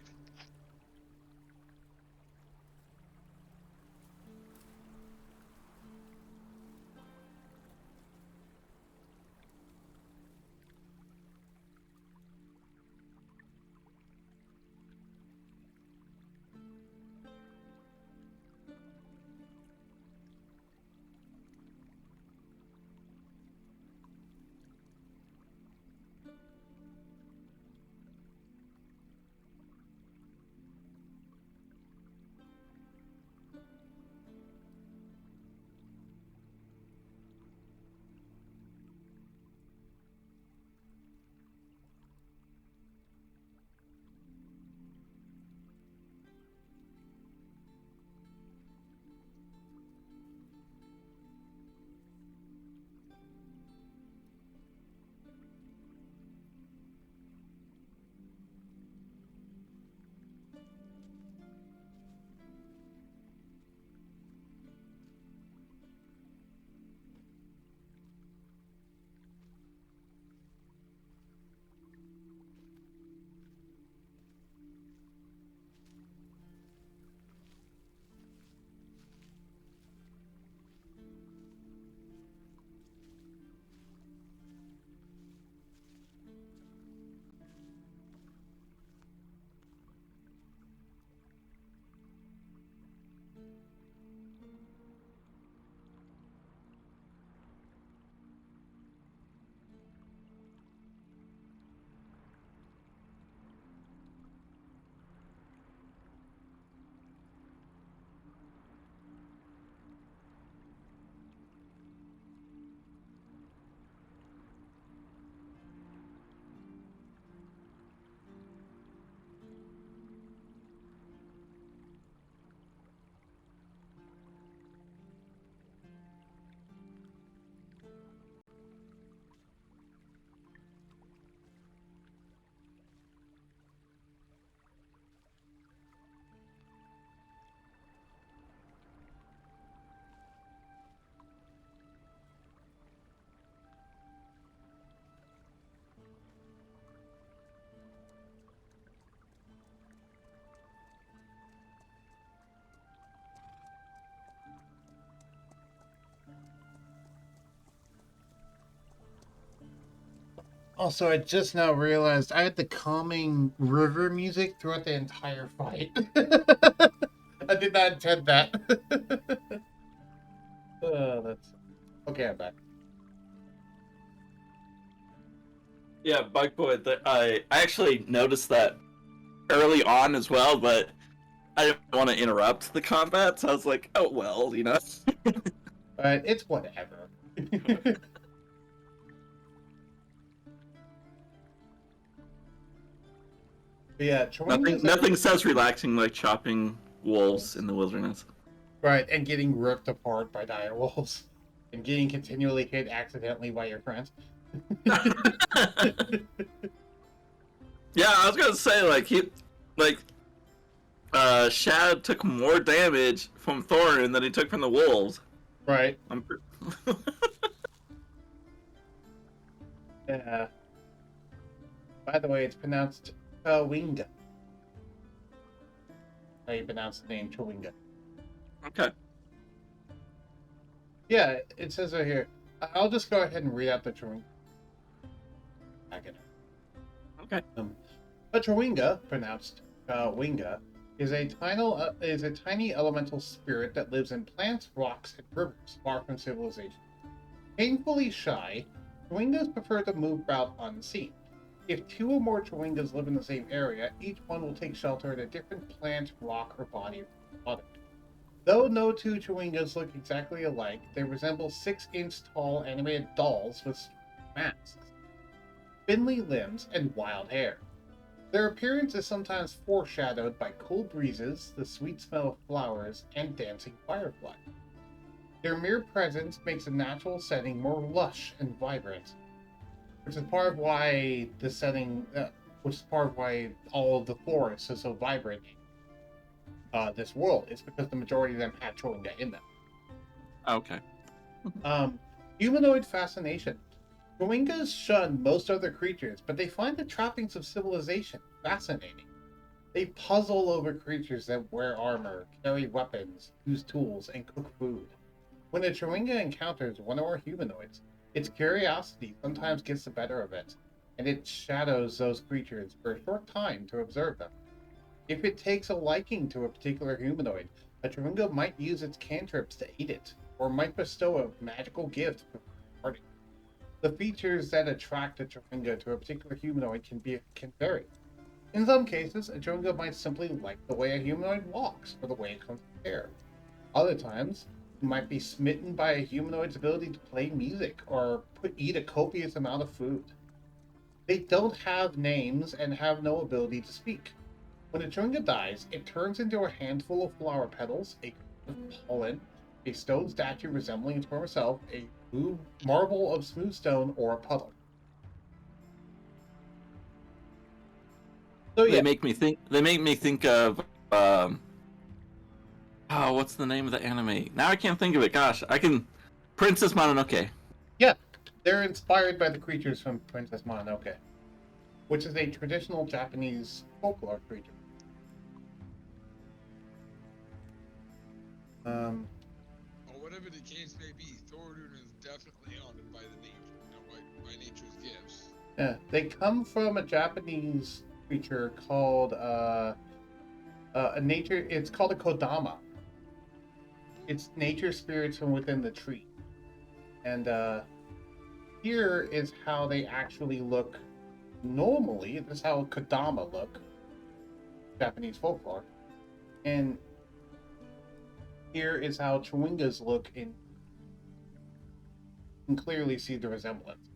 A: Also, I just now realized I had the calming river music throughout the entire fight. I did not intend that. That's okay. I'm back.
C: Yeah, Bug Boy. I actually noticed that early on as well, but I didn't want to interrupt the combat, so I was like, oh well, you know.
A: But it's whatever. But yeah,
C: Nothing says relaxing like chopping wolves in the wilderness.
A: right, and getting ripped apart by dire wolves, and getting continually hit accidentally by your friends.
C: Yeah, I was gonna say Shad took more damage from Thorin than he took from the wolves.
A: Right.
C: I'm
A: Yeah. By the way, it's pronounced Chawinga. How you pronounce the name Chawinga?
C: okay.
A: Yeah, it says right here. I'll just go ahead and read out the Chawinga.
C: Okay.
A: A Chawinga, pronounced Chawinga, is a tiny elemental spirit that lives in plants, rocks, and rivers, far from civilization. Painfully shy, Chawingas prefer to move about unseen. If two or more Chawingas live in the same area, each one will take shelter in a different plant, rock, or body of water. Though no two Chawingas look exactly alike, they resemble 6-inch tall animated dolls with masks, spindly limbs, and wild hair. Their appearance is sometimes foreshadowed by cool breezes, the sweet smell of flowers, and dancing fireflies. Their mere presence makes a natural setting more lush and vibrant, which is part of why the setting, which is part of why all of the forests is so vibrant in this world. It's because the majority of them had Chewinga in them.
C: Okay.
A: Humanoid fascination. Chewingas shun most other creatures, but they find the trappings of civilization fascinating. They puzzle over creatures that wear armor, carry weapons, use tools, and cook food. When a Chewinga encounters one of our humanoids, its curiosity sometimes gets the better of it, and it shadows those creatures for a short time to observe them. If it takes a liking to a particular humanoid, a Chewinga might use its cantrips to aid it, or might bestow a magical gift before departing. The features that attract a Chewinga to a particular humanoid can vary. In some cases, a Chewinga might simply like the way a humanoid walks or the way it comes to hair. Other times, it might be smitten by a humanoid's ability to play music or eat a copious amount of food. They don't have names and have no ability to speak. When a Chewinga dies, it turns into a handful of flower petals, a grain of pollen, a stone statue resembling its former self, a blue marble of smooth stone, or a puddle. So
C: They
A: yeah,
C: make me think. They make me think of. Oh, what's the name of the anime? Now I can't think of it. Gosh, I can. Princess Mononoke.
A: yeah, they're inspired by the creatures from Princess Mononoke, which is a traditional Japanese folklore creature.
D: Or whatever the case may be, Thorun is definitely honored by the nature, by nature's gifts.
A: Yeah, they come from a Japanese creature called a nature. It's called a kodama. It's nature spirits from within the tree, and here is how they actually look. Normally, this is how kodama look, Japanese folklore, and here is how Chewingas look. You can clearly see the resemblance.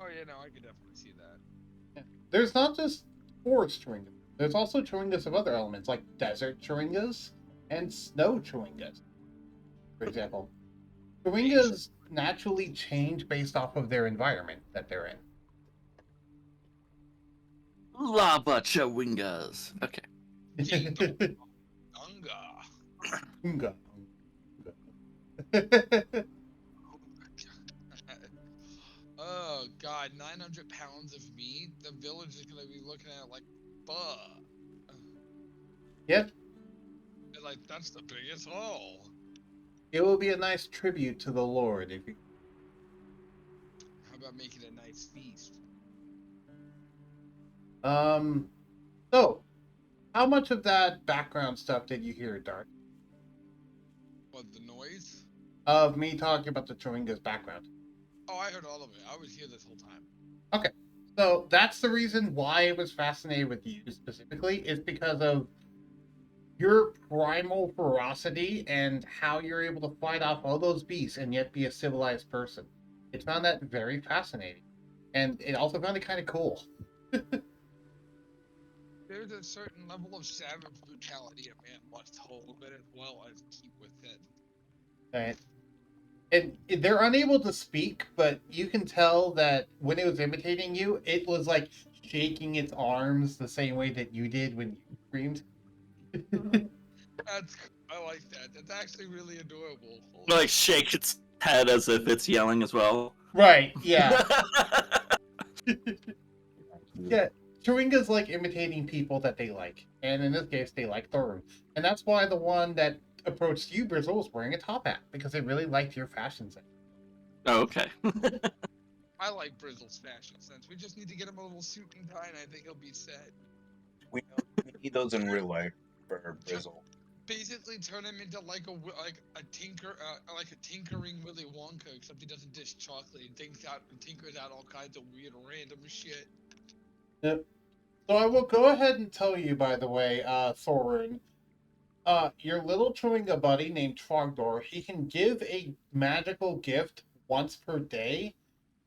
D: Oh yeah, no, I could definitely see that.
A: Yeah. There's not just forest Chewingas. There's also Chewingas of other elements, like desert Chewingas and snow Chewingas, for example. Chewingas naturally change based off of their environment that they're in.
C: Lava Chewingas. Okay.
D: Gingo, Unga.
A: Unga.
D: Oh god, 900 pounds of meat? The village is gonna be looking at it like, fuck.
A: Yep,
D: And like, that's the biggest haul.
A: it will be a nice tribute to the Lord if you.
D: How about making a nice feast?
A: So, how much of that background stuff did you hear, Dark?
D: What, the noise?
A: Of me talking about the Chewinga's background.
D: Oh, I heard all of it. I was here this whole time.
A: Okay, so that's the reason why I was fascinated with you specifically, is because of your primal ferocity and how you're able to fight off all those beasts and yet be a civilized person. It found that very fascinating. And it also found it kind of cool.
D: There's a certain level of savage brutality a man must hold, but as well as keep within.
A: Right? And they're unable to speak, but you can tell that when it was imitating you, it was like shaking its arms the same way that you did when you screamed.
D: I like that. That's actually really adorable.
C: Like shake its head as if it's yelling as well.
A: Right, yeah. Yeah, Chewinga's like imitating people that they like. And in this case, they like Thorun. And that's why the one that approached you, Brizzle, was wearing a top hat, because they really liked your fashion sense.
C: Oh, okay.
D: I like Brizzle's fashion sense. We just need to get him a little suit and tie, and I think he'll be set.
B: We need those in real life for Brizzle.
D: Basically, turn him into like a tinkering Willy Wonka, except he doesn't dish chocolate. He tinkers out all kinds of weird, random shit.
A: Yep. So I will go ahead and tell you, by the way, Thorun, your little Chewinga buddy named Trogdor, he can give a magical gift once per day,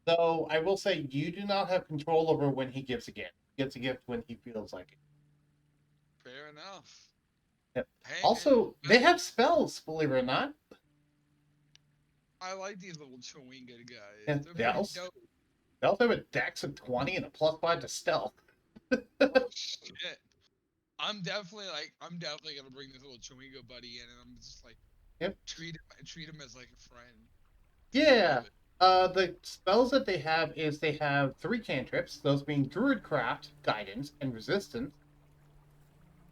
A: Though I will say you do not have control over when he gives a gift. He gets a gift when he feels like it.
D: Fair enough.
A: Yep.
D: Hey,
A: Also, they have spells, believe it or not.
D: I like these little Chewinga guys.
A: Yeah,
D: They're
A: they
D: pretty
A: also,
D: dope.
A: they also have a dex of 20 and a +5 to stealth.
D: Oh shit. I'm definitely gonna bring this little Chewinga buddy in, and I'm just like
A: Yep.
D: treat him as like a friend.
A: Yeah.
D: Love it.
A: The spells that they have is they have 3 cantrips, those being Druidcraft, Guidance, and Resistance.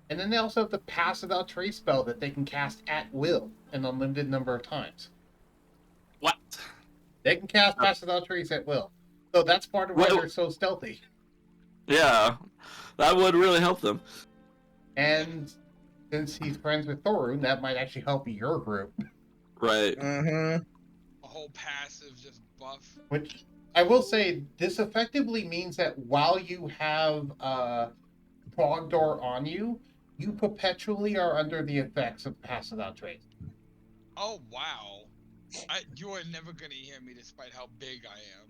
A: And then they also have the Pass Without Trace spell that they can cast at will an unlimited number of times.
C: What?
A: They can cast Pass Without Trace at will. So that's part of why they're so stealthy.
C: Yeah, that would really help them.
A: And since he's friends with Thorun, that might actually help your group.
C: Right.
B: Mm-hmm.
D: A whole passive just buff.
A: Which I will say, this effectively means that while you have Trogdor on you, you perpetually are under the effects of Pass Without Trace.
D: Oh wow. You are never gonna hear me despite how big I am.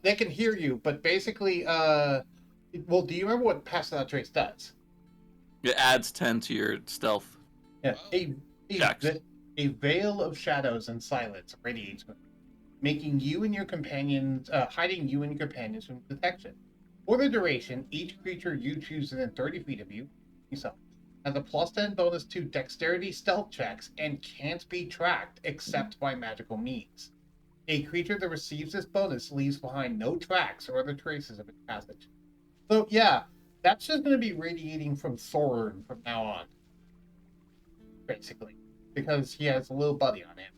A: They can hear you, but basically, well, do you remember what Pass Without Trace does?
C: It adds 10 to your stealth.
A: Yeah,
D: Oh.
A: a veil of shadows and silence radiates, making you and your companions, hiding you and your companions from detection. For the duration, each creature you choose within 30 feet of you, yourself, has a +10 bonus to dexterity stealth checks and can't be tracked except by magical means. A creature that receives this bonus leaves behind no tracks or other traces of its passage. So yeah, that's just going to be radiating from Thorn from now on, basically, because he has a little buddy on him.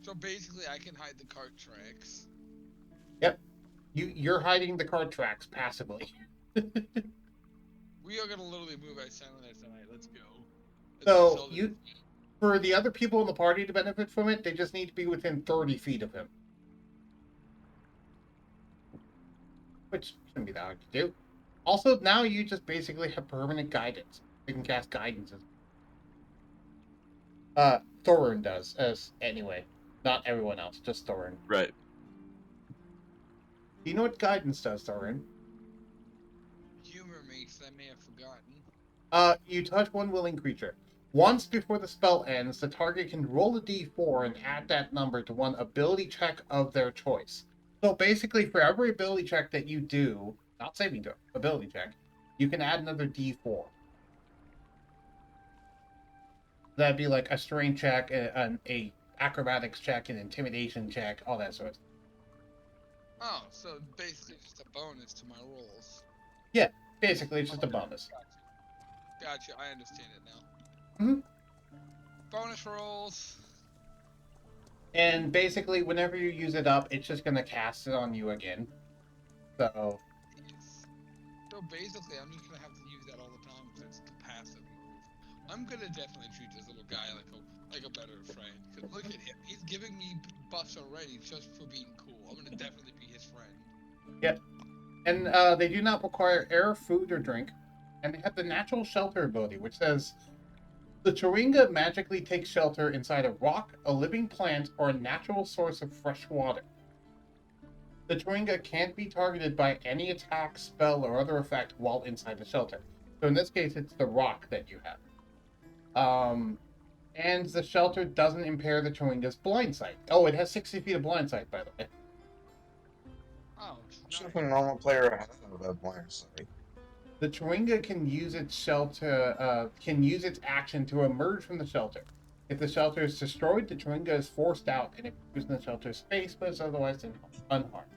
D: So basically, I can hide the cart tracks.
A: Yep, you're hiding the card tracks passively.
D: We are gonna literally move our silence tonight. Let's go.
A: So for the other people in the party to benefit from it, they just need to be within 30 feet of him. Which shouldn't be that hard to do. Also, now you just basically have permanent guidance. You can cast guidance. Thorin does, as anyway. Not everyone else, just Thorin.
C: Right.
A: Do you know what guidance does, Thorin?
D: Humor me, because I may have forgotten.
A: You touch one willing creature. Once before the spell ends, the target can roll a d4 and add that number to one ability check of their choice. So basically, for every ability check that you do, not saving throw, ability check, you can add another d4. That'd be like a strain check, a acrobatics check, an intimidation check, all that sort of stuff.
D: Oh, so basically just a bonus to my rolls.
A: Yeah, basically it's just a bonus.
D: Gotcha, I understand it now.
A: Mm-hmm.
D: Bonus rolls.
A: And basically, whenever you use it up, it's just gonna cast it on you again. So.
D: Yes. So basically, I'm just gonna have to use that all the time because it's the passive move. I'm gonna definitely treat this little guy like a better friend. Cause look at him, he's giving me buffs already just for being cool. I'm gonna definitely be his friend.
A: Yep. And they do not require air, food, or drink. And they have the natural shelter ability, which says the Chewinga magically takes shelter inside a rock, a living plant, or a natural source of fresh water. The Chewinga can't be targeted by any attack, spell, or other effect while inside the shelter. So in this case, it's the rock that you have. And the shelter doesn't impair the Chewinga's blind sight. Oh, it has 60 feet of blind sight, by the way.
D: Oh,
B: Should
D: nice.
B: have a normal player has a blind sight.
A: The Chewinga can use its action to emerge from the shelter. If the shelter is destroyed, the Chewinga is forced out and it moves in the shelter's space, but is otherwise unharmed.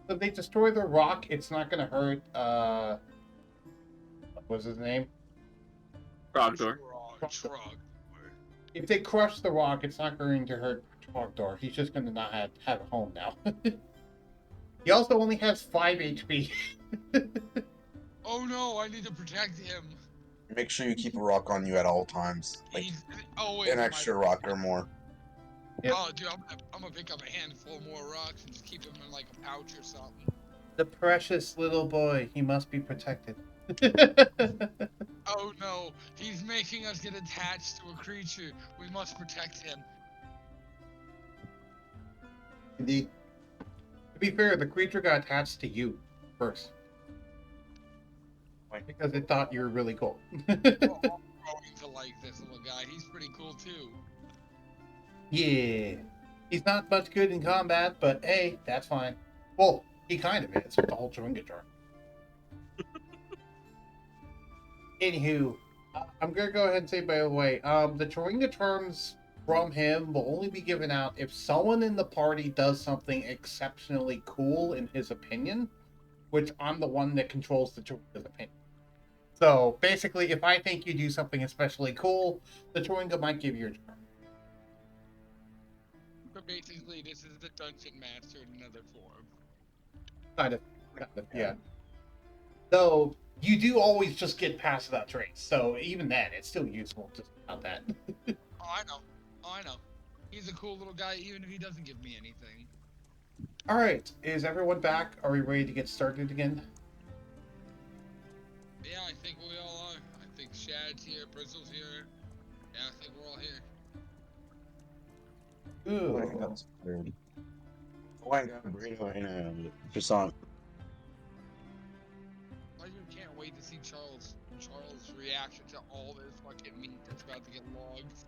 A: So if they destroy the rock, it's not going to hurt. What was his name?
C: Trogdor.
D: Trog.
A: If they crush the rock, it's not going to hurt Trogdor. He's just going to not have a home now. He also only has 5 HP.
D: Oh no, I need to protect him.
B: Make sure you keep a rock on you at all times. Like
D: He's always
B: an extra rock or more.
A: Yep.
D: Oh, dude, I'm gonna pick up a handful more rocks and just keep them in like a pouch or something.
A: The precious little boy. He must be protected.
D: Oh no, he's making us get attached to a creature. We must protect him.
A: Indeed. To be fair, the creature got attached to you first. Because it thought you were really cool.
D: Well, I'm growing to like this little guy. He's pretty cool too.
A: Yeah. He's not much good in combat, but hey, that's fine. Well, he kind of is with the whole Chewinga charm. Anywho, I'm gonna go ahead and say, by the way, the Chewinga charms from him will only be given out if someone in the party does something exceptionally cool in his opinion, which I'm the one that controls the Chewinga's opinion. So basically, if I think you do something especially cool, the Chewinga might give you a charm.
D: But basically, this is the Dungeon Master in another form.
A: Kind of, yeah. Though you do always just get past that trace, so even then, it's still useful just about that.
D: Oh, I know. Oh, I know. He's a cool little guy, even if he doesn't give me anything.
A: All right, is everyone back? Are we ready to get started again?
D: Yeah, I think we all are. I think Shad's here, Bristle's here. Yeah, I think we're all here.
A: Ooh.
B: Oh my god, burrito and croissant.
D: I just can't wait to see Charles' reaction to all this fucking meat that's about to get logged.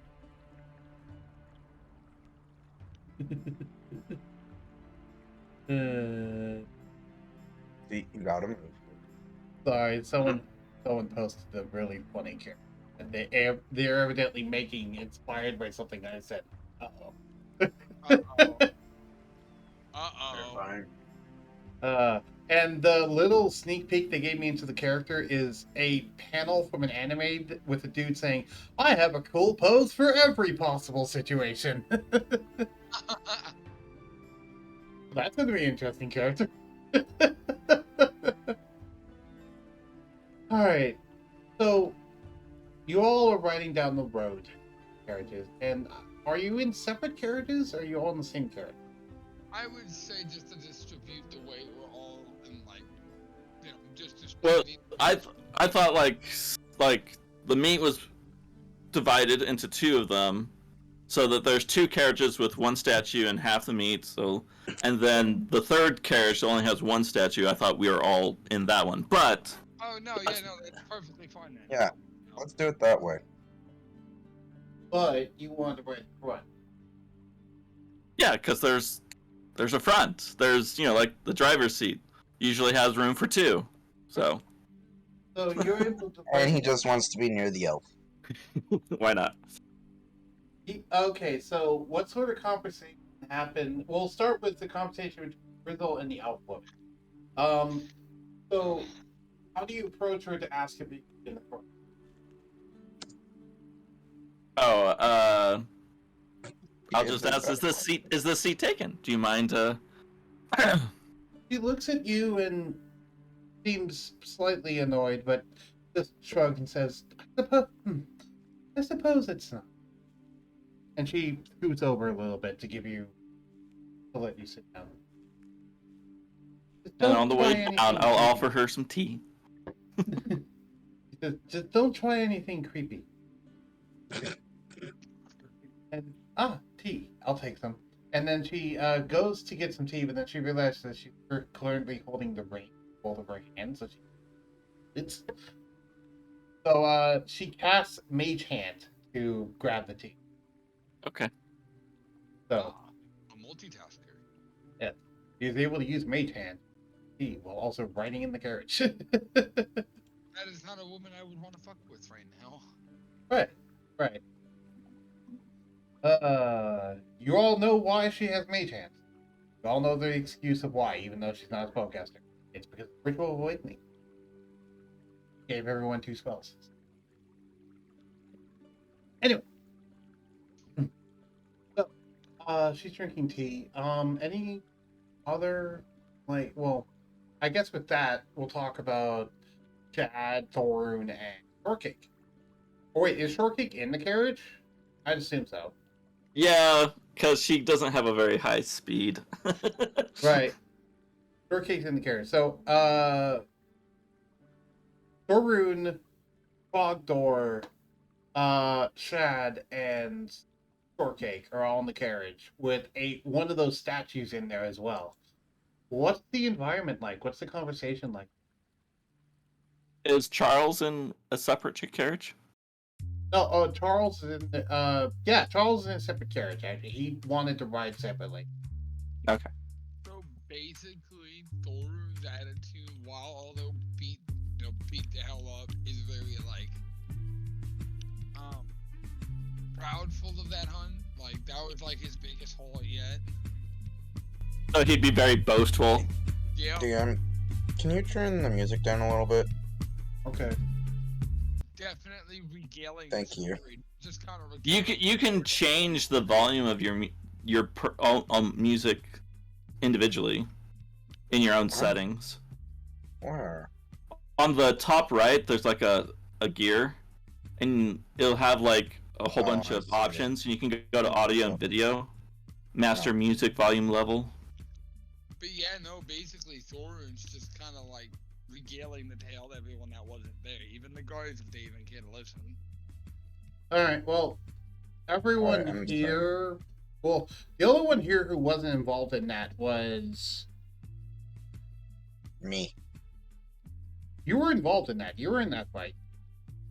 B: See, you got him.
A: Sorry, someone posted a really funny character. And they're evidently making inspired by something I said. Uh-oh.
D: Uh-oh. Uh-oh.
A: And the little sneak peek they gave me into the character is a panel from an anime with a dude saying, "I have a cool pose for every possible situation." That's going to be an interesting character. Alright, so you all are riding down the road, carriages, and are you in separate carriages, or are you all in the same carriage?
D: I would say just to distribute the weight, we're all in like, just
C: Well,
D: distributing.
C: I thought like the meat was divided into two of them, so that there's two carriages with one statue and half the meat. So, and then the third carriage only has one statue. I thought we were all in that one, but
D: Oh no, yeah, no, that's perfectly fine then.
B: Yeah. Let's do it that way.
A: But you want to ride front.
C: yeah, because there's a front. There's like the driver's seat usually has room for two. So
A: So you're able to.
B: And he just wants to be near the elf.
C: why not?
A: Okay, so what sort of conversation happened? We'll start with the conversation between Grizzle and the Outlook. So how do you approach her to ask if you can in the front?
C: Oh, I'll just ask: Is this seat taken? Do you mind?
A: She looks at you and seems slightly annoyed, but just shrugs and says, I suppose it's not. And she scoots over a little bit to let you sit down. Just
C: And
A: don't
C: on the
A: try
C: way
A: anything
C: down, I'll
A: creepy.
C: offer her some tea.
A: Just don't try anything creepy. And tea. I'll take some. And then she goes to get some tea, but then she realizes that she's currently holding the ring with both of her hands. So she casts Mage Hand to grab the tea.
C: Okay.
A: So
D: A multitasker.
A: yeah, he's able to use Mage Hand tea while also riding in the carriage.
D: That is not a woman I would want to fuck with right now.
A: Right. You all know why she has Mage Hand. You all know the excuse of why, even though she's not a spellcaster. It's because of Ritual of Awakening. Gave everyone 2 spells. Anyway. So, she's drinking tea. Any other, I guess with that, we'll talk about Chad, Thorun, and Shortcake. Oh, wait, is Shortcake in the carriage? I'd assume so.
C: Yeah, because she doesn't have a very high speed.
A: Right. Shortcake's in the carriage. So, Thorun, Bogdor, Shad, and Shortcake are all in the carriage with one of those statues in there as well. What's the environment like? What's the conversation like?
C: Is Charles in a separate carriage?
A: No, Charles is in yeah, Charles is in a separate carriage. Actually, he wanted to ride separately.
C: Okay.
D: So basically, Thor's attitude, while although beat the hell up, is very like proudful of that hunt. Like that was like his biggest haul yet.
C: So he'd be very boastful.
D: Yeah.
B: DM, can you turn the music down a little bit?
A: Okay.
D: Definitely regaling.
B: Thank
D: the
B: you.
D: story, just kind of.
C: You can change the volume of your music individually in your own settings.
B: Where?
C: On the top right, there's like a gear, and it'll have like a whole bunch
B: I
C: of
B: see.
C: options. And you can go to audio and video, master music volume level.
D: But yeah, no, basically Thor's just kind of like regaling the tale to everyone that wasn't there, even the guards if they even care to listen.
A: All right. Well, everyone
B: I'm
A: here. Well, the only one here who wasn't involved in that was
B: Me.
A: you. Were involved in that. You were in that fight.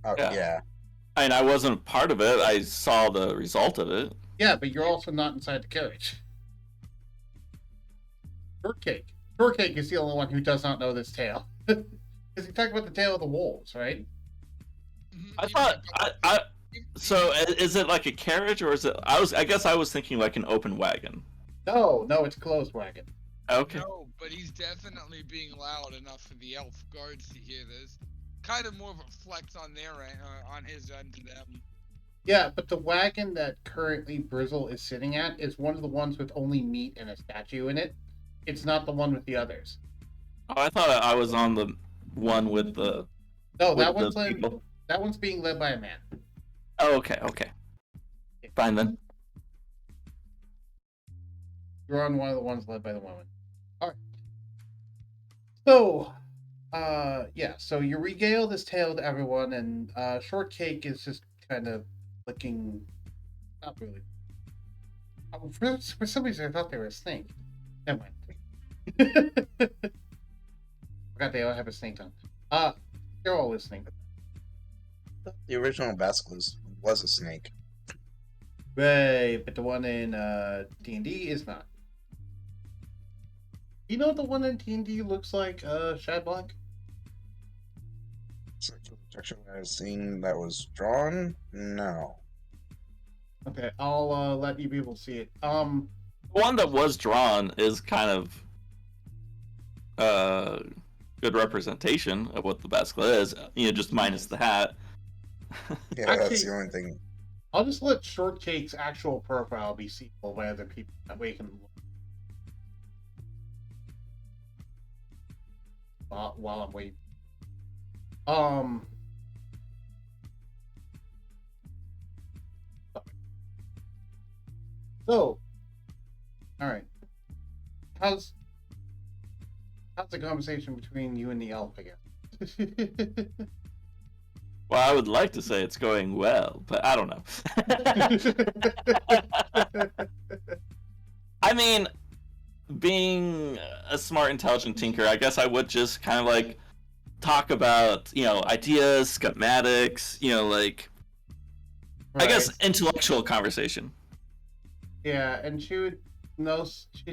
B: Oh,
C: Yeah.
B: yeah.
C: I mean, I wasn't part of it. I saw the result of it.
A: Yeah, but you're also not inside the carriage. Shortcake. Shortcake is the only one who does not know this tale. Because he talked about the tale of the wolves, right?
C: I thought so is it like a carriage or is it I guess I was thinking like an open wagon.
A: No, it's a closed wagon.
C: Okay.
D: No, but he's definitely being loud enough for the elf guards to hear this. Kind of more of a flex on their end, on his end to them.
A: Yeah, but the wagon that currently Brizzle is sitting at is one of the ones with only meat and a statue in it. It's not the one with the others.
C: Oh, I thought I was on the one with the
A: No,
C: with the people.
A: that one's being led by a man.
C: Oh, okay. Fine then.
A: You're on one of the ones led by the woman. All right. So, yeah. So you regale this tale to everyone, and Shortcake is just kind of looking. Not really. For some reason, I thought they were a snake. Never mind. Forgot they all have a snake tongue. They're all listening.
B: The original basilisk was a snake.
A: Right, but the one in D&D is not. You know the one in D&D looks like Shad Black?
B: Sexual protection I've seen that was drawn? No.
A: Okay, I'll let you people see it.
C: The one that was drawn is kind of good representation of what the basilisk is. Just minus the hat.
B: Yeah,
A: Actually-
B: that's the only thing.
A: I'll just let Shortcake's actual profile be seen by other people. That way you can look. While I'm waiting. So, all right. How's the conversation between you and the elf, I guess?
C: Well, I would like to say it's going well, but I don't know. I mean, being a smart, intelligent tinker, I guess I would just kind of like talk about, ideas, schematics, I guess intellectual conversation.
A: Yeah, and she'd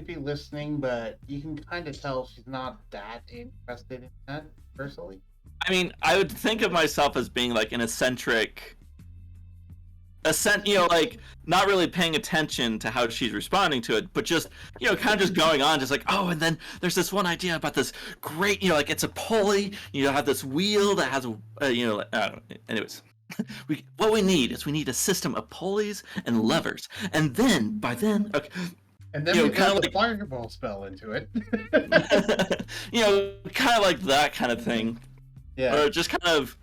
A: be listening, but you can kind of tell she's not that interested in that personally.
C: I mean, I would think of myself as being like an eccentric, not really paying attention to how she's responding to it, but just, kind of just going on, just like, oh, and then there's this one idea about this great, like it's a pulley, have this wheel that has, I don't know. Anyways, what we need a system of pulleys and levers, and then okay.
A: And then we got the fireball spell into it.
C: Kind of like that kind of thing.
A: Yeah.
C: Or just kind of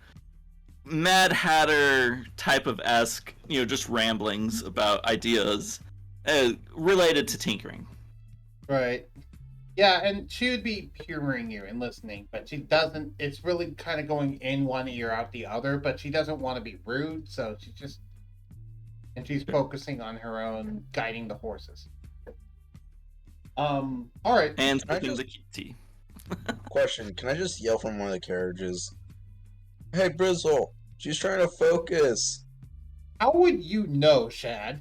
C: Mad Hatter type of esque, just ramblings about ideas related to tinkering.
A: Right. Yeah, and she would be humoring you and listening, but she doesn't. It's really kind of going in one ear out the other, but she doesn't want to be rude, so she just and she's focusing on her own guiding the horses. All right.
C: And
B: I
C: sipping
B: just-
C: the tea.
B: Question: can I just yell from one of the carriages? Hey, Brizzle, she's trying to focus.
A: How would you know, Shad?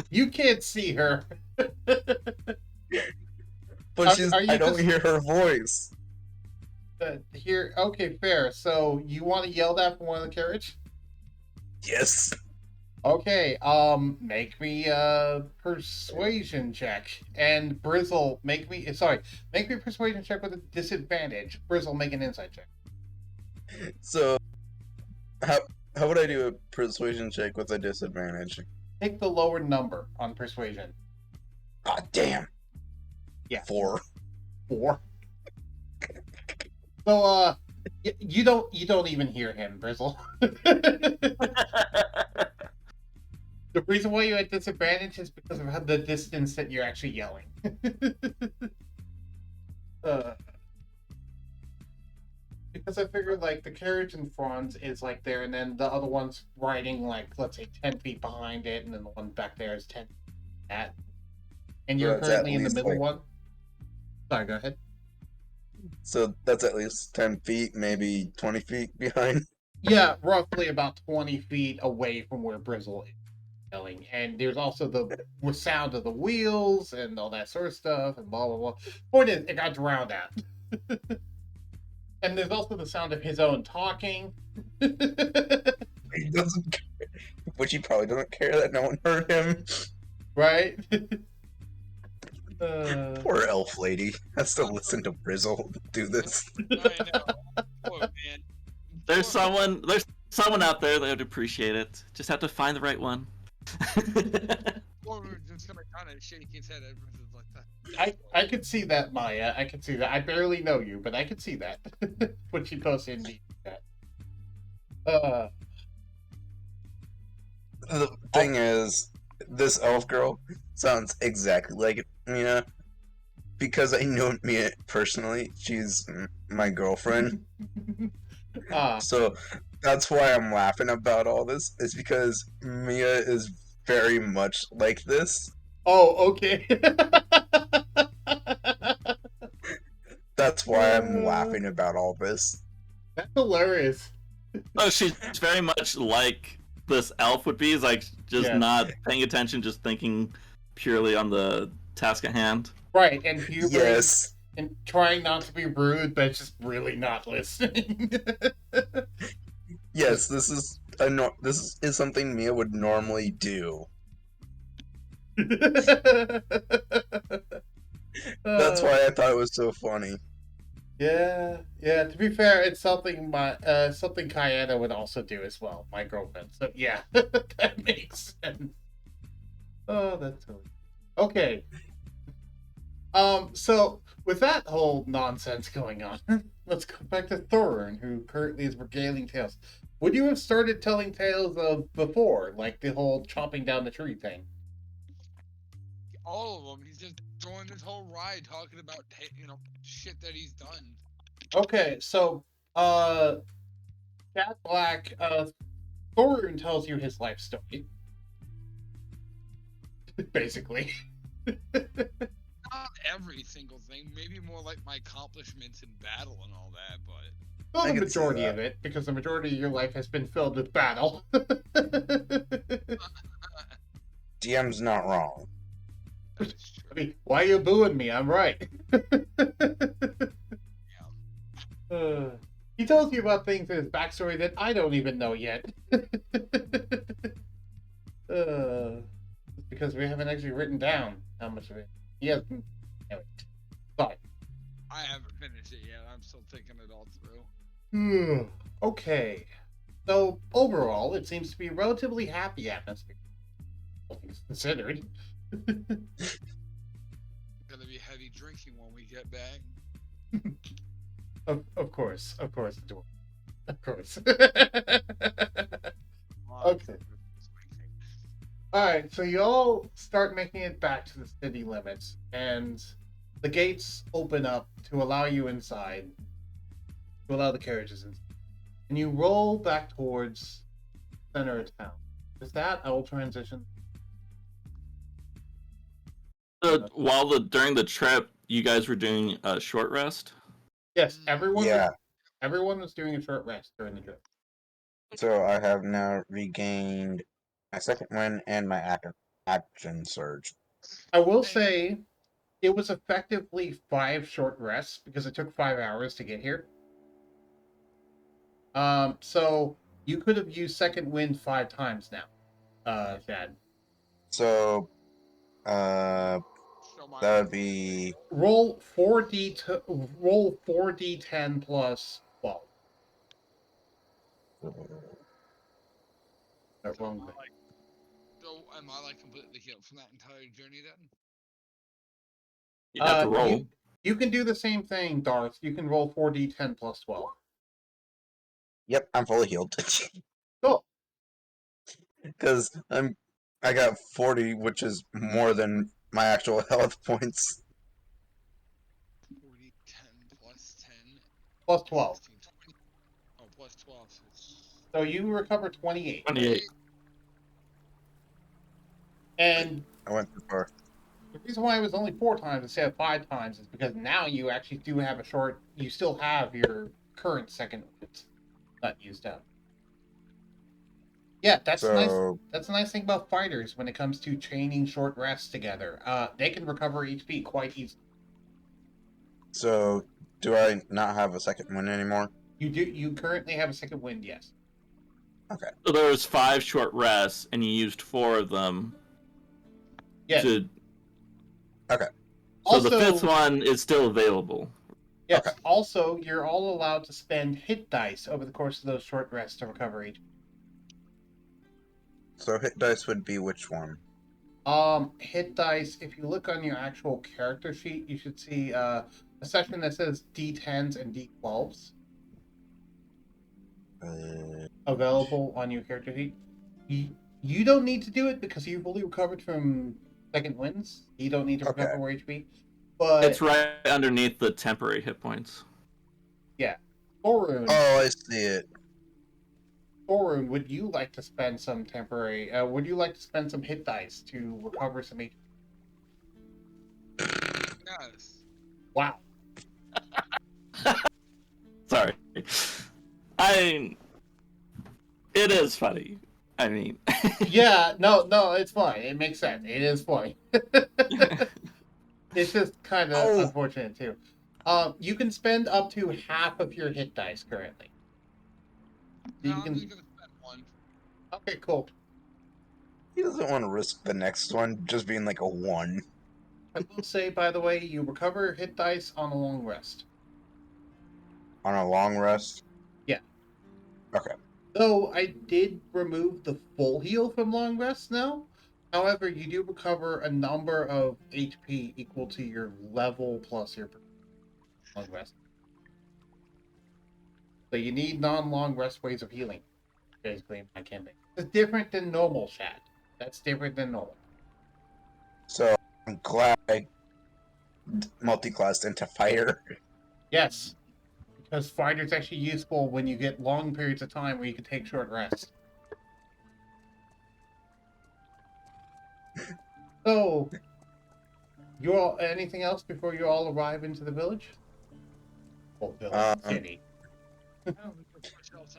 A: You can't see her.
B: But
A: Are you
B: I don't
A: just-
B: hear her voice.
A: Here, okay, fair. So you want to yell that from one of the carriage?
B: Yes.
A: Okay, make me a persuasion check. And Brizzle, make me a persuasion check with a disadvantage. Brizzle, make an insight check.
B: So, how would I do a persuasion check with a disadvantage?
A: Take the lower number on persuasion.
B: Ah, damn.
A: Yeah.
B: 4.
A: 4. So, you don't even hear him, Brizzle. The reason why you had disadvantage is because of the distance that you're actually yelling. Because I figured, like, the carriage in front is, like, there, and then the other one's riding, like, let's say 10 feet behind it, and then the one back there is 10 feet at. And you're
B: That's at
A: currently in the
B: least,
A: middle
B: like-
A: one. Sorry, go ahead.
B: So that's at least 10 feet, maybe 20 feet behind.
A: Yeah, roughly about 20 feet away from where Brizzle is yelling. And there's also the sound of the wheels and all that sort of stuff and blah, blah, blah. Point is, it got drowned out. And there's also the sound of his own talking.
B: He doesn't care. Which he probably doesn't care that no one heard him.
A: Right?
B: Poor elf lady has to listen to Brizzle do this.
D: I know. Poor man.
C: There's someone out there that would appreciate it. Just have to find the right one.
D: Poor just gonna kind of shake his head at Brizzle like that.
A: I could see that, Maya. I could see that. I barely know you, but I could see that. When she posts in the chat.
B: The thing is, this elf girl sounds exactly like Mia. Because I know Mia personally, she's my girlfriend. So that's why I'm laughing about all this, is because Mia is very much like this.
A: Oh, okay.
B: That's why I'm laughing about all this.
A: That's hilarious.
C: Oh, she's very much like this elf would be. Is like just
A: Yeah.
C: not paying attention, just thinking purely on the task at hand.
A: Right, and Hubert
B: Yes.
A: and trying not to be rude, but just really not listening.
B: Yes, this is something Mia would normally do. That's why I thought it was so funny.
A: Yeah. To be fair, it's something something Kayana would also do as well, my girlfriend. So yeah, that makes sense. Oh, that's silly. Okay. So with that whole nonsense going on, let's go back to Thorin, who currently is regaling tales. Would you have started telling tales of before, like the whole chopping down the tree thing?
D: All of them. He's just doing this whole ride talking about shit that he's done.
A: Okay, so Jack Black, Thorin tells you his life story. Basically.
D: Not every single thing. Maybe more like my accomplishments in battle and all that, but
A: Well,
B: I
A: the
B: can see
A: majority
B: that.
A: of it, because the majority of your life has been filled with battle.
B: DM's not wrong.
D: that is true.
A: I mean, why are you booing me? I'm right. He tells you about things in his backstory that I don't even know yet. Because we haven't actually written down how much of it he has. Anyway, sorry.
D: I haven't finished it yet. I'm still thinking it all through.
A: Okay. So overall, it seems to be a relatively happy atmosphere, all things considered.
D: Gonna be heavy drinking when we get back.
A: Of course, Dwarf. Of course.
D: Okay.
A: Alright, so you all start making it back to the city limits, and the gates open up to allow you inside, to allow the carriages in. And you roll back towards the center of town. With that, I will transition.
C: During the trip, you guys were doing a short rest.
A: Yes,
B: Yeah.
A: everyone was doing a short rest during the trip.
B: So I have now regained my second win and my action surge.
A: I will say it was effectively 5 short rests because it took 5 hours to get here. So you could have used second wind 5 times now, Chad.
B: So that
D: So my
B: would be
A: Roll 4d10 plus 12.
D: so
A: Wrong
D: am
A: thing.
D: I like so am I like completely healed from that entire journey then?
C: You have to roll.
A: You can do the same thing, Darth. You can roll 4d10 plus 12.
B: Yep, I'm fully healed.
A: Cool.
B: Because I got 40, which is more than my actual health points.
D: 40, 10 plus 10.
A: Plus 12.
D: 16, 20. Oh, plus 12. So it's
A: So you recover 28.
C: 28.
A: And
B: I went too far.
A: the reason why it was only 4 times instead of 5 times is because now you actually do have you still have your current second wind not used up. Yeah, that's nice.
B: So
A: That's the nice thing about fighters when it comes to chaining short rests together. They can recover HP quite easily.
B: So do I not have a second win anymore?
A: You currently have a second wind, yes.
B: Okay.
C: So there was 5 short rests, and you used 4 of them.
A: Yes.
B: Okay.
C: So the 5th one is still available.
A: Yes.
B: Okay.
A: Also, you're all allowed to spend hit dice over the course of those short rests to recover HP.
B: So hit dice would be which one?
A: Hit dice. If you look on your actual character sheet, you should see a section that says D10s and D12s available on your character sheet. You don't need to do it because you fully recovered from second winds. You don't need to recover more HP. But
C: it's right underneath the temporary hit points.
A: Yeah. Thorun.
B: Oh, I see it.
A: Thorun, would you like to spend some temporary? Would you like to spend some hit dice to recover some HP?
D: yes.
A: Wow.
C: Sorry. It is funny. I mean.
A: Yeah, no, it's fine. It makes sense. It is funny. It's just kind of unfortunate too. You can spend up to half of your hit dice currently.
D: No, I'm just gonna spend 1.
A: Okay, cool.
B: He doesn't want to risk the next one just being like a 1.
A: I will say, by the way, you recover hit dice on a long rest.
B: On a long rest?
A: Yeah.
B: Okay.
A: Though I did remove the full heal from long rest now. However, you do recover a number of HP equal to your level plus your long rest. So you need non-long rest ways of healing, basically, in my campaign. It's different than normal, chat. That's different than normal.
B: So I'm glad I multi-classed into fighter.
A: Yes, because fighter's actually useful when you get long periods of time where you can take short rests. So, you all anything else before you all arrive into the village? Well, village, city.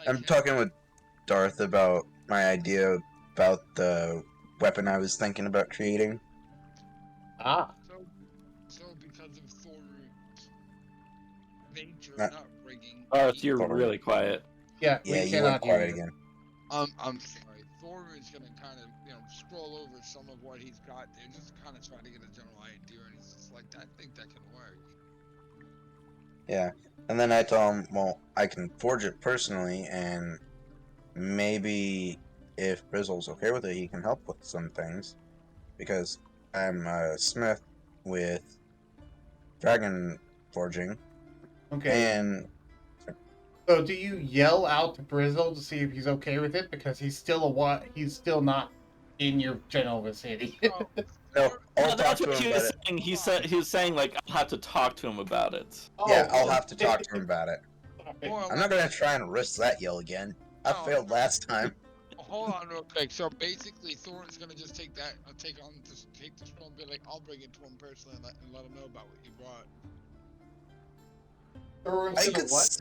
B: I'm talking with Darth about my idea about the weapon I was thinking about creating.
A: Ah.
D: So because of Thor's nature not bringing.
C: Darth, you're really quiet.
A: Yeah,
B: Yeah,
A: we
B: you went
A: cannot hear
B: quiet
A: you.
B: again.
D: I'm sorry. Thor is gonna kind of scroll over some of what he's got there, just to kind of try to get a general idea, and he's just like, I think that can work.
B: Yeah, and then I tell him, well, I can forge it personally, and maybe if Brizzle's okay with it, he can help with some things, because I'm a smith with dragon forging.
A: Okay.
B: And
A: so do you yell out to Brizzle to see if he's okay with it? Because he's still not in your general vicinity.
B: no, I'll talk
C: that's
B: to
C: what
B: him
C: he
B: about
C: was
B: it.
C: saying. He was saying like I'll have to talk to him about it.
B: Yeah, I'll have to talk to him about it.
D: Or
B: I'm not gonna try and risk that yell again. I failed last time.
D: hold on real quick. So basically, Thorin's gonna just take the scroll and be like, I'll bring it to him personally and let him know about what you brought.
A: Thorin's
B: I
A: gonna
B: could,
A: what?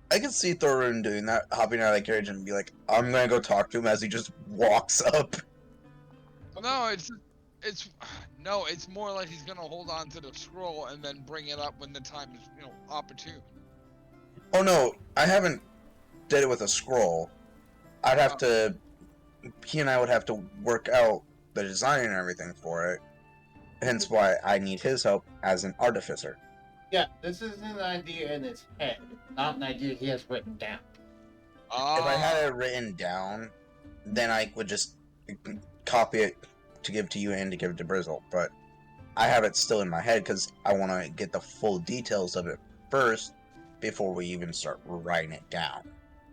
B: I could see Thorin doing that, hopping out of the carriage and be like, "I'm gonna go talk to him," as he just walks up.
D: No, it's more like he's gonna hold on to the scroll and then bring it up when the time is opportune.
B: Oh no, I haven't did it with a scroll. I'd have to. He and I would have to work out the design and everything for it. Hence why I need his help as an artificer.
A: Yeah, this is an idea in his head, not an idea he has written down.
B: If I had it written down, then I would just copy it to give to you and to give to Brizzle. But I have it still in my head because I want to get the full details of it first before we even start writing it down.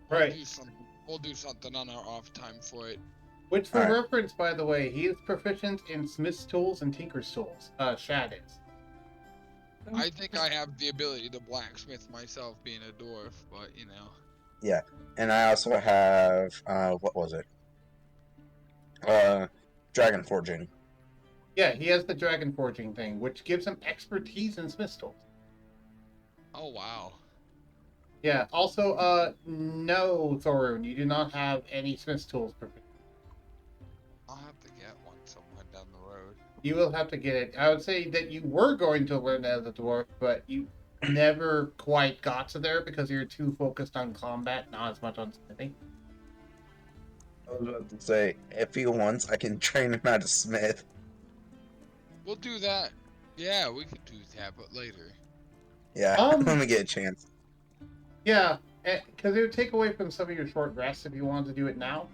A: Right.
D: We'll do something on our off time for it.
A: Which, for
B: Alright.
A: reference, by the way, he is proficient in Smith's tools and Tinker's tools. Shad is.
D: I think I have the ability to blacksmith myself, being a dwarf, but
B: Yeah, and I also have what was it? Dragon forging.
A: Yeah, he has the dragon forging thing, which gives him expertise in Smith's tools.
D: Oh wow.
A: Yeah. Also, no, Thorun, you do not have any Smith's tools proficient.
D: I'll have to get one somewhere down the road.
A: You will have to get it. I would say that you were going to learn as a dwarf, but you never quite got to there because you're too focused on combat, not as much on smithing.
B: I was about to say, if he wants, I can train him how to smith.
D: We'll do that. Yeah, we could do that, but later.
B: Yeah, let me get a chance.
A: Yeah, because it would take away from some of your short rests if you wanted to do it now.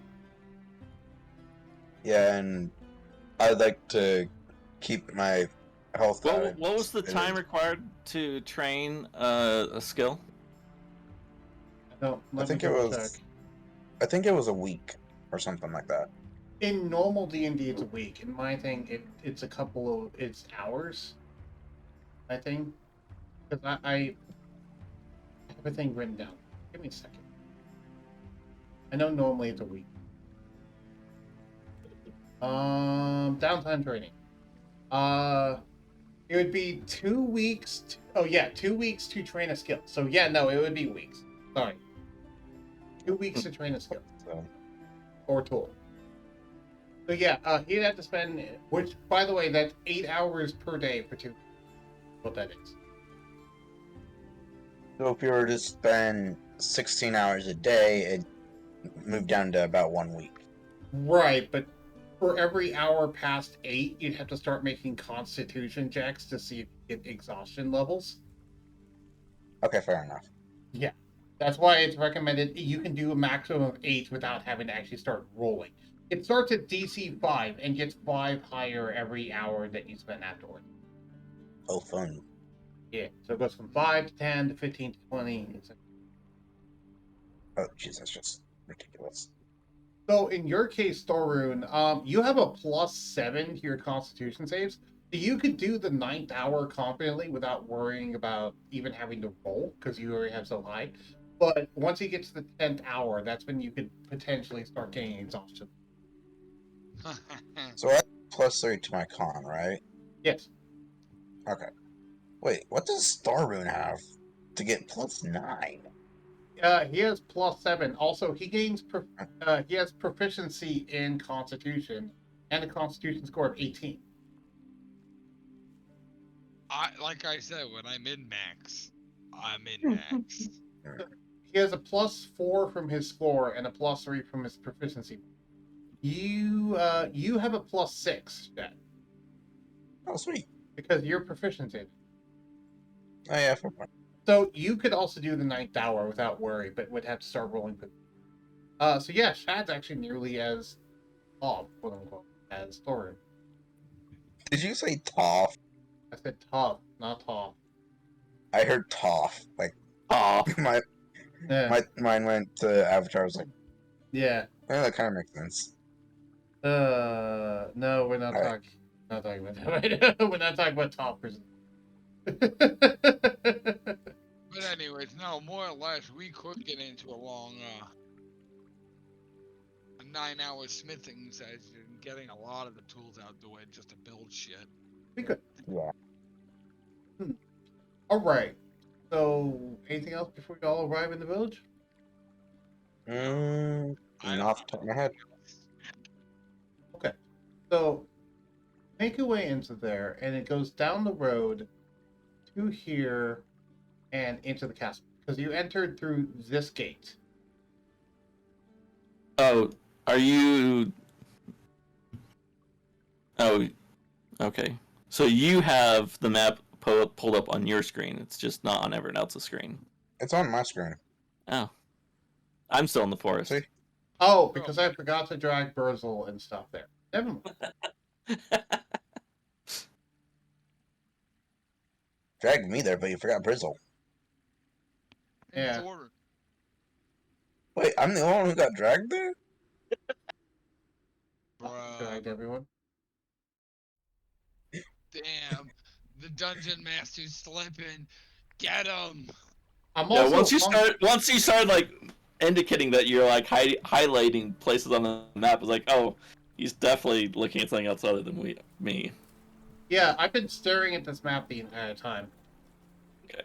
B: Yeah, and I'd like to keep my health.
C: What was the time required to train a skill?
B: I think it was a week or something like that.
A: In normal D&D, it's a week. In my thing, it's it's hours. I think, because I have everything written down. Give me a second. I know normally it's a week. Downtime training. It would be 2 weeks. 2 weeks to train a skill. So yeah, no, it would be weeks. Sorry, 2 weeks to train a skill or tool. So yeah, he'd have to spend, which by the way, that's 8 hours per day for 2 weeks. What that is.
B: So if you were to spend 16 hours a day, it moved down to about 1 week.
A: Right, but for every hour past 8, you'd have to start making constitution checks to see if you get exhaustion levels.
B: Okay, fair enough.
A: Yeah. That's why it's recommended you can do a maximum of 8 without having to actually start rolling. It starts at DC 5 and gets 5 higher every hour that you spend afterward.
B: Oh, fun.
A: Yeah, so it goes from 5 to 10 to 15 to 20.
B: Oh, jeez, that's just ridiculous.
A: So in your case, Thorun, you have a +7 to your Constitution saves. So you could do the 9th hour confidently without worrying about even having to roll because you already have so high. But once you get to the 10th hour, that's when you could potentially start getting exhaustion.
B: So I have +3 to my con, right?
A: Yes.
B: Okay. Wait, what does Star Rune have to get +9?
A: He has +7. Also, he gains he has proficiency in Constitution and a Constitution score of 18.
D: Like I said, when I'm in max, I'm in max.
A: He has a +4 from his score and a +3 from his proficiency. You have a +6, Chad,
B: Oh, sweet.
A: because you're proficient in it.
B: Oh, yeah, fair point.
A: So you could also do the 9th hour without worry, but would have to start rolling. So yeah, Shad's actually nearly as top, quote unquote, as Thorin.
B: Did you say Toph?
A: I said top, not top.
B: I heard Toph. Like,
C: Oh,
B: my mind went to Avatar. I was like,
A: Yeah.
B: yeah, that kind of makes sense.
A: No, we're not
B: Alright.
A: talking about that right now. We're not talking about toppers.
D: But anyways, no, more or less, we could get into a long 9-hour smithing session, getting a lot of the tools out the way just to build shit.
A: Be good.
B: Yeah.
A: All right. So, anything else before we all arrive in the village?
D: I
B: Not off the top of my head.
A: Okay. So, make your way into there, and it goes down the road to here and into the castle. Because you entered through this gate.
C: Oh, are you? Oh, okay. So you have the map pulled up on your screen. It's just not on everyone else's screen.
B: It's on my screen.
C: Oh, I'm still in the forest.
B: See?
A: Oh, because I forgot to drag Burzel and stuff there. Never mind.
B: Dragged me there, but you forgot Brizzle.
A: Yeah.
B: Wait, I'm the only one who got dragged there?
A: Dragged everyone.
D: Damn, the dungeon master's slipping. Get him.
A: I'm
C: Yeah,
A: also
C: once you start like indicating that you're like highlighting places on the map, it's like, oh, he's definitely looking at something else other than me.
A: Yeah, I've been staring at this map the entire time.
C: Okay.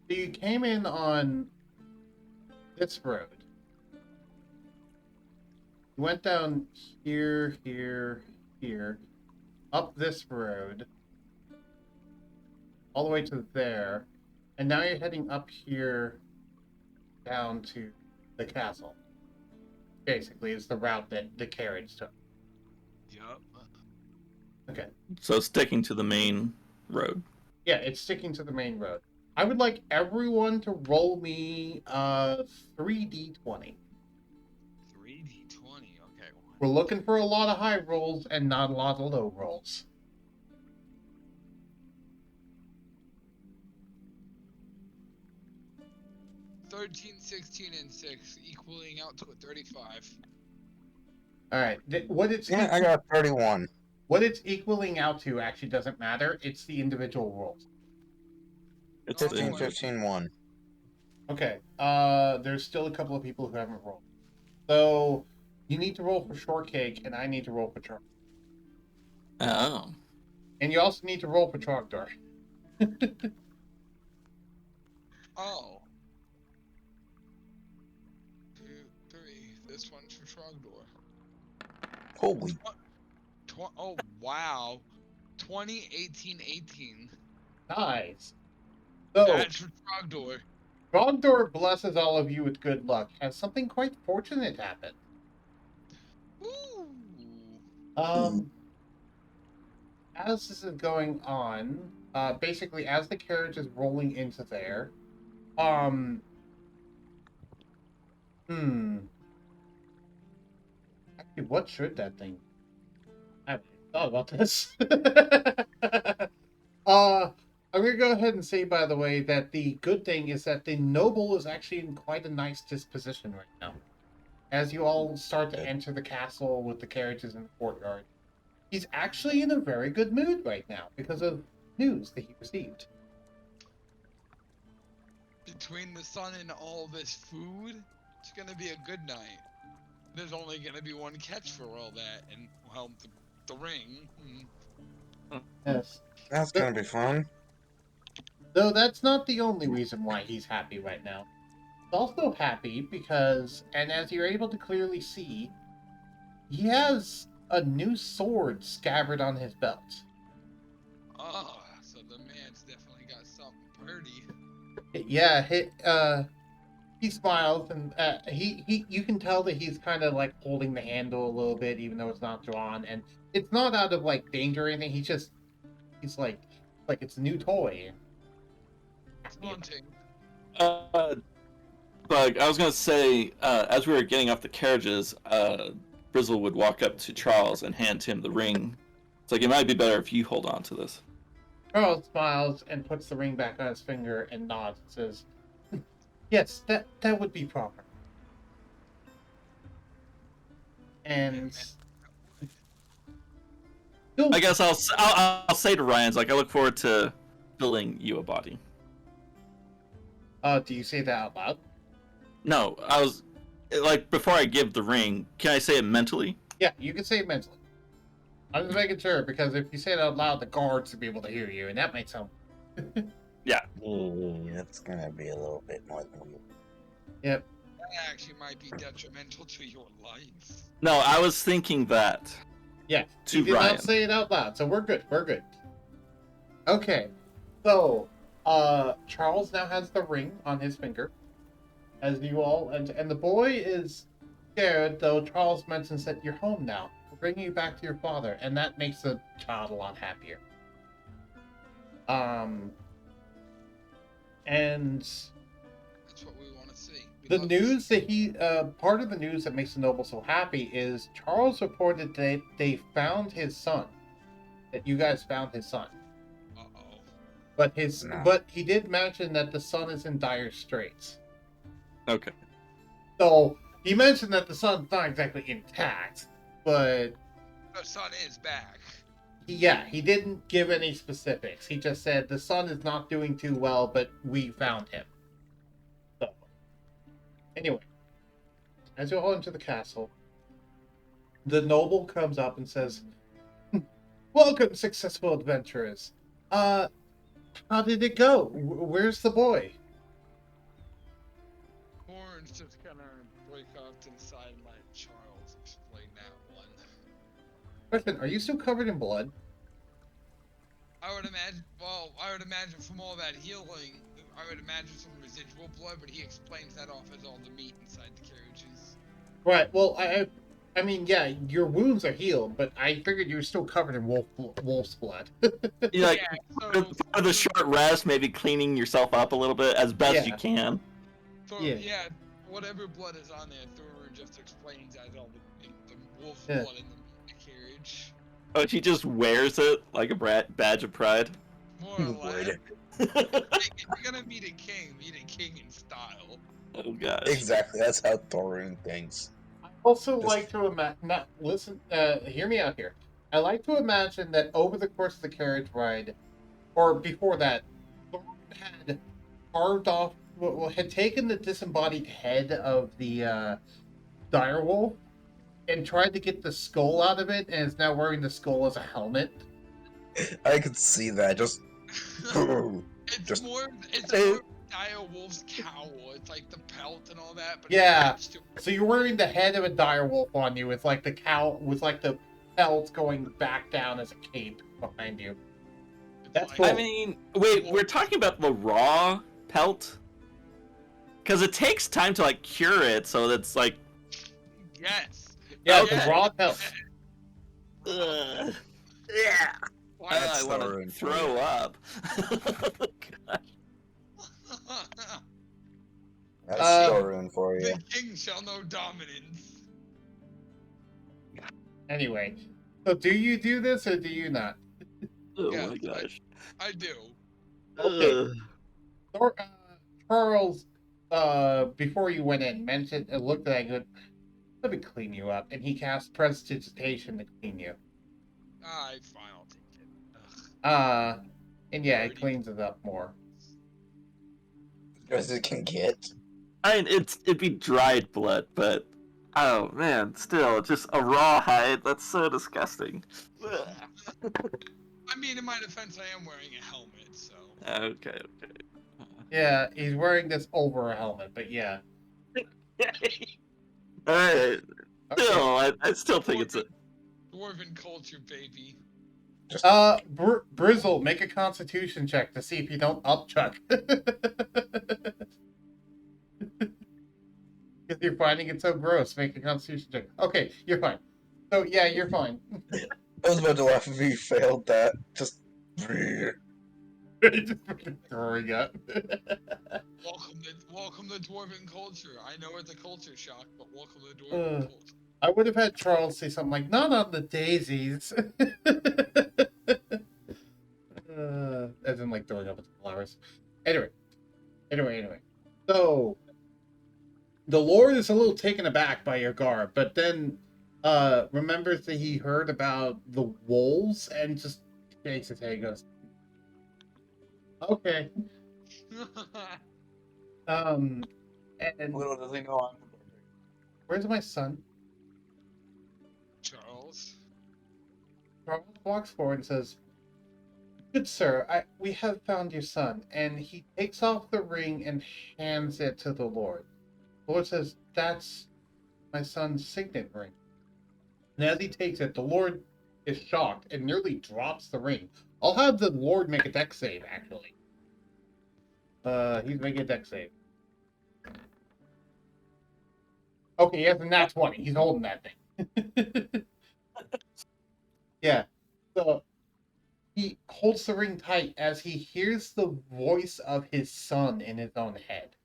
A: So you came in on this road. You went down here, up this road, all the way to there, and now you're heading up here down to the castle. Basically, is the route that the carriage took.
D: Yup.
A: Okay.
C: So sticking to the main road.
A: Yeah, it's sticking to the main road. I would like everyone to roll me 3d20.
D: 3d20. Okay.
A: We're looking for a lot of high rolls and not a lot of low rolls.
D: $13, 16, and 6, equaling out to a 35.
A: All right. What it's
B: Yeah, I got 31.
A: What it's equaling out to actually doesn't matter. It's the individual rolls.
C: It's
B: 15,
C: the,
B: 15, 1.
A: Okay. There's still a couple of people who haven't rolled. So you need to roll for Shortcake, and I need to roll for Charm.
C: oh.
A: And you also need to roll for Trogdor.
D: Oh. 2, 3. This one's for Trogdor.
B: Holy.
D: Oh, wow. 20, 18, 18.
A: Nice. So
D: That's for Trogdor.
A: Trogdor blesses all of you with good luck. Has something quite fortunate happen.
D: Ooh.
A: As this is going on, basically as the carriage is rolling into there, actually, what should that thing? I haven't thought about this. I'm gonna go ahead and say, by the way, that the good thing is that the noble is actually in quite a nice disposition right now. As you all start to enter the castle with the carriages in the courtyard, he's actually in a very good mood right now because of news that he received.
D: Between the sun and all this food, it's gonna be a good night. There's only gonna be one catch for all that, and, well, the ring.
A: Yes.
B: That's gonna be fun.
A: Though that's not the only reason why he's happy right now. He's also happy because, and as you're able to clearly see, he has a new sword scabbard on his belt.
D: Oh, so the man's definitely got something pretty.
A: Yeah, he smiles and you can tell that he's kind of like holding the handle a little bit, even though it's not drawn, and it's not out of like danger or anything. He's like it's a new toy.
D: Haunting.
C: Bug, I was gonna say, as we were getting off the carriages, Brizzle would walk up to Charles and hand him the ring. It's like, it might be better if you hold on to this.
A: Charles smiles and puts the ring back on his finger and nods and says, "Yes, that would be proper." And
C: I guess I'll say to Ryan's, like, I look forward to building you a body.
A: Do you say that out loud?
C: No, I was like before I give the ring. Can I say it mentally?
A: Yeah, you can say it mentally. I'm just making sure because if you say it out loud, the guards will be able to hear you, and that might sound.
C: Yeah.
B: That's gonna be a little bit more than we.
A: Yep.
D: That actually might be detrimental to your life.
C: No, I was thinking that.
A: Yeah.
C: To
A: You did
C: Ryan.
A: not say it out loud, so we're good. We're good. Okay. So, Charles now has the ring on his finger, as you all, and the boy is scared. Though Charles mentions that you're home now, we're bringing you back to your father, and that makes the child a lot happier. And
D: That's what we want to see. We
A: the
D: love to
A: news
D: see-
A: that he, part of the news that makes the noble so happy is Charles reported that they found his son. That you guys found his son.
D: Uh-oh.
B: No.
A: But he did mention that the son is in dire straits.
C: Okay.
A: So he mentioned that the son's not exactly intact, but
D: The son is back.
A: he didn't give any specifics. He just said the son is not doing too well, but we found him. So anyway, as you all enter the castle, the noble comes up and says, "Welcome, successful adventurers. How did it go? Where's the boy?"
D: Horns just gonna break off to the side and let Charles explain that one.
A: Question: Are you still covered in blood?
D: I would imagine from all that healing, I would imagine some residual blood, but he explains that off as all the meat inside the carriages.
A: Right. Well, I mean, yeah, your wounds are healed, but I figured you were still covered in wolf's blood.
C: You like
D: Yeah,
C: for the short rest, maybe cleaning yourself up a little bit as best you
A: Yeah.
C: can.
A: Yeah.
D: Whatever blood is on there, Thor just explains as all the wolf
A: Yeah.
D: blood in the carriage.
C: Oh, she just wears it like a badge of pride.
D: More or less.
B: Would.
D: If you're gonna meet a king in style.
C: Oh gosh.
B: Exactly. That's how Thorin thinks.
A: I also
B: Just-
A: like to imagine. Listen, hear me out here. I like to imagine that over the course of the carriage ride, or before that, Thor had carved off, had taken the disembodied head of the direwolf and tried to get the skull out of it, and is now wearing the skull as a helmet.
B: I could see that. Just.
D: It's
B: Just-
D: more dire wolf's cowl. It's like the pelt and all that, but
A: Yeah.
D: it's attached to-
A: So you're wearing the head of a direwolf on you with like the cowl, with like the pelt going back down as a cape behind you.
D: it's
A: That's
D: like-
A: cool.
C: I mean, wait, we're talking about the raw pelt? Because it takes time to like cure it, so that's like.
D: Yes.
A: Yeah,
C: Okay.
A: the raw pelt.
C: Yeah.
D: Why
B: That's
C: I want
B: Thorin
C: to
B: for
C: throw
B: you.
C: up. Gosh.
B: That's
A: Uh,
B: Thorin for you.
D: The king shall know dominance.
A: Anyway, so do you do this or do you not?
C: Oh
D: Yeah,
C: my gosh.
D: I do.
A: Okay.
C: Ugh.
A: Charles, before you went in, mentioned looked at you. Let me clean you up, and he cast prestidigitation to clean you.
D: Fine, I'll take it. Ugh.
A: And yeah, it
D: Already-
A: cleans it up more.
B: As it can get.
C: I mean, it'd be dried blood, but oh man, still just a raw hide. That's so disgusting. Ugh.
D: I mean, in my defense, I am wearing a helmet, so.
C: Okay.
A: Yeah, he's wearing this over a helmet, but yeah.
C: Alright.
A: Okay.
C: Still, I still think it's a.
D: Dwarven culture, baby.
A: Brizzle, make a Constitution check to see if you don't upchuck. Because you're finding it so gross. Make a Constitution check. Okay, you're fine. So yeah, you're fine.
B: I was about to laugh if you failed that. Just.
A: Just fucking throwing up.
D: Welcome to dwarven culture. I know it's a culture shock, but welcome to dwarven culture.
A: I would have had Charles say something like, "Not on the daisies," as in like throwing up at the flowers. Anyway. So the Lord is a little taken aback by your garb, but then remembers that he heard about the wolves and just shakes his head and goes, "Okay." And
B: Little does he know I'm the barbarian.
A: where's my son?
D: Charles.
A: Charles walks forward and says, "Good sir, we have found your son." And he takes off the ring and hands it to the Lord. The Lord says, "That's my son's signet ring." And as he takes it, the Lord is shocked and nearly drops the ring. I'll have the Lord make a dex save, actually. He's making a dex save. Okay, he has a nat 20. He's holding that thing. Yeah. So he holds the ring tight as he hears the voice of his son in his own head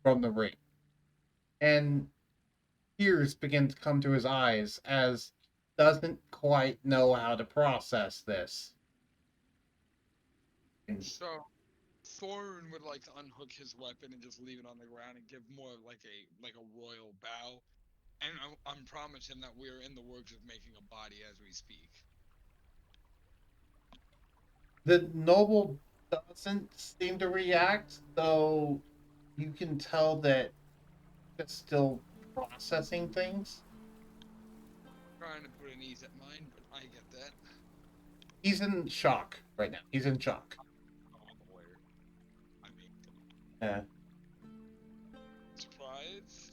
A: from the ring. And tears begin to come to his eyes as he doesn't quite know how to process this.
D: So Thorin would like to unhook his weapon and just leave it on the ground and give more of like a royal bow. And I'm promise him that we are in the works of making a body as we speak.
A: The noble doesn't seem to react, though you can tell that it's still processing things.
D: Trying to put an ease at mine, but I get that.
A: He's in shock right now. He's in shock.
D: Oh, I'm aware. I mean,
A: Yeah.
D: surprise.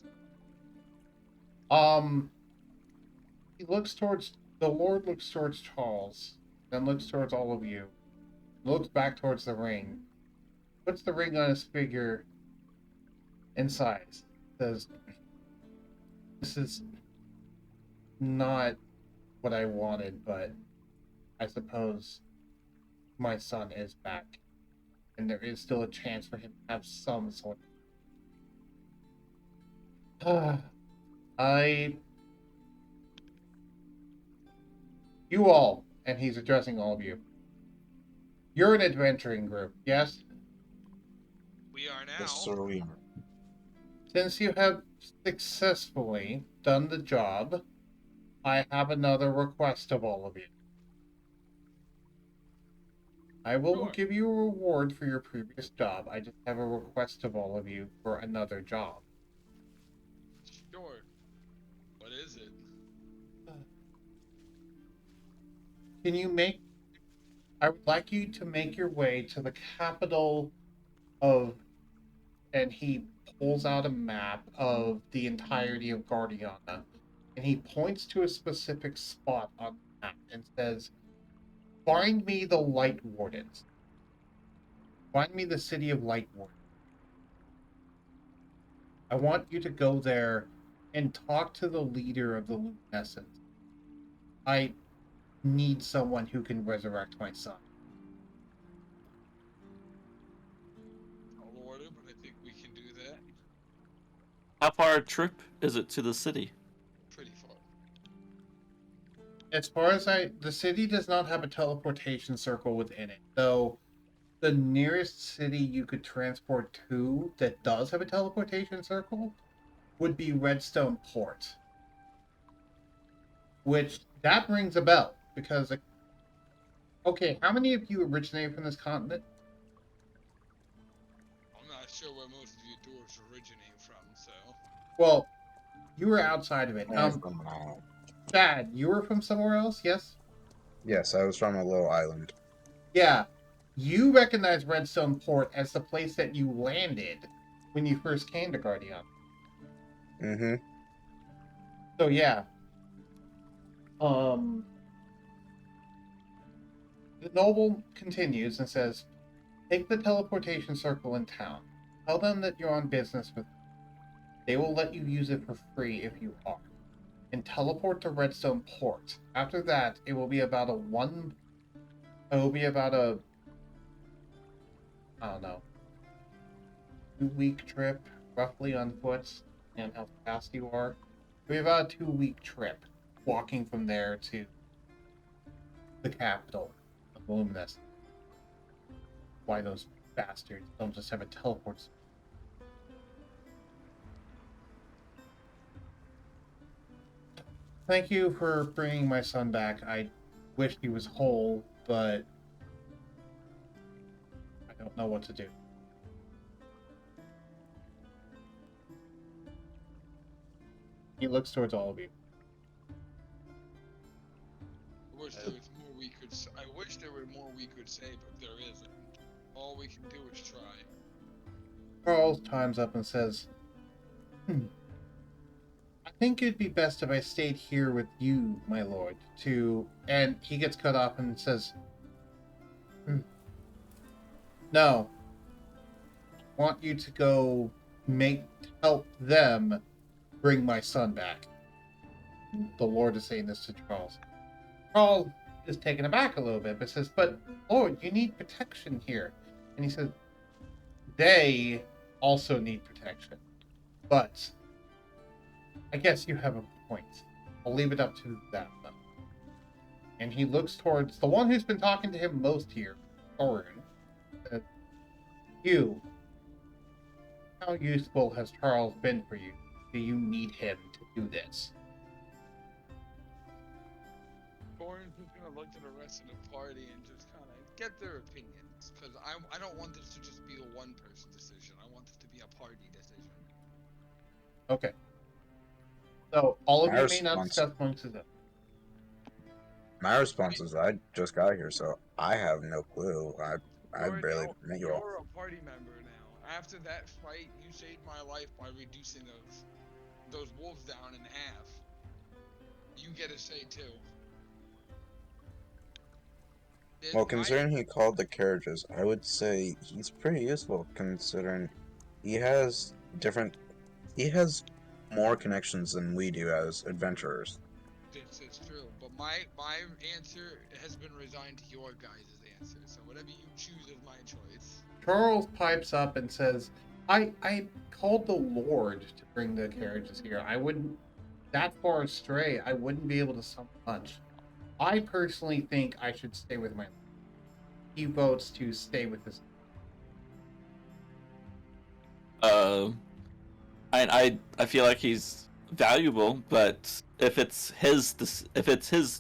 A: He looks towards the Lord, looks towards Charles, then looks towards all of you, looks back towards the ring, puts the ring on his figure, and sighs. Says, "This is not what I wanted, but I suppose my son is back, and there is still a chance for him to have some sort of." You all, and he's addressing all of you. You're an adventuring group, yes?
D: We are now.
B: Yes, sir, we are.
A: Since you have successfully done the job, I have another request of all of you. I will
D: Sure.
A: give you a reward for your previous job. I just have a request of all of you for another job.
D: Sure. What is it?
A: I would like you to make your way to the capital of, and he pulls out a map of the entirety of Guardiana, and he points to a specific spot on the map and says, "Find me the Light Wardens. Find me the city of Light Wardens. I want you to go there and talk to the leader of the Luminescence. I need someone who can resurrect my son."
D: Tall order, but I think we can do that.
C: How far a trip is it to the city?
D: Pretty far.
A: As far as the city does not have a teleportation circle within it, though the nearest city you could transport to that does have a teleportation circle would be Redstone Port. Which, that rings a bell, because, okay, how many of you originate from this continent?
D: I'm not sure where most of you dwarves originate from, so.
A: Well, you were outside of it.
B: I'm from an island.
A: Chad, you were from somewhere else, yes?
B: Yes, I was from a little island.
A: Yeah. You recognize Redstone Port as the place that you landed when you first came to Guardian.
B: Mm-hmm.
A: So yeah. The noble continues and says, "Take the teleportation circle in town. Tell them that you're on business with them. They will let you use it for free if you are. And teleport to Redstone Port. After that, it will be about I don't know, 2-week trip, roughly on foot, and how fast you are. It'll be about a 2-week trip, walking from there to the capital of Luminous. Why those bastards don't just have a teleport. Thank you for bringing my son back. I wish he was whole, but I don't know what to do." He looks towards all of you.
D: I wish there was more we could. I wish there were more we could say, but there isn't. All we can do is try.
A: Charles chimes up and says, I think it'd be best if I stayed here with you, my lord, and he gets cut off and says, no, I want you to go help them bring my son back. The Lord is saying this to Charles. Charles is taken aback a little bit, but says, but Lord, you need protection here. And he says, they also need protection. But I guess you have a point. I'll leave it up to them. And he looks towards the one who's been talking to him most here, Thorin. You. How useful has Charles been for you? Do you need him to do this?
D: Thorin's just gonna look to the rest of the party and just kind of get their opinions, because I don't want this to just be a one-person decision. I want this to be a party decision.
A: Okay. So all of
B: My
A: you may not
B: response-
A: discuss amongst yourselves.
B: My response is I just got here, so I have no clue. I
D: Thorin,
B: barely met you all.
D: You're a party member now. After that fight, you saved my life by reducing those wolves down in half. You get a say too.
B: Well, considering he called the carriages, I would say he's pretty useful, considering he has more connections than we do as adventurers.
D: This is true, but my answer has been resigned to your guys' answer. So whatever you choose is my choice.
A: Charles pipes up and says, I called the Lord to bring the carriages here. I wouldn't, that far astray, I wouldn't be able to summon much. I personally think I should stay with my Lord. He votes to stay with his.
C: I feel like he's valuable, but if it's his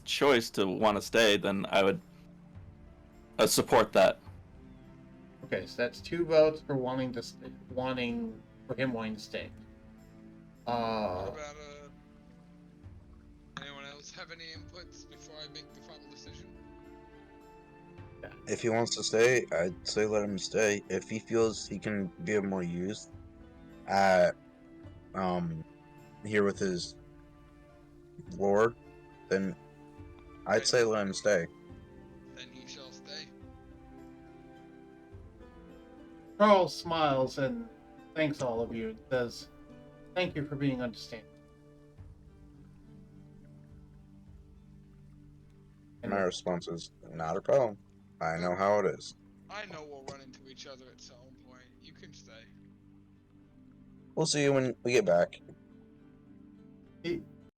C: choice to want to stay, then I would support that.
A: Okay, so that's 2 votes for wanting to for him wanting to stay.
D: What about anyone else have any inputs before I make the final decision?
B: If he wants to stay, I'd say let him stay. If he feels he can be of more use at here with his lord, then I'd say let him stay.
D: Then he shall stay.
A: Charles smiles and thanks all of you and says, thank you for being understanding.
B: My response is not a problem. I know how it is.
D: I know we'll run into each other at some point. You can stay.
B: We'll see you when we get back.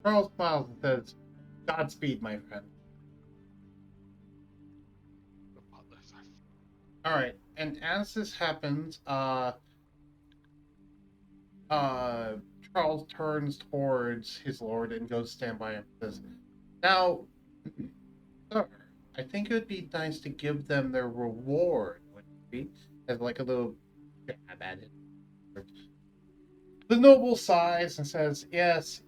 A: Charles smiles and says, Godspeed, my friend.
D: The butlers are
A: Alright, and as this happens, Charles turns towards his lord and goes stand by him and says, now, sir, I think it would be nice to give them their reward, wouldn't it be? As like a little jab at it. The noble sighs and says, yes,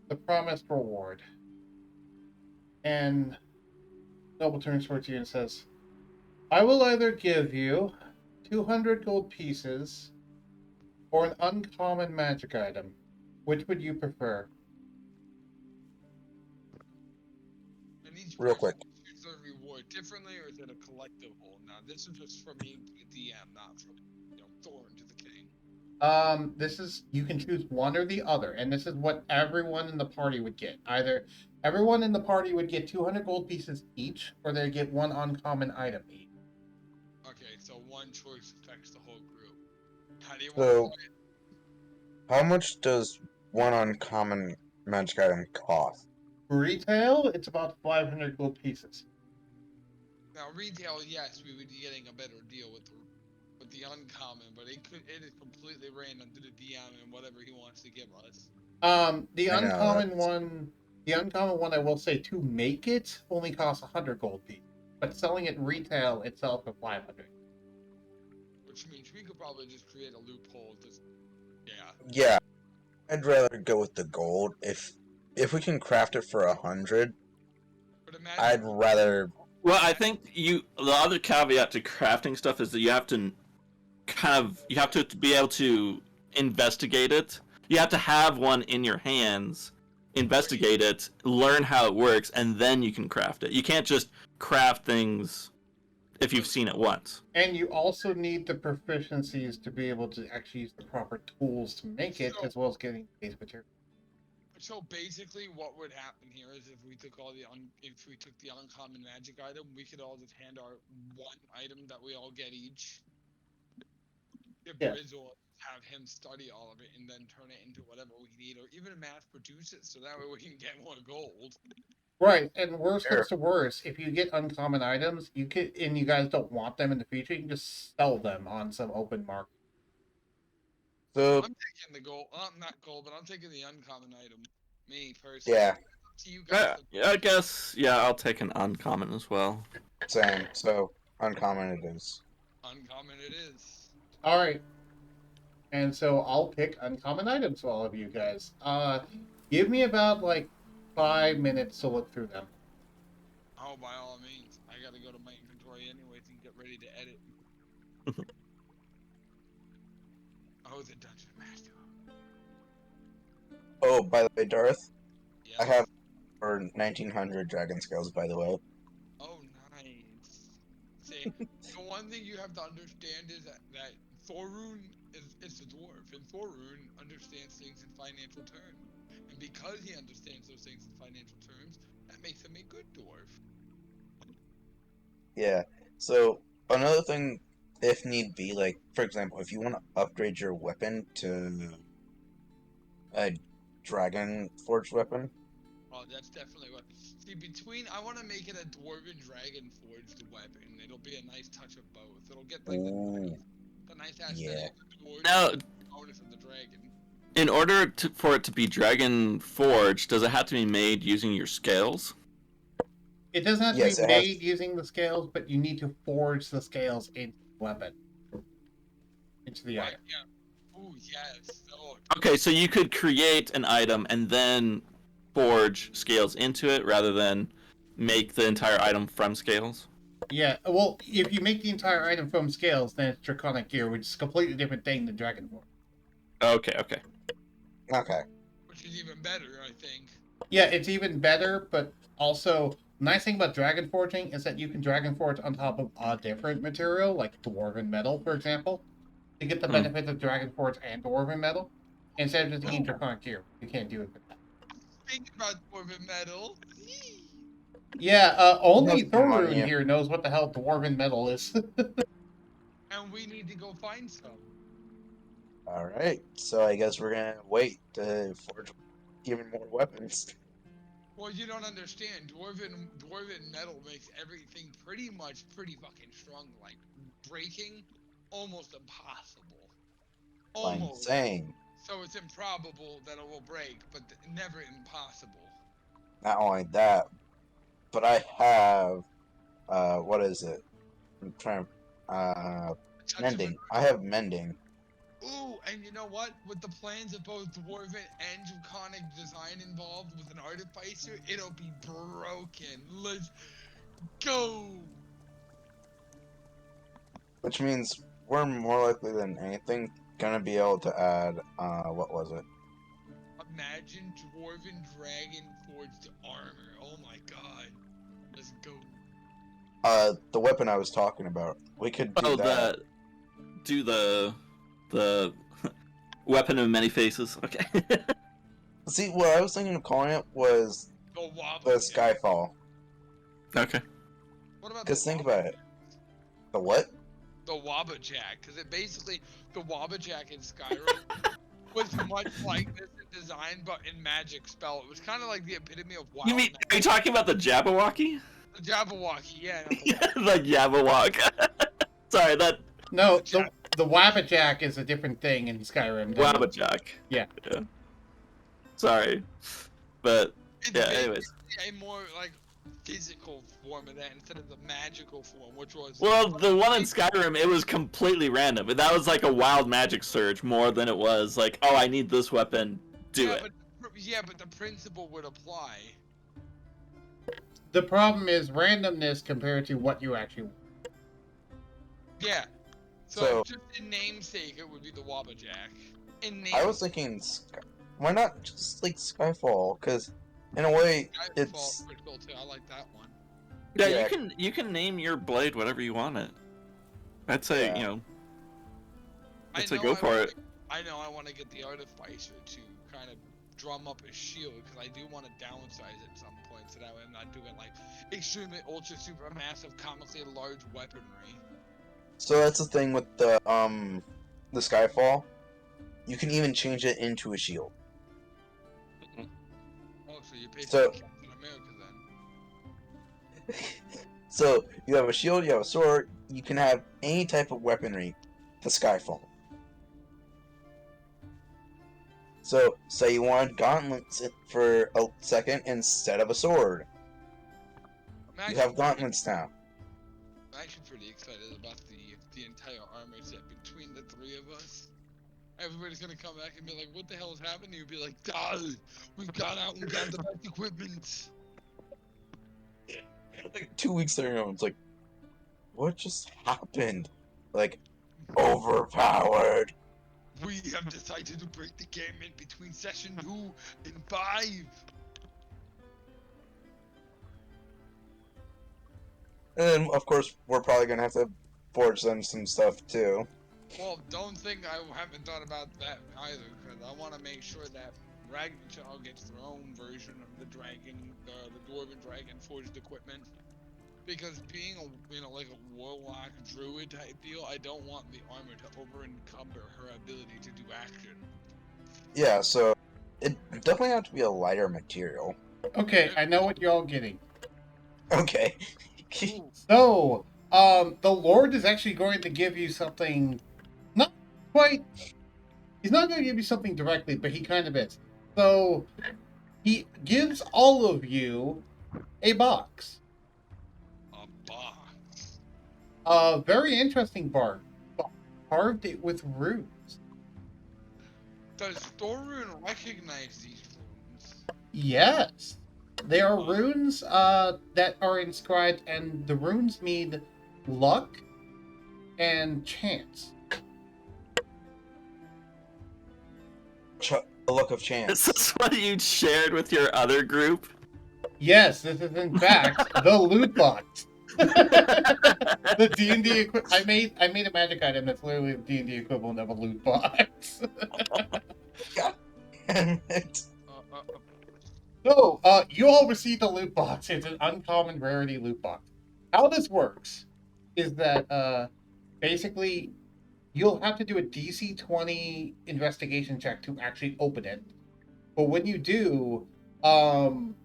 A: the promised reward. And noble turns towards you and says, I will either give you 200 gold pieces or an uncommon magic item. Which would you prefer?
D: And each
B: Real
D: person
B: quick.
D: chooses their reward differently, or is it a collective whole? Now, this is just from me to the DM, not from Thorin to the king.
A: This is, you can choose one or the other, and this is what everyone in the party would get. Either everyone in the party would get 200 gold pieces each, or they get one uncommon item each.
D: Okay, so one choice affects the whole group. How do you want
B: So,
D: to play it?
B: how much does one uncommon magic item cost?
A: Retail, it's about 500 gold pieces.
D: Now, retail, yes, we would be getting a better deal with the uncommon, but it is completely random to the DM and whatever he wants to give us.
A: The
B: I know,
A: uncommon
B: that's-
A: one, I will say, to make it only costs 100 gold pieces, but selling it retail itself for 500.
D: Which means we could probably just create a loophole. Just, yeah.
B: Yeah. I'd rather go with the gold. If we can craft it for 100,
D: But imagine
B: I'd rather.
C: Well, I think the other caveat to crafting stuff is that you have to be able to investigate it. You have to have one in your hands, investigate it, learn how it works, and then you can craft it. You can't just craft things if you've seen it once.
A: And you also need the proficiencies to be able to actually use the proper tools to make it, as well as getting base material.
D: So basically, what would happen here is if we took the uncommon magic item, we could all just hand our one item that we all get each. If Brizzle, have him study all of it and then turn it into whatever we need, or even mass produce it, so that way we can get more gold.
A: Right, and worst comes to worst, if you get uncommon items, you guys don't want them in the future, you can just sell them on some open market.
B: So
D: I'm taking the gold. Not gold, but I'm taking the uncommon item. Me personally.
B: yeah,
D: To you guys.
C: I guess I'll take an uncommon as well.
B: same. So uncommon it is.
D: Uncommon it is.
A: All right, and so I'll pick uncommon items for all of you guys. Give me about 5 minutes to look through them.
D: Oh, by all means. I gotta go to my inventory anyways and get ready to edit. Oh, the Dungeon Master.
B: Oh, by the way, Darth,
D: Yeah.
B: I have for 1900 dragon scales, by the way.
D: Oh, nice. See, the one thing you have to understand is that Thorun is a dwarf, and Thorun understands things in financial terms. And because he understands those things in financial terms, that makes him a good dwarf.
B: Yeah. So another thing, if need be, like for example, if you want to upgrade your weapon to a dragon forged weapon.
D: Oh, that's definitely what. See, I want to make it a dwarven dragon forged weapon. It'll be a nice touch of both. It'll get like the nice aesthetic of the dwarven
C: Now,
D: bonus of the dragon.
C: in order for it to be dragon forged, does it have to be made using your scales?
A: It doesn't have to be made using the scales, but you need to forge the scales into the weapon. Into the item.
D: Yeah. Ooh, yes. Oh.
C: Okay, so you could create an item and then forge scales into it rather than make the entire item from scales?
A: Yeah, well, if you make the entire item from scales, then it's draconic gear, which is a completely different thing than dragon forge.
C: Okay.
D: Which is even better, I think.
A: Yeah, it's even better, but also, the nice thing about dragon forging is that you can dragon forge on top of a different material, like dwarven metal, for example, to get the benefit of dragon forge and dwarven metal, instead of just taking draconic gear. You can't do it with that.
D: Think about dwarven metal.
A: Yeah, only Thorun here knows what the hell dwarven metal is.
D: And we need to go find some.
B: Alright, so I guess we're gonna wait to forge even more weapons.
D: Well, you don't understand. Dwarven metal makes everything pretty fucking strong. Like, breaking, almost impossible. Almost.
B: Insane.
D: So it's improbable that it will break, but never impossible.
B: Not only that, but I have, what is it? I'm trying, mending. I have mending.
D: Ooh, and you know what? With the plans of both dwarven and draconic design involved with an artificer, it'll be broken. Let's go!
B: Which means we're more likely than anything gonna be able to add, what was it?
D: Imagine dwarven dragon forged armor. Oh my god. Let's go.
B: The weapon I was talking about. We could do that.
C: Do the weapon of many faces. Okay.
B: See, what I was thinking of calling it was the Skyfall.
C: Okay.
D: What about
B: Because think about it. The what?
D: The Wabbajack, because it basically, the Wabbajack in Skyrim was much like this in design, but in magic spell. It was kind of like the epitome of wild.
C: Are you talking about the Jabberwocky?
D: The Jabberwocky, yeah.
C: The Jabberwock. Sorry, that.
A: No, the Wabbajack is a different thing in Skyrim.
C: Wabbajack.
A: Yeah.
C: Sorry, but
D: It's
C: anyways.
D: a more like physical form of that instead of the magical form, which was.
C: Well, the one in Skyrim, it was completely random. That was like a wild magic surge more than it was like, oh, I need this weapon do it.
D: But the principle would apply.
A: The problem is randomness compared to what you actually want.
D: Yeah. So just in namesake, it would be the Wabbajack.
B: I was thinking, why not just like Skyfall? Because in a way, it's
D: pretty cool too. I like that one.
C: Yeah,
B: Yeah.
C: you can name your blade whatever you want it. I'd say,
B: Yeah.
C: I'd say go for it.
D: I know I want to get the Artificer to kind of drum up a shield, because I do want to downsize at some point, so that way I'm not doing like extremely ultra super massive comically large weaponry.
B: so that's the thing with the Skyfall. You can even change it into a shield.
D: Oh, so you're basically
B: So-
D: Captain America then.
B: So you have a shield, you have a sword, you can have any type of weaponry to Skyfall. So say you want gauntlets for a second instead of a sword. You have gauntlets now.
D: I'm actually pretty excited about the entire armor set between the three of us. Everybody's gonna come back and be like, "What the hell is happening?" You'll be like, "Dal, we've gone out and got the best equipment."
B: Like 2 weeks ago, it's like, what just happened? Like, overpowered.
D: We have decided to break the game in between session 2 and 5.
B: And then, of course, we're probably gonna have to forge them some stuff too.
D: Well, don't think I haven't thought about that either, because I want to make sure that Ragnarok gets their own version of the dragon, the Dwarven Dragon forged equipment. Because being like a warlock druid type deal, I don't want the armor to over encumber her ability to do action.
B: Yeah, so it definitely have to be a lighter material.
A: Okay, I know what you're all getting.
B: Okay.
A: So, the Lord is actually going to give you something, not quite. He's not going to give you something directly, but he kind of is. So, he gives all of you a box.
D: A box.
A: A very interesting box. Carved it with runes.
D: Does Thorun recognize these runes?
A: Yes. They are runes that are inscribed, and the runes mean luck and chance.
B: The luck of
C: Is
B: chance.
C: this what you shared with your other group?
A: Yes, this is in fact the loot box. The D&D I made a magic item that's literally the D&D equivalent of a loot box.
B: God damn it.
A: So, you all received a loot box. It's an uncommon rarity loot box. How this works is that basically you'll have to do a DC 20 investigation check to actually open it. But when you do, you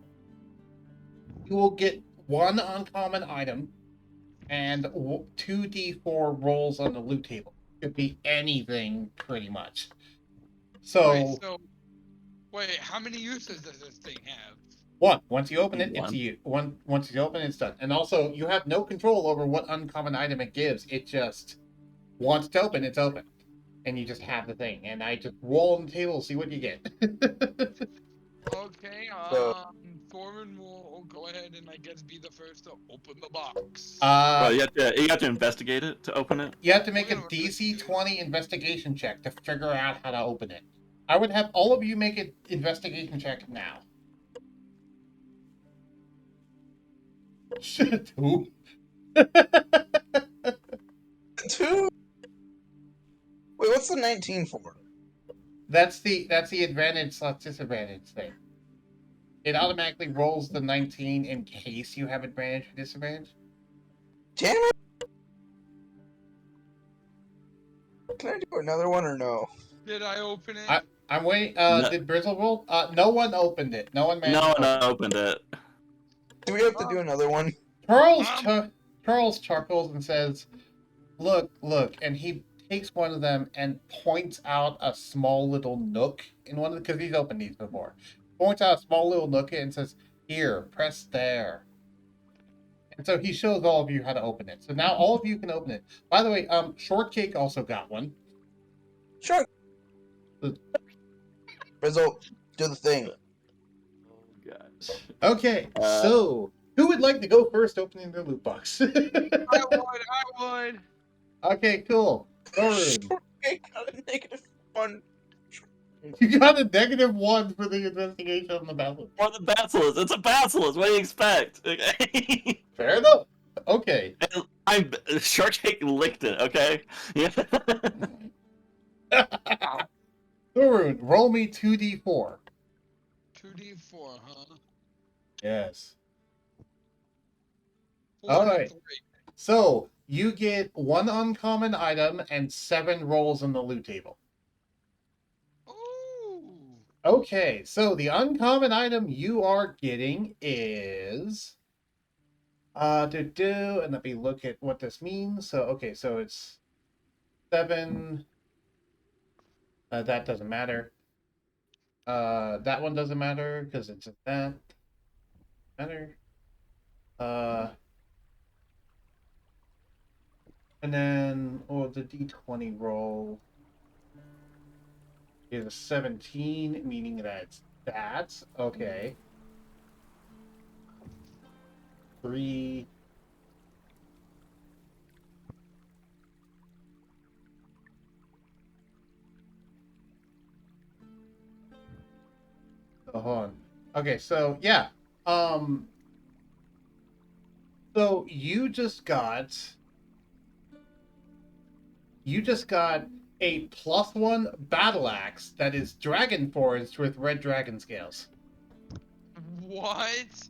A: will get one uncommon item and 2d4 rolls on the loot table. Could be anything, pretty much. So,
D: Wait, how many uses does this thing have?
A: one. Once you open it,
C: One.
A: it's you. Once you open it, it's done. And also, you have no control over what uncommon item it gives. It just wants to open, it's open. And you just have the thing. And I just roll on the table, see what you get.
D: Okay, Thorun will go ahead and I guess be the first to open the box.
C: Well, you have to investigate it to open it.
A: You have to make a DC 20 investigation check to figure out how to open it. I would have all of you make an investigation check now. Shit, who?
B: 2? Wait, what's the 19 for?
A: That's the advantage / disadvantage thing. It automatically rolls the 19 in case you have advantage or disadvantage.
B: Damn it! Can I do another one or no?
D: Did I open it?
A: I'm waiting.
C: No.
A: Did Brizzle roll? No one opened it. No one managed.
C: No
A: to
C: one opened it.
B: Do we have to do another one?
A: Charles chuckles and says, "Look!" And he takes one of them and points out a small little nook in one of the, because he's opened these before. Points out a small little nook and says, "Here, press there." And so he shows all of you how to open it. So now all of you can open it. By the way, Shortcake also got one.
B: Sure. Frizzle, do the thing.
C: Oh gosh.
A: Okay,
C: Uh,
A: so who would like to go first opening their loot box?
D: I would.
A: Okay, cool. Thorun,
B: I got a -1.
A: you got a -1 for the investigation on the battle.
C: or the basilisk. It's a basilisk. What do you expect? Okay.
A: Fair enough. Okay.
C: I'm Shark Cake licked it. Okay. Yeah.
A: Thorun, roll me 2d4.
D: 2d4, huh?
A: Yes.
D: 4
A: All
D: and a
A: right.
D: 3.
A: So you get 1 uncommon item and 7 rolls on the loot table.
D: Ooh.
A: Okay, so the uncommon item you are getting is and let me look at what this means. So okay, so it's 7. That doesn't matter. That one doesn't matter because it's that matter. And then the d20 roll is a 17, meaning that it's that. Okay. 3. Oh, hold on. Okay, so yeah. So you just got a +1 battle axe that is dragon forged with red dragon scales.
D: What?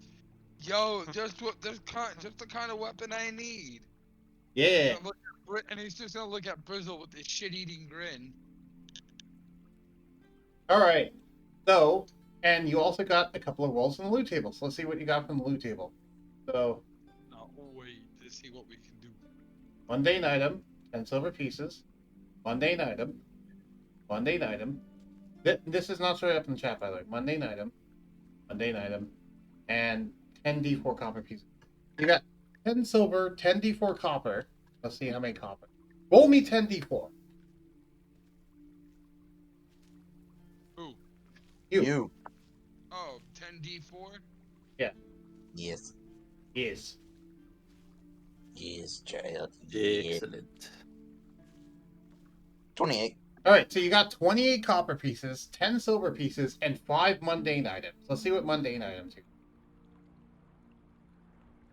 D: Yo, just the kind of weapon I need.
A: Yeah.
D: And he's just gonna look at Brizzle with this shit-eating grin.
A: All right. So, and you also got a couple of rolls on the loot table. So let's see what you got from the loot table. So,
D: Now, wait to see what we can do.
A: mundane item, 10 silver pieces. Mundane item. Mundane item. This is not showing up in the chat, by the way. Mundane item. Mundane item. And 10d4 copper pieces. You got 10 silver, 10d4 copper. Let's see how many copper. Roll me 10d4.
D: Who?
A: You.
D: Oh, 10d4?
B: Yes.
A: Yes.
B: Yes, child.
C: Excellent.
B: 28.
A: All right, so you got 28 copper pieces, 10 silver pieces, and 5 mundane items. Let's see what mundane items you.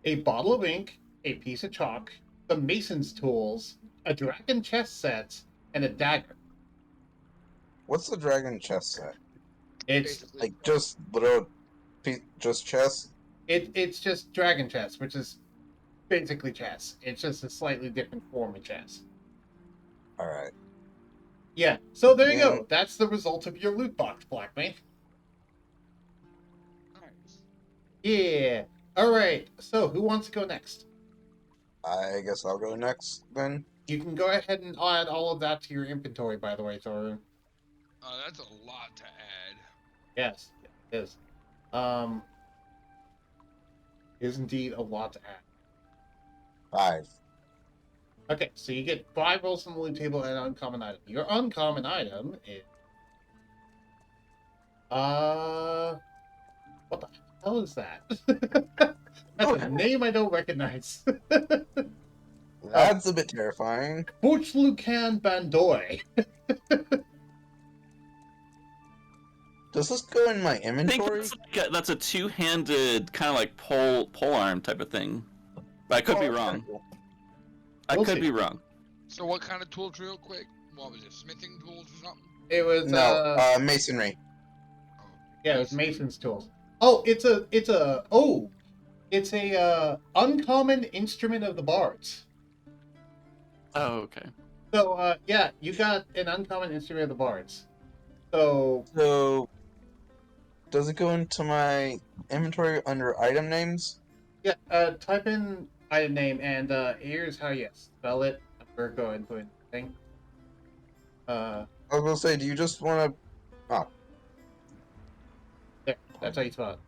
A: A bottle of ink, a piece of chalk, some mason's tools, a dragon chess set, and a dagger.
B: What's the dragon chess set?
A: It's
D: Basically,
B: Like, just little, just chess?
A: it's just dragon chess, which is basically chess. It's just a slightly different form of chess.
B: Alright.
A: Yeah, so there you
B: Yeah.
A: go. That's the result of your loot box, Blackmane.
D: nice.
A: Yeah. All right. So who wants to go next?
B: I guess I'll go next, then.
A: You can go ahead and add all of that to your inventory, by the way, Thorun.
D: That's a lot to add.
A: Yes, it is. Is indeed a lot to add.
B: 5.
A: Okay, so you get 5 rolls on the loot table and an uncommon item. Your uncommon item is what the hell is that? That's a name I don't recognize.
B: That's a bit terrifying.
A: Borchlucan Bandoy.
B: Does this go in my
C: I think
B: inventory?
C: that's a two-handed kind of like pole arm type of thing. But I could be wrong. I
A: We'll
C: could
A: see.
C: be wrong.
D: So what kind of tools, real quick? What was it, smithing tools or something?
A: It was
B: No, masonry.
D: Oh,
A: yeah, it was Mason's tools. Oh, it's a uncommon instrument of the bards.
C: Oh, okay.
A: So yeah, you got an uncommon instrument of the bards. So
B: So, does it go into my inventory under item names?
A: yeah, type in item name and here's how you spell it. We're going to thing.
B: I was gonna say, do you just want to?
A: There, that's how you spell it.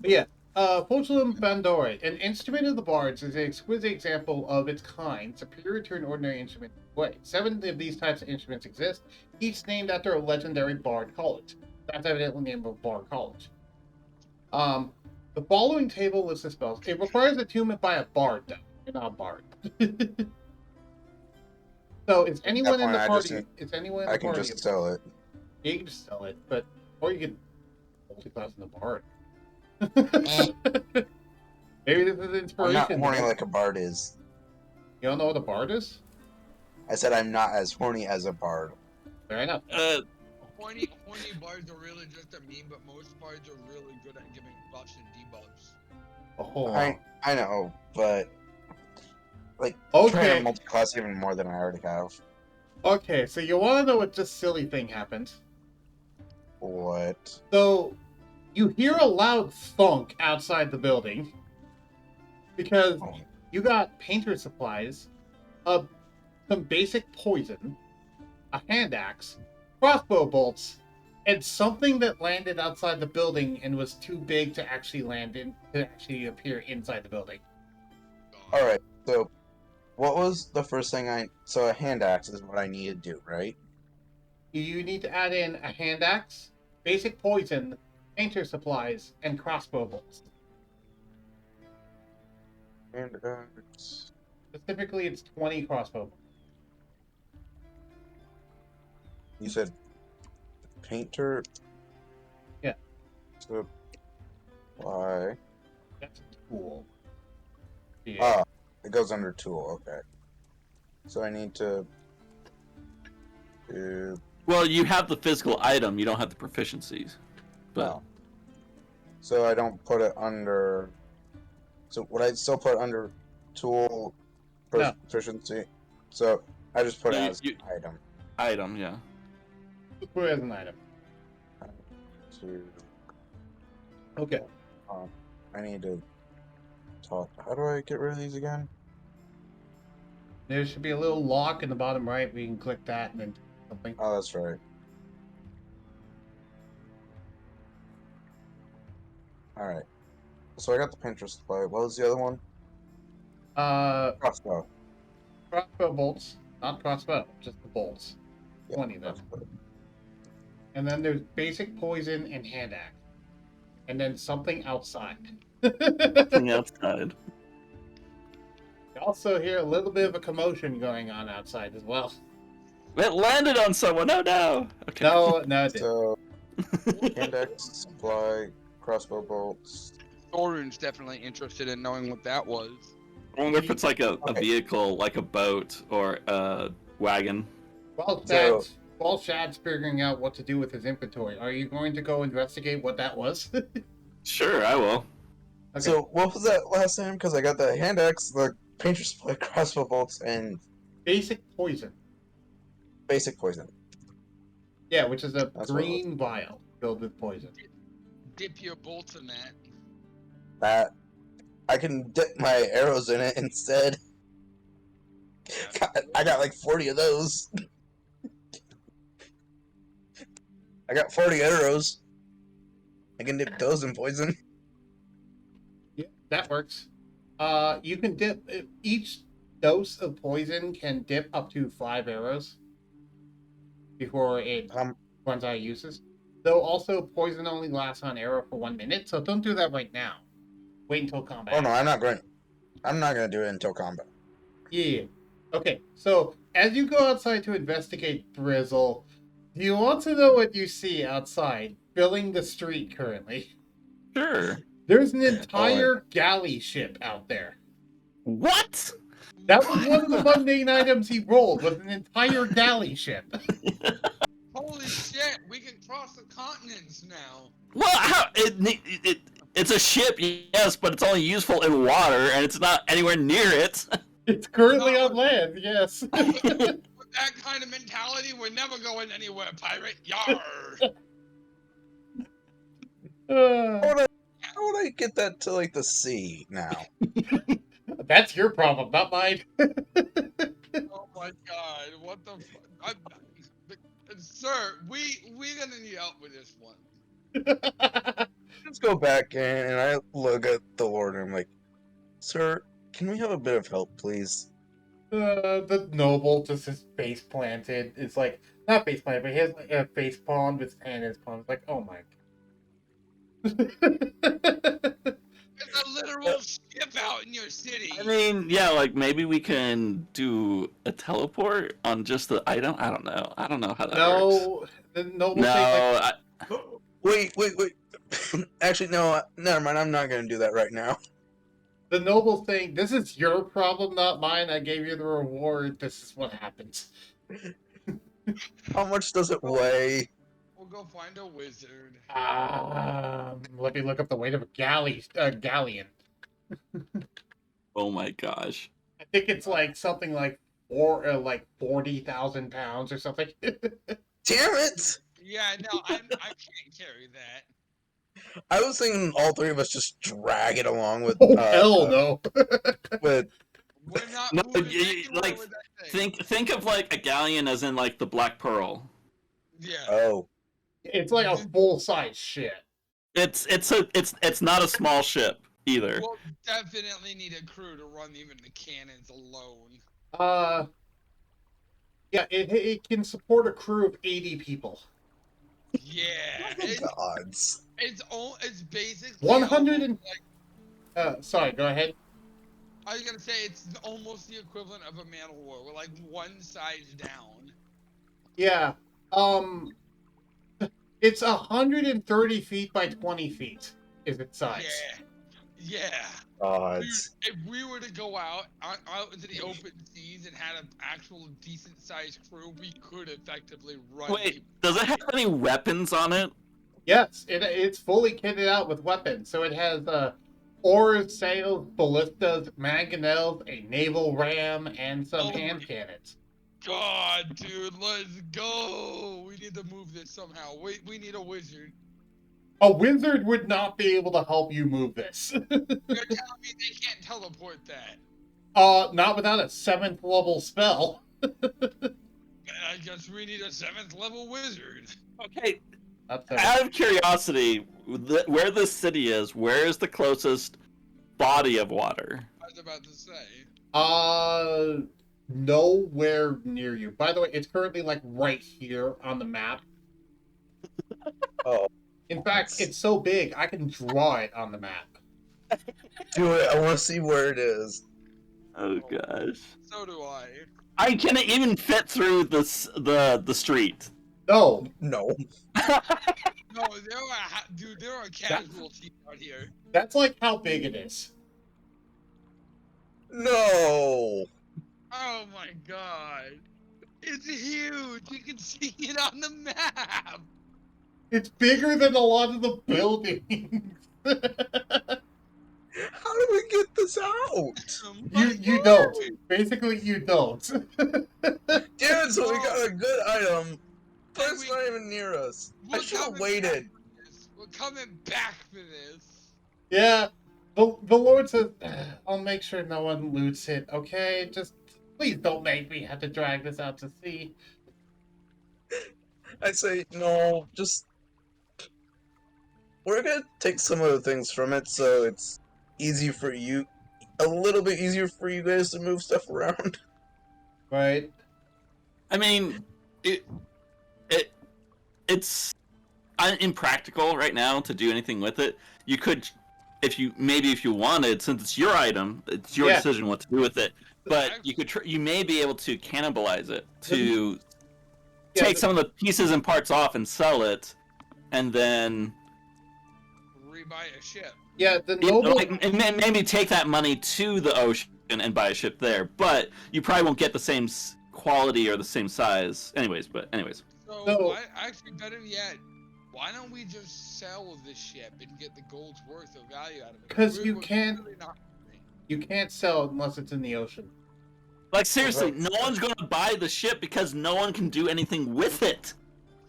A: But yeah, Fulculum Bandore, an instrument of the bards, is an exquisite example of its kind, superior to an ordinary instrument in a way. 7 of these types of instruments exist, each named after a legendary bard college. That's evidently the name of a bard college. The following table lists the spells. It requires attunement by a bard, though. You're not a bard. So, is
B: At that
A: anyone in
B: point,
A: the
B: I just
A: party?
B: need,
A: Is anyone in
B: I
A: the
B: can
A: party?
B: just sell it.
A: Yeah, you can just sell it, but or you could multi-class in the bard. Maybe this is
B: I'm not
A: inspiration.
B: horny
A: man.
B: like a bard is.
A: You don't know what a bard is?
B: I said I'm not as horny as a bard.
A: Fair enough.
D: Horny bards are really just a meme, but most bards are really good at giving buffs and debuffs.
A: Oh,
B: I know, but like trying
A: okay.
B: to multi-class even more than I already have.
A: Okay, so you want to know what this silly thing happened?
B: What?
A: So you hear a loud thunk outside the building because
B: Oh.
A: you got painter supplies, some basic poison, a hand axe, crossbow bolts, and something that landed outside the building and was too big to actually appear inside the building.
B: All right. So, what was the first thing So a hand axe is what I need to do, right?
A: You need to add in a hand axe, basic poison, painter supplies, and crossbow bolts.
B: Hand axe.
A: Specifically, it's 20 crossbow bolts.
B: You said painter.
A: Yeah.
B: Supply.
A: That's a tool. Yeah.
B: Ah, it goes under tool. Okay. So I need to do.
C: Well, you have the physical item, you don't have the proficiencies. But
B: No. So I don't put it under. So would I still put under tool
A: No.
B: proficiency? So I just put it
C: No,
B: as item.
C: item, yeah.
A: Just put it as an item.
B: To,
A: Okay.
B: I need to talk. How do I get rid of these again?
A: There should be a little lock in the bottom right. We can click that and then something.
B: Oh, that's right. All right. So I got the Pinterest supply. What was the other one? Crossbow.
A: Crossbow bolts, not crossbow, just the bolts.
B: Yeah,
A: 20 of them.
B: crossbow.
A: And then there's basic poison and hand axe. And then something outside.
C: Something outside.
A: You also hear a little bit of a commotion going on outside as well.
C: It landed on someone. Oh no. Okay.
A: No, it didn't.
B: So hand axe, supply, crossbow bolts.
D: Thorin's definitely interested in knowing what that was.
C: I wonder if it's like a
B: Okay.
C: vehicle, like a boat or a wagon.
A: While Shad's figuring out what to do with his inventory, are you going to go investigate what that was?
C: Sure, I will.
A: Okay.
B: So what was that last name? Because I got the hand axe, the painter supply, crossbow bolts, and
A: Basic poison.
B: basic poison.
A: Yeah, which is a
B: That's what it
A: green vial filled with poison.
D: Dip your bolts in that.
B: That I can dip my arrows in it instead. I got like 40 of those. I got 40 arrows. I can dip those in poison.
A: Yeah, that works. You can dip each dose of poison can dip up to 5 arrows before it runs out of uses. Though also poison only lasts on arrow for 1 minute, so don't do that right now. Wait until combat.
B: Oh no, I'm not going to do it until combat.
A: Yeah. Okay, so as you go outside to investigate Drizzle, do you want to know what you see outside, filling the street currently?
C: Sure.
A: There's an entire galley ship out there.
C: What?
A: That was one of the mundane items he rolled, was an entire galley ship.
D: Holy shit, we can cross the continents now.
C: Well, how it's a ship, yes, but it's only useful in water, and it's not anywhere near it.
A: It's currently on land, yes.
D: With that kind of mentality, we're never going anywhere, pirate. Yar!
B: How would I get that to like the sea now?
A: That's your problem, not mine.
D: Oh my god, what the fuck? Sir, we're gonna need help with this one.
B: Let's go back in, and I look at the Lord, and I'm like, "Sir, can we have a bit of help, please?"
A: The noble just is face planted. It's like not face planted, but he has like a face palm with his hand in his palm. It's like, oh my god.
D: There's a literal ship out in your city.
C: I mean, yeah, like maybe we can do a teleport on just the item. I don't know. I don't know how that works.
A: No, the noble
C: No,
A: thing like
B: Wait. Actually, no, never mind. I'm not gonna do that right now.
A: the noble thing. This is your problem, not mine. I gave you the reward. This is what happens.
B: How much does it weigh?
D: We'll go find a wizard.
A: Let me look up the weight of a galleon.
C: oh my gosh.
A: I think it's like something like 40,000 pounds or something.
B: Damn it!
D: Yeah, no, I can't carry that.
B: I was thinking all three of us just drag it along with.
A: Oh hell no!
B: With
D: We're not
C: No,
D: moving
C: you-
D: anywhere
C: like,
D: with that thing.
C: Think of like a galleon as in like the Black Pearl.
D: Yeah.
B: oh,
A: It's like a full size ship.
C: It's not a small ship either.
D: We'll definitely need a crew to run even the cannons alone.
A: Yeah, it can support a crew of 80 people.
D: Yeah.
B: gods!
D: It's basically
A: 100 and
D: like,
A: sorry, go ahead.
D: I was gonna say it's almost the equivalent of a man of war. We're like one size down.
A: Yeah. It's 130 feet by 20 feet is its size.
D: Yeah.
B: Gods!
D: Dude, if we were to go out into the open seas and had an actual decent sized crew, we could effectively run.
C: Wait, does it have any weapons on it?
A: Yes, it's fully kitted out with weapons. So it has oars, sails, ballistas, mangonels, a naval ram, and some hand cannons.
D: God, dude, let's go. We need to move this somehow. We need a wizard.
A: A wizard would not be able to help you move this.
D: You're telling me they can't teleport that?
A: Not without a 7th level spell.
D: I guess we need a 7th level wizard.
C: Okay,
A: That's
C: out of curiosity, where this city is, where is the closest body of water?
D: I was about to say.
A: Nowhere near you. By the way, it's currently like right here on the map.
B: Oh,
A: In fact, it's so big I can draw it on the map.
B: do it! I want to see where it is.
C: Oh gosh.
D: So do I.
C: I can't even fit through the street.
A: No,
B: No.
D: No, there are casualties out here.
A: that's like how big it is.
B: No.
D: Oh my god. It's huge. You can see it on the map.
A: It's bigger than a lot of the buildings.
B: How do we get this out?
A: you don't. Basically, you don't.
B: Damn it, so we got a good item, but it's not even near us. I should have waited.
D: We're coming back for this.
A: Yeah, the Lord says, I'll make sure no one loots it, okay? Just please don't make me have to drag this out to sea.
B: I say, no, just... We're gonna take some of the things from it, so it's easy for you... A little bit easier for you guys to move stuff around.
A: Right?
C: I mean, it's impractical right now to do anything with it. You could, if you wanted, since it's your item, it's your decision what to do with it. But you could, you may be able to cannibalize it to take some of the pieces and parts off and sell it, and then
D: rebuy a ship.
A: Yeah, the noble...
C: and maybe take that money to the ocean and buy a ship there. But you probably won't get the same quality or the same size. Anyways.
D: So actually, better yet, why don't we just sell the ship and get the gold's worth of value out of it?
A: Because you can't sell it unless it's in the ocean.
C: Like seriously, no one's going to buy the ship because no one can do anything with it.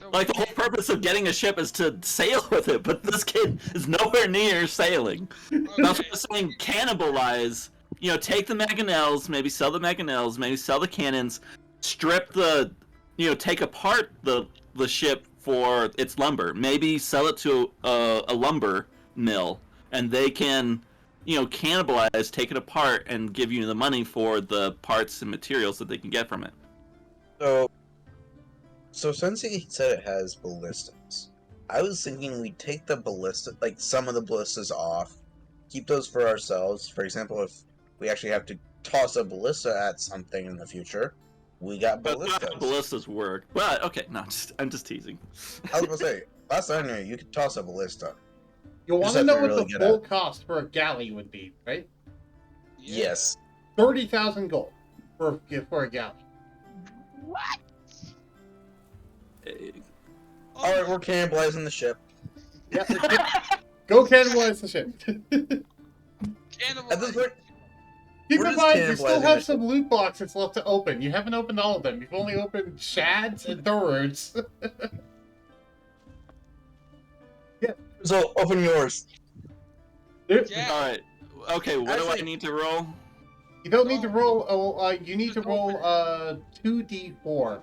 D: So
C: Like the whole purpose of getting a ship is to sail with it, but this kid is nowhere near sailing. That's what I'm saying. Cannibalize. You know, take the mangonels, maybe sell the mangonels, maybe sell the cannons, strip the, take apart the ship for its lumber. Maybe sell it to a lumber mill, and they can, cannibalize, take it apart, and give you the money for the parts and materials that they can get from it.
B: So since he said it has ballistas, I was thinking we take the ballista, like some of the ballistas off, keep those for ourselves. For example, if we actually have to toss a ballista at something in the future, we got
C: But that's not how
B: ballistas.
C: ballistas work. Well, okay, no, I'm just teasing.
B: I was gonna say, last I knew, you could toss a ballista.
A: You want
B: just
A: to
B: have
A: know
B: to be
A: what
B: really
A: the
B: good
A: full
B: at it.
A: cost for a galley would be, right?
D: Yeah.
B: Yes.
A: 30,000 gold for a galley.
D: What? Oh
B: All right,
D: my-
B: we're cannibalizing the ship.
A: Yeah, go cannibalize the ship.
B: At this point,
A: Keep
B: We're
A: in
B: just
A: mind, you still
B: cannibalizing
A: have
B: the
A: some loot boxes left to open. You haven't opened all of them. You've only opened shads and thorns.
B: so open yours.
D: Yeah.
C: All right. Okay, what do I
B: Actually-
C: need to roll?
A: You don't need to roll. You need to roll 2d4.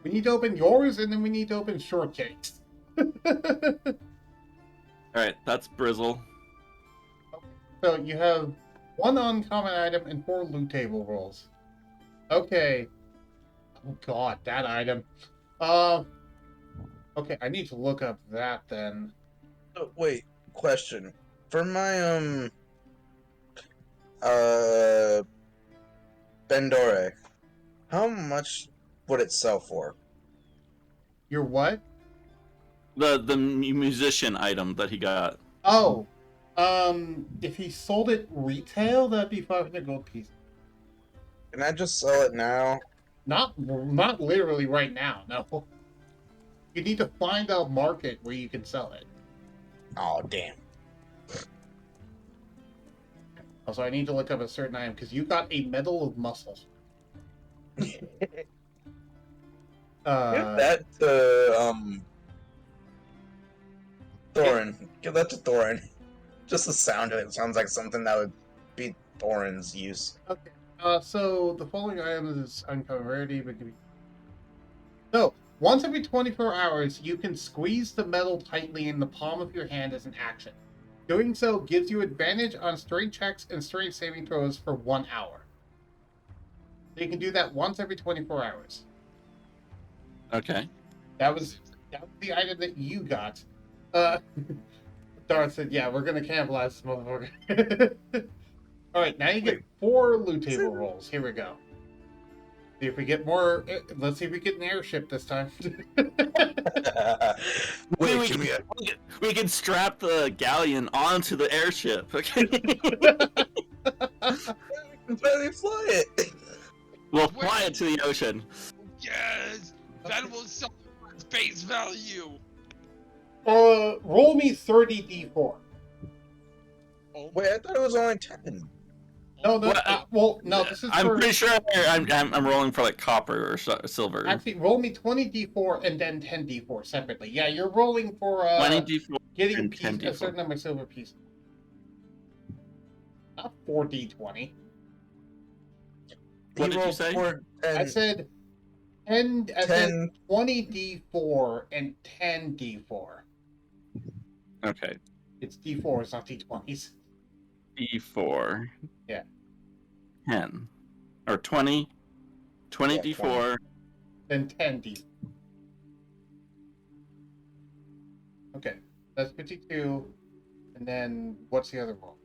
A: We need to open yours, and then we need to open shortcakes.
C: All right, that's Brizzle.
A: So you have 1 uncommon item and 4 loot table rolls. Okay. Oh god, that item. Okay, I need to look up that then.
B: Oh, wait, question. For my Bendore, how much would it sell for?
A: Your what?
C: The musician item that he got.
A: Oh, if he sold it retail, that'd be 500 gold pieces.
B: Can I just sell it now?
A: Not literally right now. No. You need to find a market where you can sell it.
B: Oh, damn.
A: Also, I need to look up a certain item because you got a medal of muscle.
B: Give that to Thorin. Give that to Thorin. Just the sound of it sounds like something that would be Thorin's use.
A: Okay. So the following items is uncommon rarity, but can be... So, once every 24 hours, you can squeeze the metal tightly in the palm of your hand as an action. Doing so gives you advantage on strength checks and strength saving throws for 1 hour. So you can do that once every 24 hours.
C: Okay.
A: That was the item that you got. Darth said, yeah, we're going to cannibalize this motherfucker. Alright, now you get 4 loot table rolls. Here we go. See if we get more. Let's see if we get an airship this time.
B: Wait,
C: we,
B: can we...
C: we can strap the galleon onto the airship. Okay.
B: Let me fly it!
C: We'll fly it to the ocean.
D: Yes! That will sell for its base value!
A: Roll me 30d4.
D: Oh
B: Wait, I thought it was only 10.
A: No, no,
C: What?
A: no, this is
C: I'm
A: for...
C: pretty sure I'm rolling for like copper or silver.
A: Actually, roll me 20d4 and then 10d4 separately. Yeah, you're rolling for
C: 20d4
A: getting
C: and
A: a
C: 10d4.
A: certain number of silver pieces. Not 4d20.
C: What did you say?
A: I said 10. I
B: 10.
A: said 20d4 and 10d4.
C: Okay.
A: It's d4s, not d20s.
C: D4.
A: Yeah.
C: 10. Or 20. 20
B: Yeah,
C: D4.
A: Then 10d. Okay, that's 52. And then what's the other roll?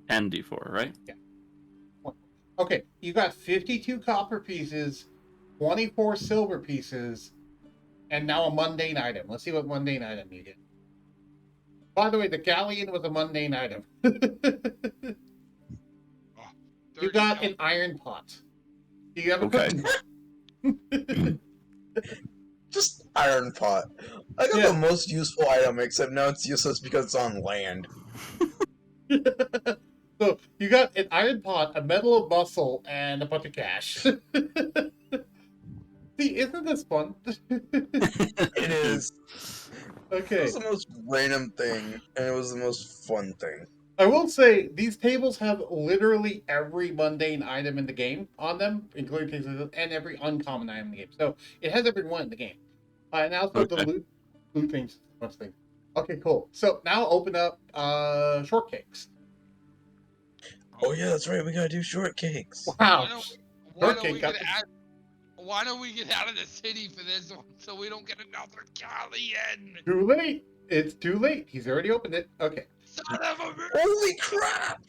C: 10 D4, right?
A: Okay, you got 52 copper pieces, 24 silver pieces, and now a mundane item. Let's see what mundane item you get. By the way, the galleon was a mundane item. You got an iron pot. Do you have a
C: Okay.
A: cooking pot?
B: Just iron pot. I got
A: Yeah.
B: the most useful item, except now it's useless because it's on land.
A: So you got an iron pot, a medal of muscle, and a bunch of cash. See, isn't this fun?
B: It is. It
A: Okay.
B: was the most random thing, and it was the most fun thing.
A: I will say, these tables have literally every mundane item in the game on them, including things like this, and every uncommon item in the game. So it has every one in the game. And also the
C: Okay.
A: loot things. Okay, cool. So now open up shortcakes.
B: Oh yeah, that's right. We gotta do shortcakes.
A: Wow.
D: Why don't
A: Shortcake
D: we
A: got
D: get out? Why don't we get out of the city for this one so we don't get another Galleon?
A: too late. It's too late. He's already opened it. Okay.
D: Son of a bitch!
B: Holy crap!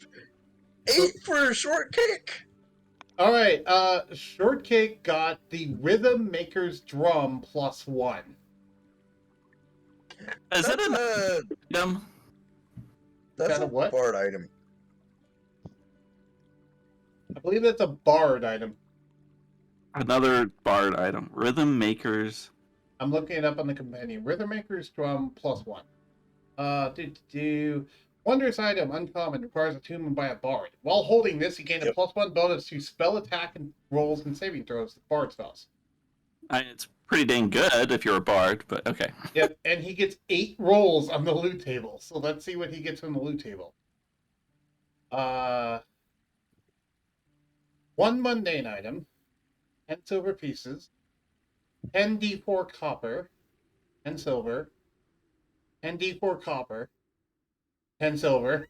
B: 8 for a shortcake.
A: All right. Shortcake got the Rhythm Maker's Drum +1.
C: Is
B: That's
C: it an
B: a
C: item?
B: that's
A: That a
B: a
A: what?
B: bard item.
A: I believe that's a Bard item.
C: Another bard item. Rhythm makers.
A: I'm looking it up on the companion. Rhythm Maker's Drum +1. Wondrous item, uncommon, requires attunement by a bard. While holding this, you gain a
B: Yep.
A: +1 bonus to spell attack and rolls and saving throws with bard spells.
C: It's pretty dang good if you're a bard, but okay.
A: Yep, and he gets 8 rolls on the loot table. So let's see what he gets from the loot table. 1 mundane item, 10 silver pieces, 10d4 copper, 10 silver, 10d4 copper, 10 silver,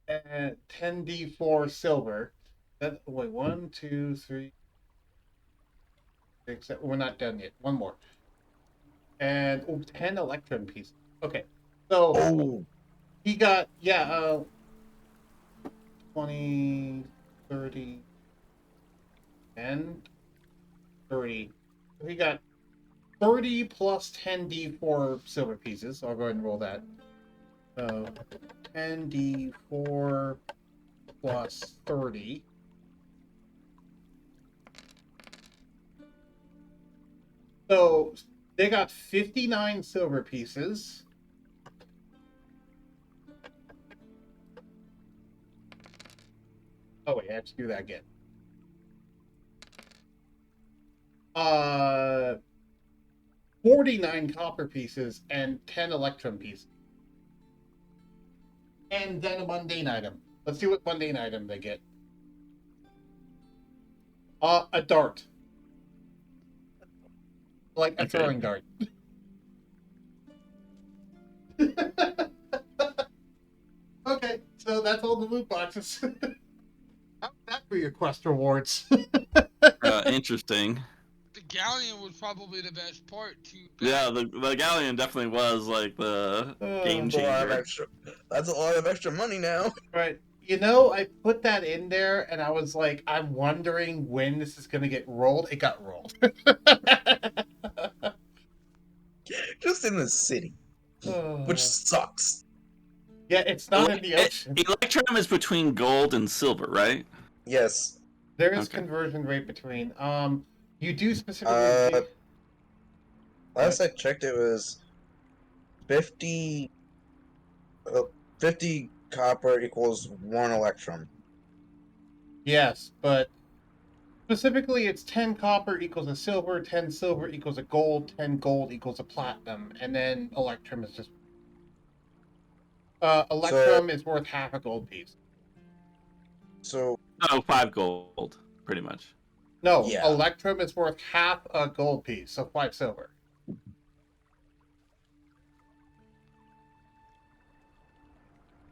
A: and 10d4 silver. Wait, 1, 2, 3, 6, 7. We're not done yet. One more. And 10 electrum pieces. Okay. So
B: Oh,
A: he got 20, 30, 10, 30. So he got 30 plus 10d4 silver pieces. So I'll go ahead and roll that. So 10d4 plus 30. So they got 59 silver pieces. Oh wait, I have to do that again. 49 copper pieces and 10 electrum pieces. And then a mundane item. Let's see what mundane item they get. A dart. Like a
C: Okay.
A: throwing dart. Okay, so that's all the loot boxes. How's that for your quest rewards?
C: Interesting.
D: The Galleon was probably the best part too.
C: Yeah, the galleon definitely was like the game
B: that's a lot of
C: changer.
B: extra. That's a lot of extra money now.
A: Right. You know, I put that in there and I was like, I'm wondering when this is going to get rolled. It got rolled.
B: Just in the city, which sucks.
A: Yeah, it's not in the ocean.
C: Electrum is between gold and silver, right?
B: Yes.
A: There is
C: Okay.
A: conversion rate between. You do specifically.
B: Last I checked, it was 50. 50 copper equals 1 electrum.
A: Yes, but specifically, it's 10 copper equals a silver, 10 silver equals a gold, 10 gold equals a platinum, and then electrum is just. Electrum is worth half a gold piece.
B: So
C: No, 5 gold, pretty much.
A: No,
B: Yeah.
A: electrum is worth half a gold piece, so 5 silver.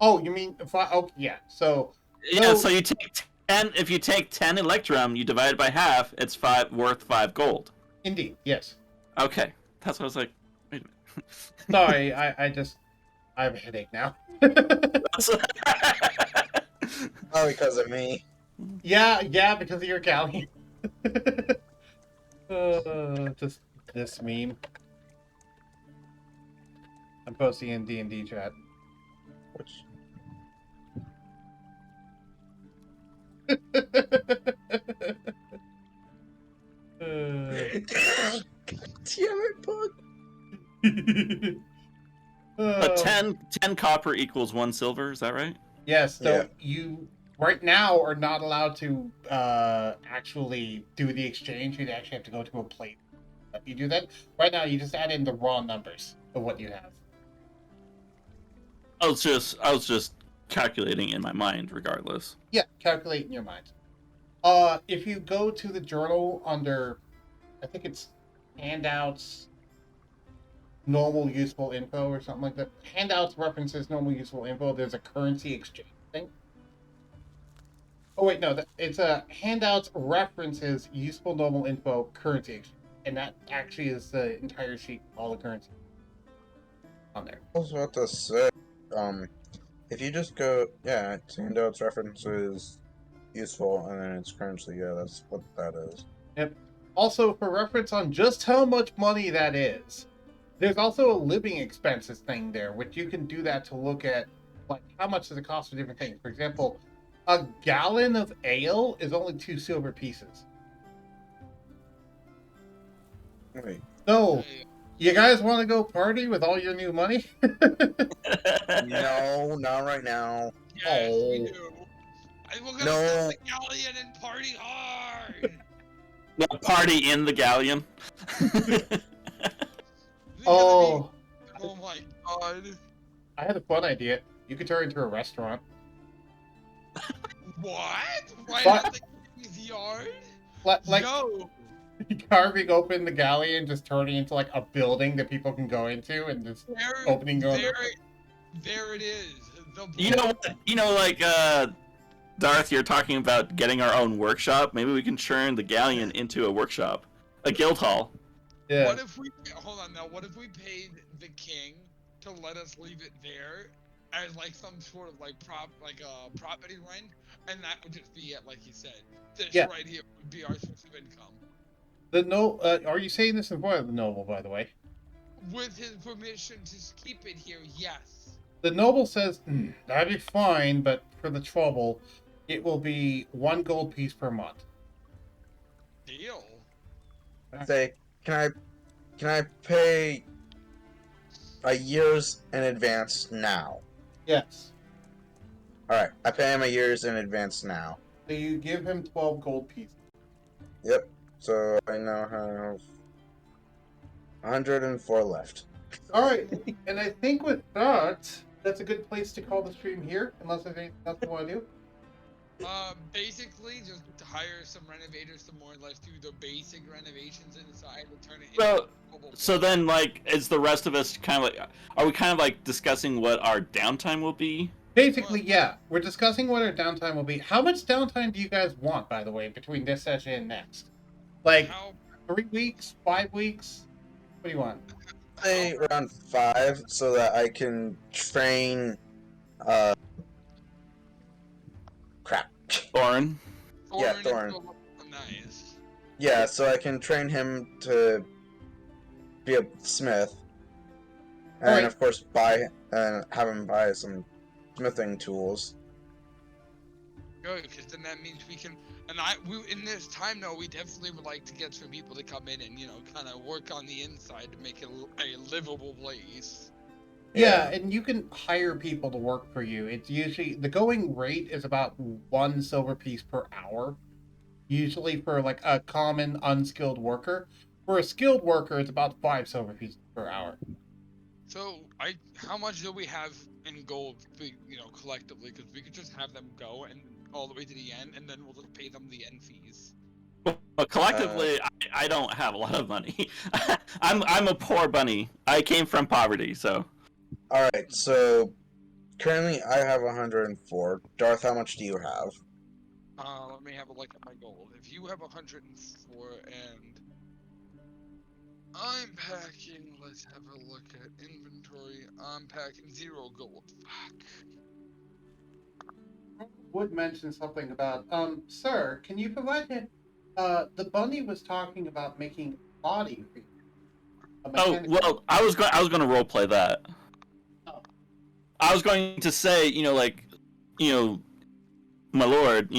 A: Oh, you mean 5? Oh, yeah. So
C: Yeah, so you take 10. If you take 10 electrum, you divide it by half. It's worth 5 gold.
A: indeed, yes.
C: Okay, that's what I was like. Wait a minute.
A: Sorry, I have a headache now.
B: not because of me.
A: Yeah, because of your galleon. Just this meme. I'm posting in D&D chat.
B: Which
A: Uh,
B: damn it, bud.
C: But 10 copper equals 1 silver, is that right?
A: Yes, so
B: Yeah.
A: you right now are not allowed to actually do the exchange. You'd actually have to go to a plate. If you do that, right now you just add in the raw numbers of what you have.
C: I was just calculating in my mind regardless.
A: Yeah, calculate in your mind. If you go to the journal under, I think it's handouts normal useful info or something like that. Handouts references normal useful info. There's a currency exchange thing. Oh wait, no, it's a handouts references useful normal info currency exchange, and that actually is the entire sheet, all the currency on there.
B: I was about to say, if you just go, yeah, it's handouts, references, useful, and then it's currency. Yeah, that's what that is.
A: Yep. Also, for reference on just how much money that is, there's also a living expenses thing there, which you can do that to look at, like, how much does it cost for different things. For example, a gallon of ale is only 2 silver pieces.
B: Wait,
A: So, you guys want to go party with all your new money?
B: no, not right now.
D: Yes, we
A: Oh.
D: do. We're gonna
B: No.
D: build the galleon and party hard.
C: No, party in the galleon.
A: Oh,
D: Oh my god.
A: I had a fun idea. You could turn it into a restaurant.
D: What? Right
A: What?
D: at the king's yard?
A: Like,
D: Yo,
A: carving open the galleon, just turning into like a building that people can go into, and just opening doors.
D: there it is.
C: You know what? You know, like, Darth, you're talking about getting our own workshop. Maybe we can turn the galleon into a workshop. A guild hall.
A: Yeah.
D: What if we hold on now? What if we paid the king to let us leave it there as like some sort of like property rent, and that would just be it, like you said. This
A: Yeah.
D: right here would be our source of income.
A: Are you saying this in front of the noble, by the way?
D: With his permission to keep it here, yes.
A: The noble says, that'd be fine, but for the trouble, it will be 1 gold piece per month.
D: Deal.
B: Say, can I pay a year's in advance now?
A: Yes.
B: All right, I pay him a year's in advance now.
A: So you give him 12 gold pieces.
B: Yep. So I now have 104 left.
A: All right, and I think with that, that's a good place to call the stream here, unless there's anything else you want to do.
D: Basically, just hire some renovators to more or less do the basic renovations inside and turn it
C: So,
D: into a mobile
C: so then, like, is the rest of us kind of like, are we kind of like discussing what our downtime will be?
A: Basically, yeah, we're discussing what our downtime will be. How much downtime do you guys want, by the way, between this session and next? Like,
D: How
A: 3 weeks, 5 weeks? What do you want?
B: Say around 5, so that I can train. Crap.
C: Thorin?
B: Yeah,
D: Thorin
B: Thorin.
D: into a- Nice.
B: Yeah, so I can train him to be a smith, and
A: Alright.
B: of course have him buy some smithing tools.
D: Good, because then that means we can. And in this time though, we definitely would like to get some people to come in and kind of work on the inside to make it a livable place.
A: Yeah, and you can hire people to work for you. It's usually, the going rate is about 1 silver piece per hour. Usually for like a common unskilled worker. For a skilled worker, it's about 5 silver pieces per hour.
D: So how much do we have in gold, collectively? Because we could just have them go and all the way to the end, and then we'll just pay them the end fees.
C: But collectively, I don't have a lot of money. I'm a poor bunny. I came from poverty, so.
B: All right, so currently I have 104. Darth, how much do you have?
D: Let me have a look at my gold. If you have 104 and I'm packing, let's have a look at inventory. I'm packing 0 gold. Fuck.
A: Would mention something about, sir, can you provide him? The bunny was talking about making a body for you.
C: Oh well, I was going to roleplay that.
A: Oh.
C: I was going to say, my lord,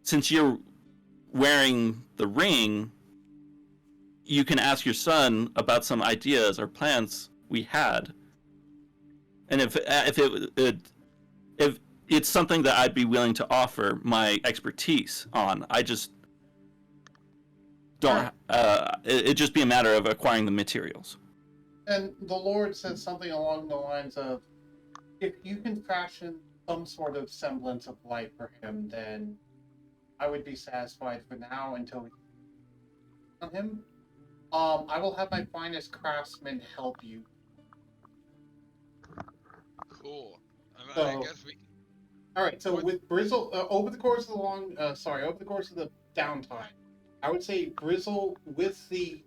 C: since you're wearing the ring, you can ask your son about some ideas or plans we had, and if it's something that I'd be willing to offer my expertise on, I just don't. It'd just be a matter of acquiring the materials.
A: And the Lord says something along the lines of, if you can fashion some sort of semblance of life for him, then I would be satisfied for now until we on him. I will have my finest craftsmen help you.
D: Cool. I
A: So,
D: guess we.
A: all right. So
D: What?
A: with Brizzle, over the course of the over the course of the downtime, I would say Brizzle with the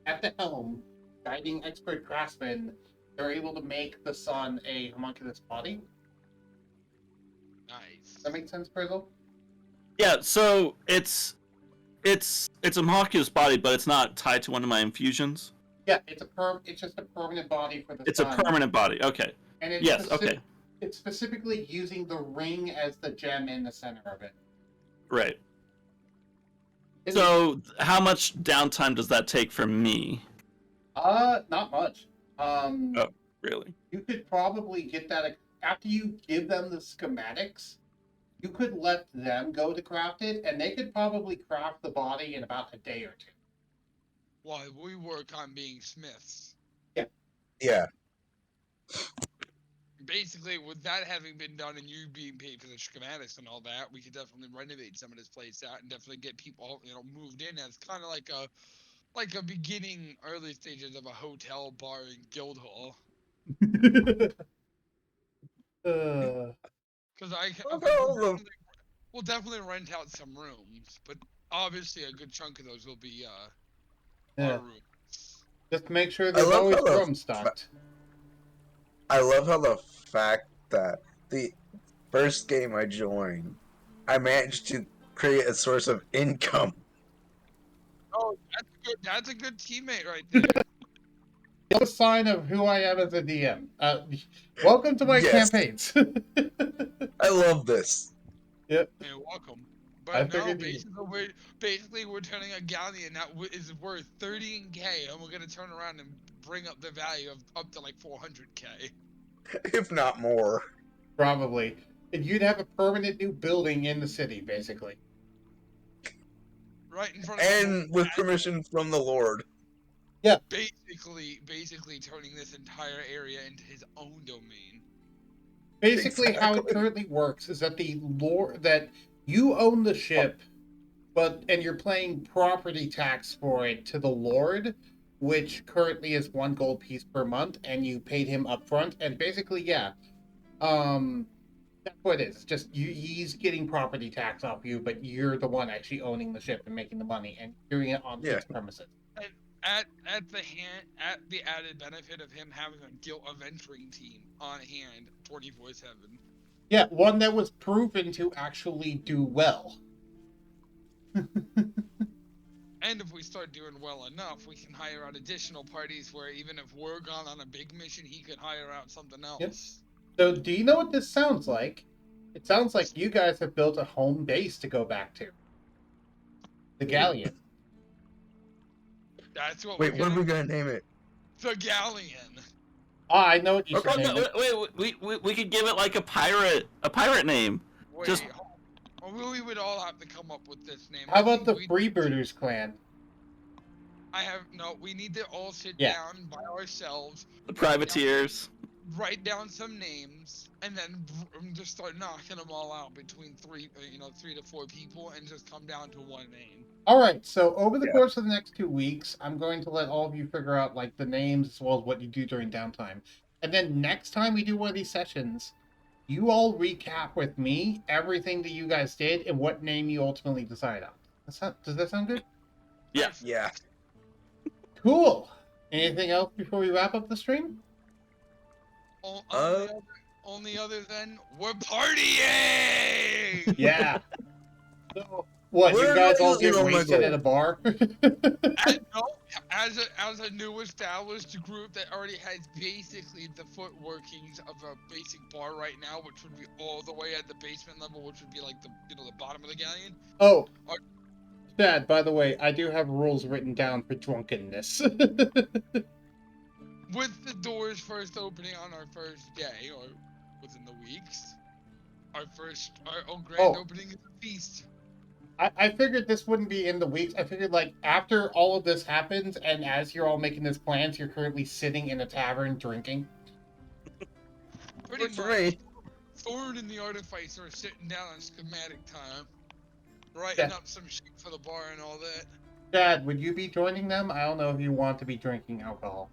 A: at the helm, guiding expert craftsmen, they're able to make the sun a homunculus body.
D: Nice.
A: That makes sense, Brizzle?
C: Yeah, so it's a homunculus body, but it's not tied to one of my infusions.
A: Yeah, it's just a permanent body for the
C: It's a
A: sun.
C: permanent body. Okay.
A: And it's
C: Yes. Okay.
A: It's specifically using the ring as the gem in the center of it.
C: Right.
A: Is
C: So, how much downtime does that take for me?
A: Not much.
C: Oh, really?
A: You could probably get that after you give them the schematics. You could let them go to craft it, and they could probably craft the body in about a day or two.
D: While we work on being smiths.
B: Yeah.
D: Basically, with that having been done and you being paid for the schematics and all that, we could definitely renovate some of this place out and definitely get people, moved in as kind of like a beginning, early stages of a hotel, bar, and guild hall. Because we'll definitely rent out some rooms, but obviously a good chunk of those will be
A: Yeah.
D: our rooms.
A: Just make sure there's always room stocked.
B: I love how the fact that the first game I joined, I managed to create a source of income.
D: Oh, that's a good teammate right there.
A: It's a sign of who I am as a DM. Welcome to my
B: Yes.
A: campaigns.
B: I love this.
A: Yep.
D: You're welcome.
A: I
D: But no,
A: figured
D: basically we're turning a galleon that is worth 13k, and we're gonna turn around and bring up the value of up to like 400k.
B: If not more.
A: Probably. And you'd have a permanent new building in the city, basically.
D: Right in front of
B: And with permission from the Lord.
D: basically turning this entire area into his own domain.
A: Basically, how it currently works is that that you own the ship, and you're paying property tax for it to the Lord, which currently is 1 gold piece per month, and you paid him upfront. And basically, yeah, that's what it is. It's just he's getting property tax off you, but you're the one actually owning the ship and making the money, and doing it on his premises.
D: And at the added benefit of him having a guild adventuring team on hand 24/7.
A: Yeah, one that was proven to actually do well.
D: And if we start doing well enough, we can hire out additional parties where even if we're gone on a big mission, he could hire out something else.
A: Yep. So do you know what this sounds like? It sounds like you guys have built a home base to go back to. The Galleon.
D: That's what
B: Wait, what are we gonna name it?
D: The Galleon.
A: Oh, I know what you should name it.
C: Wait, we could give it like a pirate name.
D: Wait,
C: Just
D: we would all have to come up with this name.
A: How about the Freebooters clan?
D: We need to all sit down by ourselves.
C: The privateers.
D: Write down some names and then just start knocking them all out between 3 to 4 people and just come down to one name.
A: All right, so over the course of the next 2 weeks, I'm going to let all of you figure out like the names as well as what you do during downtime. And then next time we do one of these sessions, you all recap with me everything that you guys did and what name you ultimately decide on. Does that sound good?
C: Yeah.
B: Yeah.
A: Cool. Anything else before we wrap up the stream?
D: Only other than we're partying.
A: Yeah. So, what, you guys all get wasted at a bar?
D: As a new established group that already has basically the foot workings of a basic bar right now, which would be all the way at the basement level, which would be like the bottom of the galleon.
A: Oh, Dad, by the way, I do have rules written down for drunkenness.
D: With the doors first opening on our first day, or within the weeks, our grand opening is a feast.
A: I figured this wouldn't be in the weeks. I figured, like, after all of this happens, and as you're all making these plans, you're currently sitting in a tavern drinking.
D: Pretty much. Thorn and the Artificer are sitting down on schematic time, writing up some shit for the bar and all that.
A: Chad, would you be joining them? I don't know if you want to be drinking alcohol.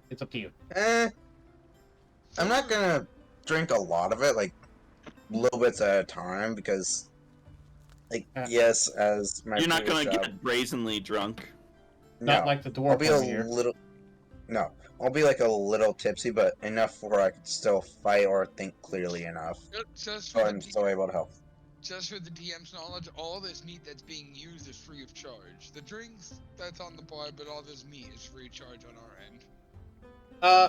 A: It's up to you.
B: I'm not gonna drink a lot of it, like little bits at a time, because, like, yes, as my
C: You're not
B: previous
C: gonna
B: job,
C: get brazenly drunk.
A: Not
B: no,
A: like the
B: I'll
A: dwarf
B: be a
A: over here.
B: little, no, I'll be like a little tipsy, but enough where I can still fight or think clearly enough,
D: Just
B: so
D: for,
B: I'm still able to help.
D: just for the DM's knowledge, all this meat that's being used is free of charge. The drinks that's on the bar, but all this meat is free of charge on our end.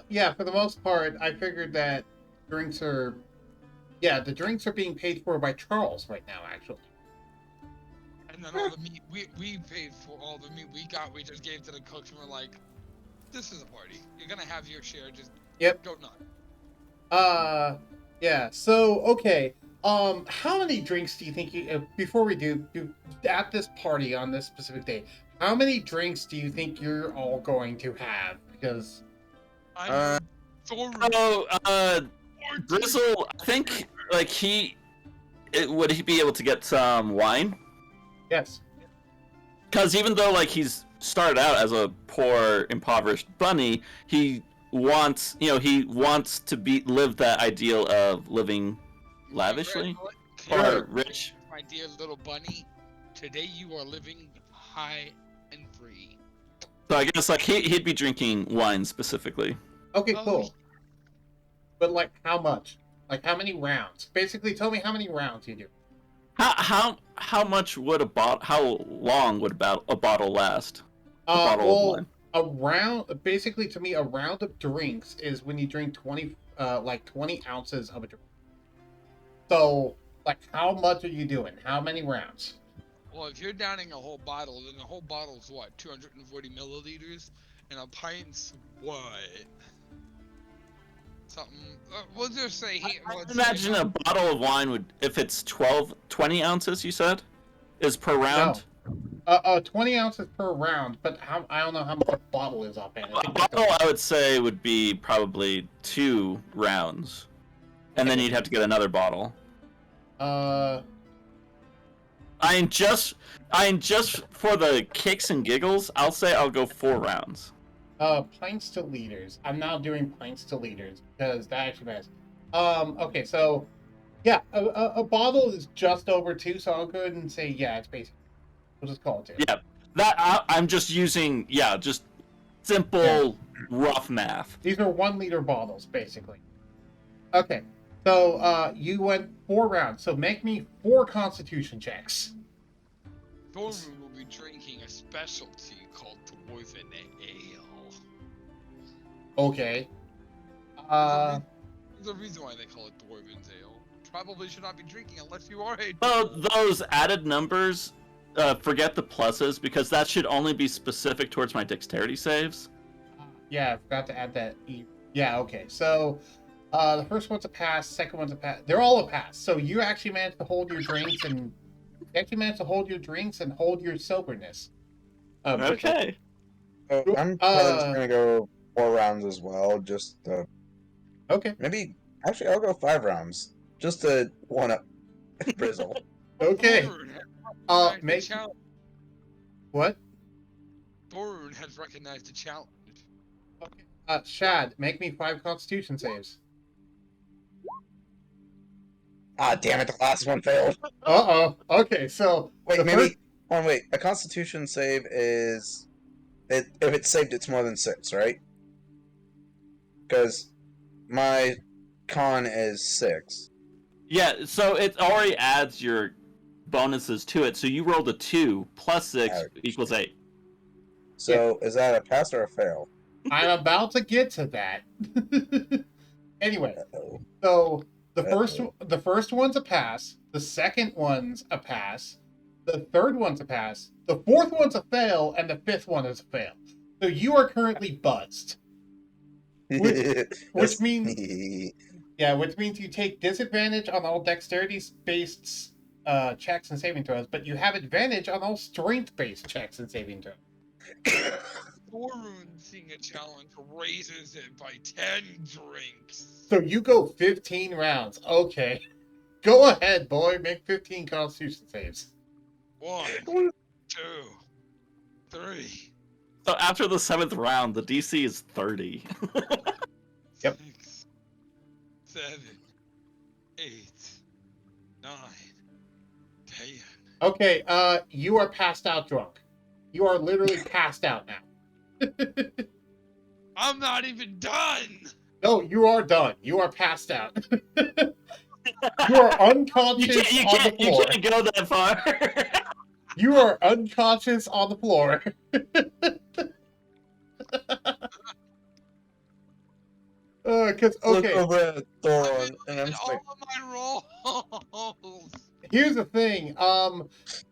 A: Yeah, for the most part, I figured that drinks are. Yeah, the drinks are being paid for by Charles right now, actually.
D: And then all the meat we paid for all the meat we got, we just gave to the cooks and we're like, this is a party. You're gonna have your share, just
A: Yep.
D: go nuts.
A: Yeah. So, okay. How many drinks do you think before we do at this party on this specific day? How many drinks do you think you're all going to have? Because
D: I Thor
C: Oh, Grizzle, I think like would he be able to get some wine?
A: yes.
C: Because even though like he's started out as a poor, impoverished bunny, he wants to live that ideal of living lavishly or rich.
D: My dear little bunny, today you are living high and free.
C: So I guess like he'd be drinking wine specifically.
A: Okay,
D: Oh,
A: cool. But like, how much? Like, how many rounds? Basically, tell me how many rounds you do.
C: How much would how long would a bottle last? A bottle of
A: Well,
C: wine.
A: a round. Basically, to me, a round of drinks is when you drink 20 ounces of a drink. So, like, how much are you doing? How many rounds?
D: well, if you're downing a whole bottle, then the whole bottle's what, 240 milliliters, and a pint's what? Something. We'll just say
C: Imagine a bottle of wine would, if it's 20 ounces, you said, is per round.
A: No. 20 ounces per round, but I don't know how much a bottle is offhand.
C: A bottle, I would say, would be probably 2 rounds, and then you'd have to get another bottle. I just for the kicks and giggles, I'll say I'll go 4 rounds.
A: Pints to liters. I'm now doing pints to liters because that actually matters. Okay, so yeah, a bottle is just over 2, so I'll go ahead and say yeah, it's basic. We'll just call it 2.
C: Yeah, I'm just using just simple rough math.
A: These are 1 liter bottles, basically. Okay, so you went 4 rounds. So make me 4 Constitution checks.
D: Thormoon will be drinking a specialty called Dwarven Ale.
A: Okay.
D: There's a reason why they call it Dwarven's Ale. Probably should not be drinking unless you are a.
C: Well, those added numbers, forget the pluses because that should only be specific towards my dexterity saves.
A: Yeah, I forgot to add that. Yeah, okay. So the first one's a pass, second one's a pass. They're all a pass. So you actually managed to hold your drinks and hold your soberness.
C: Okay.
B: I'm probably just gonna go 4 rounds as well, just
A: Okay.
B: maybe actually I'll go 5 rounds, just to one up Brizzle.
A: Okay. Make what?
D: Thorun has recognized the challenge.
A: Okay. Shad, make me 5 Constitution saves.
B: Ah, damn it! The last one failed.
A: Okay, so
B: Wait, maybe. Oh wait, a Constitution save is if it's saved, it's more than 6, right? Because my con is 6.
C: Yeah, so it already adds your bonuses to it. So you rolled a 2 plus 6 equals 8.
B: So is that a pass or a fail?
A: I'm about to get to that. Anyway,
B: Uh-oh.
A: so the first one's a pass, the second one's a pass, the third one's a pass, the fourth one's a fail, and the fifth one is a fail. So you are currently buzzed. Which means you take disadvantage on all dexterity-based checks and saving throws, but you have advantage on all strength-based checks and saving throws.
D: Thorun, seeing a challenge, raises it by 10 drinks.
A: So you go 15 rounds. Okay. Go ahead, boy. Make 15 Constitution saves.
D: 1, 2, 3.
C: So after the 7th round, the DC is 30.
A: Yep.
D: 6, 7, 8, 9, 10.
A: Okay, you are passed out drunk. You are literally passed out now.
D: I'm not even done.
A: No, you are done. You are passed out. You are unconscious on the
C: You
A: floor.
C: can't go that far.
A: You are unconscious on the floor. Because,
B: Look
A: okay,
B: over at
D: I've
B: Thoron,
D: been
B: and I'm
D: looking
B: just
D: at
B: like,
D: all of my rolls.
A: here's the thing.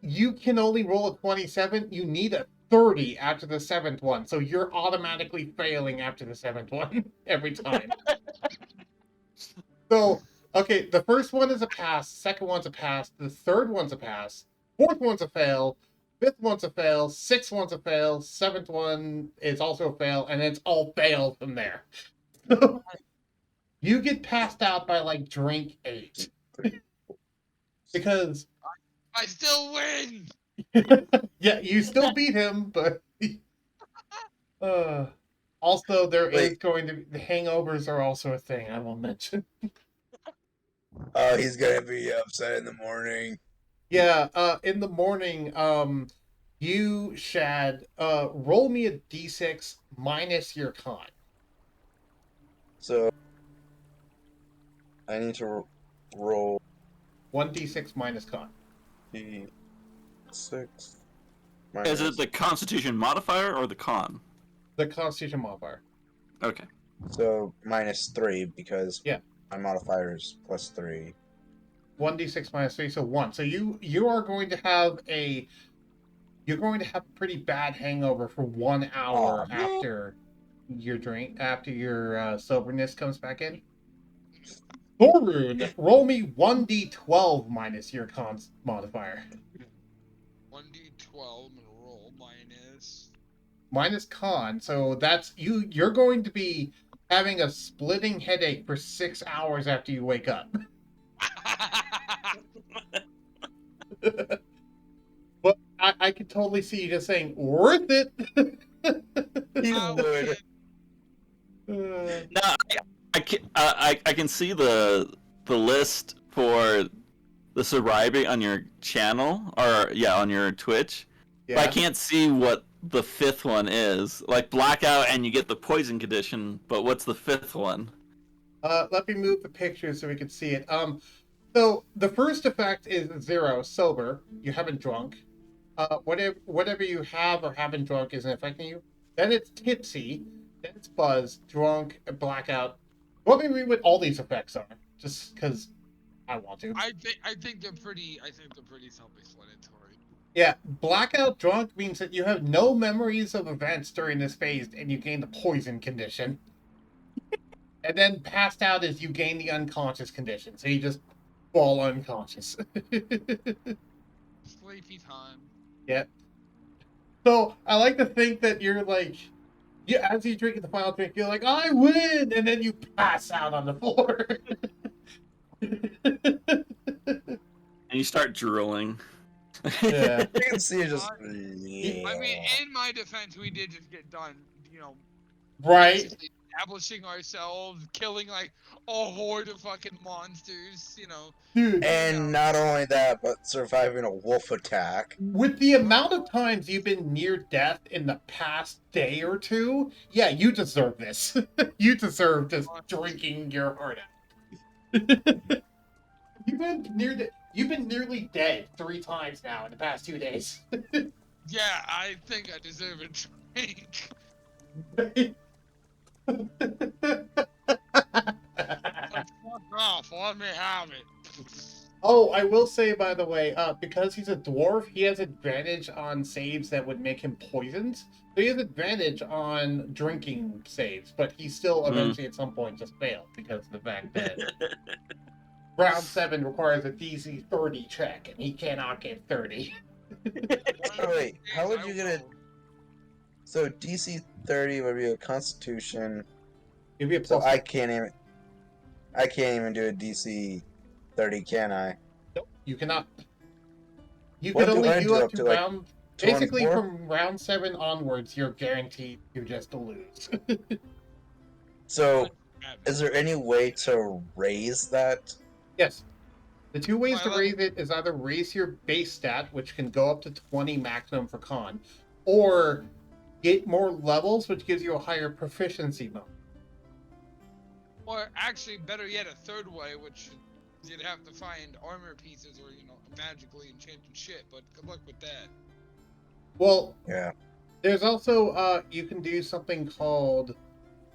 A: You can only roll a 27. You need a 30 after the 7th one. So you're automatically failing after the 7th one every time. So, okay, the first one is a pass. Second one's a pass. The third one's a pass. Fourth one's a fail. Fifth one's a fail. Sixth one's a fail. Seventh one is also a fail. And it's all fail from there. You get passed out by like drink 8. Because
D: I still win.
A: yeah, you still beat him, but also there is
B: wait,
A: going to be the hangovers are also a thing I will mention.
B: oh, he's gonna be upset in the morning.
A: Yeah, in the morning, you Shad, roll me a d6 minus your con.
B: So I need to roll
A: 1d6 minus con.
B: D6
C: Is
B: minus.
C: it the Constitution modifier or the con?
A: The Constitution modifier.
C: Okay.
B: So -3 because
A: Yeah.
B: my modifier is +3.
A: 1d6 minus 3, so 1. So you are going to have a pretty bad hangover for 1 hour
B: Aw, man.
A: after your soberness comes back in. Thorun, roll me 1d12 minus your con modifier.
D: 1d12 and roll minus.
A: Minus con, so that's you're going to be having a splitting headache for 6 hours after you wake up. But I could totally see you just saying, worth it!
B: He
D: I
B: would.
C: No, I can see the list for the sobriety on your channel, or yeah, on your Twitch.
A: Yeah.
C: But I can't see what the 5th one is. Like blackout and you get the poison condition, but what's the 5th one?
A: Let me move the picture so we can see it. So the first effect is 0, sober. You haven't drunk. Whatever you have or haven't drunk isn't affecting you. Then it's tipsy. Then it's buzz, drunk, blackout. Let me read what all these effects are, just because I want to.
D: I think they're pretty self-explanatory.
A: Yeah, blackout drunk means that you have no memories of events during this phase, and you gain the poison condition. And then passed out is you gain the unconscious condition, so you just fall unconscious.
D: Sleepy time.
A: Yeah. So I like to think that you're like, as you drink the final drink, you're like, I win, and then you pass out on the floor.
C: And you start drooling.
A: Yeah.
B: You can see it just.
D: I mean, in my defense, we did just get done,
A: Right.
D: basically establishing ourselves, killing like a horde of fucking monsters,
A: Dude,
B: And not only that, but surviving a wolf attack.
A: with the amount of times you've been near death in the past day or two, yeah, you deserve this. You deserve just drinking your heart out. You've been nearly dead 3 times now in the past 2 days.
D: Yeah, I think I deserve a drink. Fuck off, let me have it.
A: Oh, I will say, by the way, because he's a dwarf, he has advantage on saves that would make him poisoned. So he has advantage on drinking saves, but he still eventually at some point just failed because of the fact that round 7 requires a DC 30 check, and he cannot get 30.
B: Wait, how would you get it?
D: will.
B: So DC 30 would be a Constitution.
A: It'd be a
B: So
A: plus
B: I
A: 15.
B: can't even do a DC 30, can I?
A: Nope, you cannot. You
B: What
A: can
B: do
A: only
B: I
A: do
B: do
A: up
B: up
A: to
B: to, like-
A: round Basically,
B: 24?
A: from round 7 onwards, you're guaranteed to just lose.
B: So,
D: Have
B: is
D: it.
B: there any way to raise that?
A: Yes. The two ways to
D: My
A: raise it is either raise your base stat, which can go up to 20 maximum for con, or get more levels, which gives you a higher proficiency bonus.
D: Or actually, better yet, a third way, which you'd have to find armor pieces or magically enchanted shit. But good luck with that.
A: Well,
B: Yeah.
A: there's also you can do something called,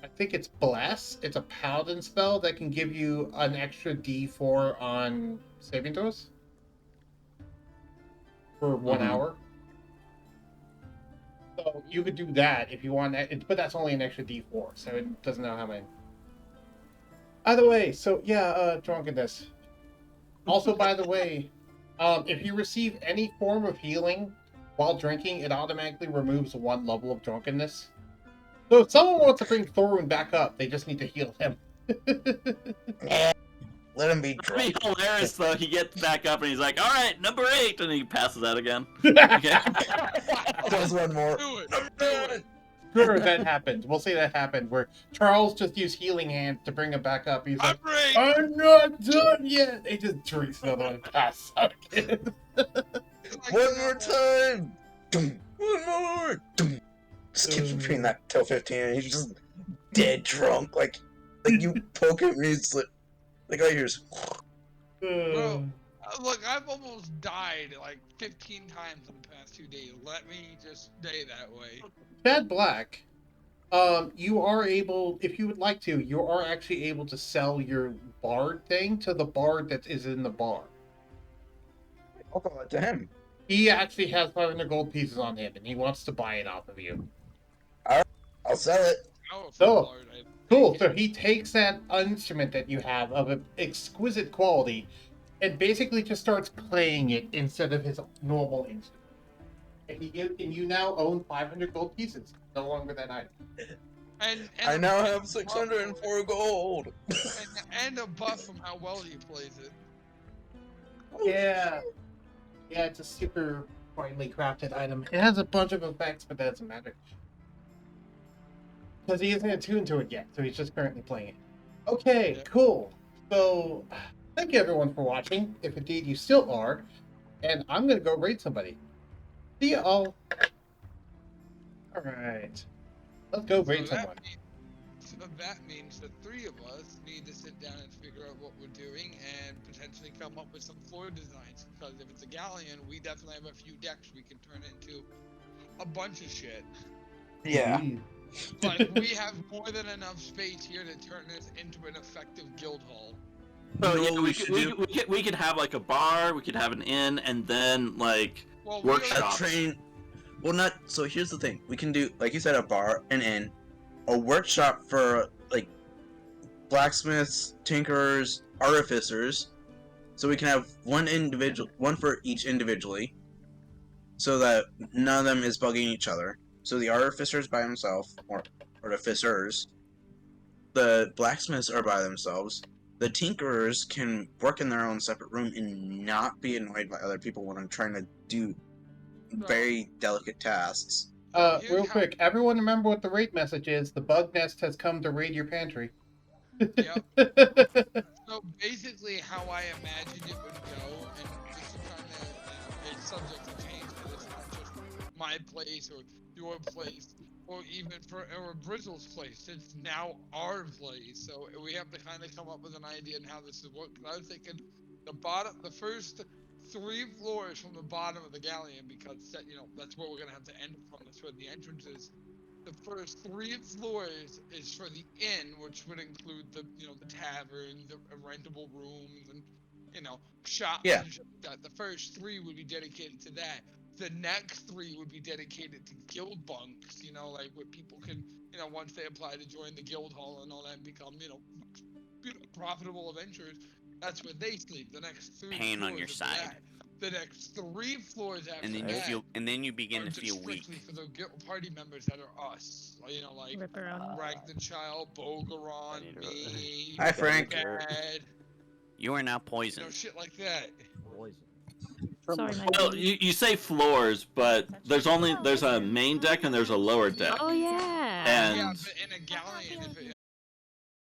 A: I think it's Bless. It's a paladin spell that can give you an extra D4 on saving throws for 1 hour. So you could do that if you want, but that's only an extra D4, so it doesn't know how many. Either way, so yeah, drunkenness. Also, by the way, if you receive any form of healing while drinking, it automatically removes 1 level of drunkenness. So if someone wants to bring Thorun back up, they just need to heal him.
B: Let him be
C: That'd
B: drunk.
C: be hilarious though. He gets back up and he's like, "All right, number 8," and he passes out again. Okay.
B: Does one more.
D: Do it.
B: I'm
D: Do
B: done.
D: it.
A: Sure, that happened. We'll say that happened, where Charles just used healing hand to bring him back up. He's like,
D: Break.
A: I'm not done yet. He just drinks another one and passes out again.
B: One more time. Dum. One more. Dum. Just keeps repeating that till 15, and he's just dead drunk. Like you poke him, and he's like all yours.
D: Bro, look, I've almost died like 15 times in the past 2 days. Let me just stay that way.
A: Chad Black, you are able, if you would like to, you are actually able to sell your bard thing to the bard that is in the bar.
B: I'll call it to him.
A: He actually has 500 gold pieces on him, and he wants to buy it off of you.
B: I'll sell it.
D: Powerful
A: Oh,
D: Lord, I
A: cool.
D: think.
A: So he takes that instrument that you have of an exquisite quality and basically just starts playing it instead of his normal instrument. And you now own 500 gold pieces. No longer that item.
D: And
B: I
D: a
B: now
D: buff
B: have
D: from
B: 604 gold.
D: and a buff from how well he plays it.
A: Yeah. Yeah, it's a super finely crafted item. It has a bunch of effects, but that doesn't matter. Because he isn't attuned to it yet, so he's just currently playing it. Okay,
D: Yeah.
A: cool. So, thank you everyone for watching, if indeed you still are. And I'm going to go raid somebody. See you all. Alright. Let's go raid someone.
D: So that means the 3 of us need to sit down and figure out what we're doing and potentially come up with some floor designs. Because if it's a galleon, we definitely have a few decks we can turn into a bunch of shit.
B: Yeah.
A: Indeed.
D: But we have more than enough space here to turn this into an effective guild hall.
C: So
B: You know
C: yeah,
B: what we should do?
C: we could have like a bar, we could have an inn, and then like
D: Well,
C: workshop.
B: A train. Well, not. So here's the thing. We can do, like you said, a bar, an inn, a workshop for like blacksmiths, tinkerers, artificers. So we can have one for each individually, so that none of them is bugging each other. So the artificers by themselves, or artificers. The blacksmiths are by themselves. The tinkerers can work in their own separate room and not be annoyed by other people when I'm trying to do very delicate tasks.
D: here's
A: Real
D: how-
A: quick, everyone remember what the raid message is. The bug nest has come to raid your pantry.
D: Yep. So basically, how I imagined it would go, and this is kind of it's subject to change, because it's not just my place or your place, or even or Brizzle's place. It's now our place, so we have to kind of come up with an idea on how this would work. I was thinking the first 3 floors from the bottom of the galleon, because that's where we're gonna have to end from. That's where the entrance is. The first 3 floors is for the inn, which would include the tavern, the rentable rooms, and shops
B: Yeah.
D: and shit like that. The first 3 would be dedicated to that. The next 3 would be dedicated to guild bunks, like where people can, once they apply to join the guild hall and all that, become, profitable adventurers. That's where they sleep. The next 3
E: Pain
D: floors
E: on your
D: of
E: side.
D: that. The next 3 floors after
E: And then
D: that
E: you begin
D: are
E: to
D: just
E: feel
D: strictly
E: weak.
D: for the party members that are us. Like Rag the Child, Bogaron, me,
B: Hi, Frank.
D: Dad,
E: You are now poisoned.
D: shit like that.
F: Poison.
E: Sorry, my
C: Well,
E: baby.
C: you say floors, but there's a main deck and there's a lower deck.
E: Oh yeah.
C: And
D: Yeah, but in a galleon, if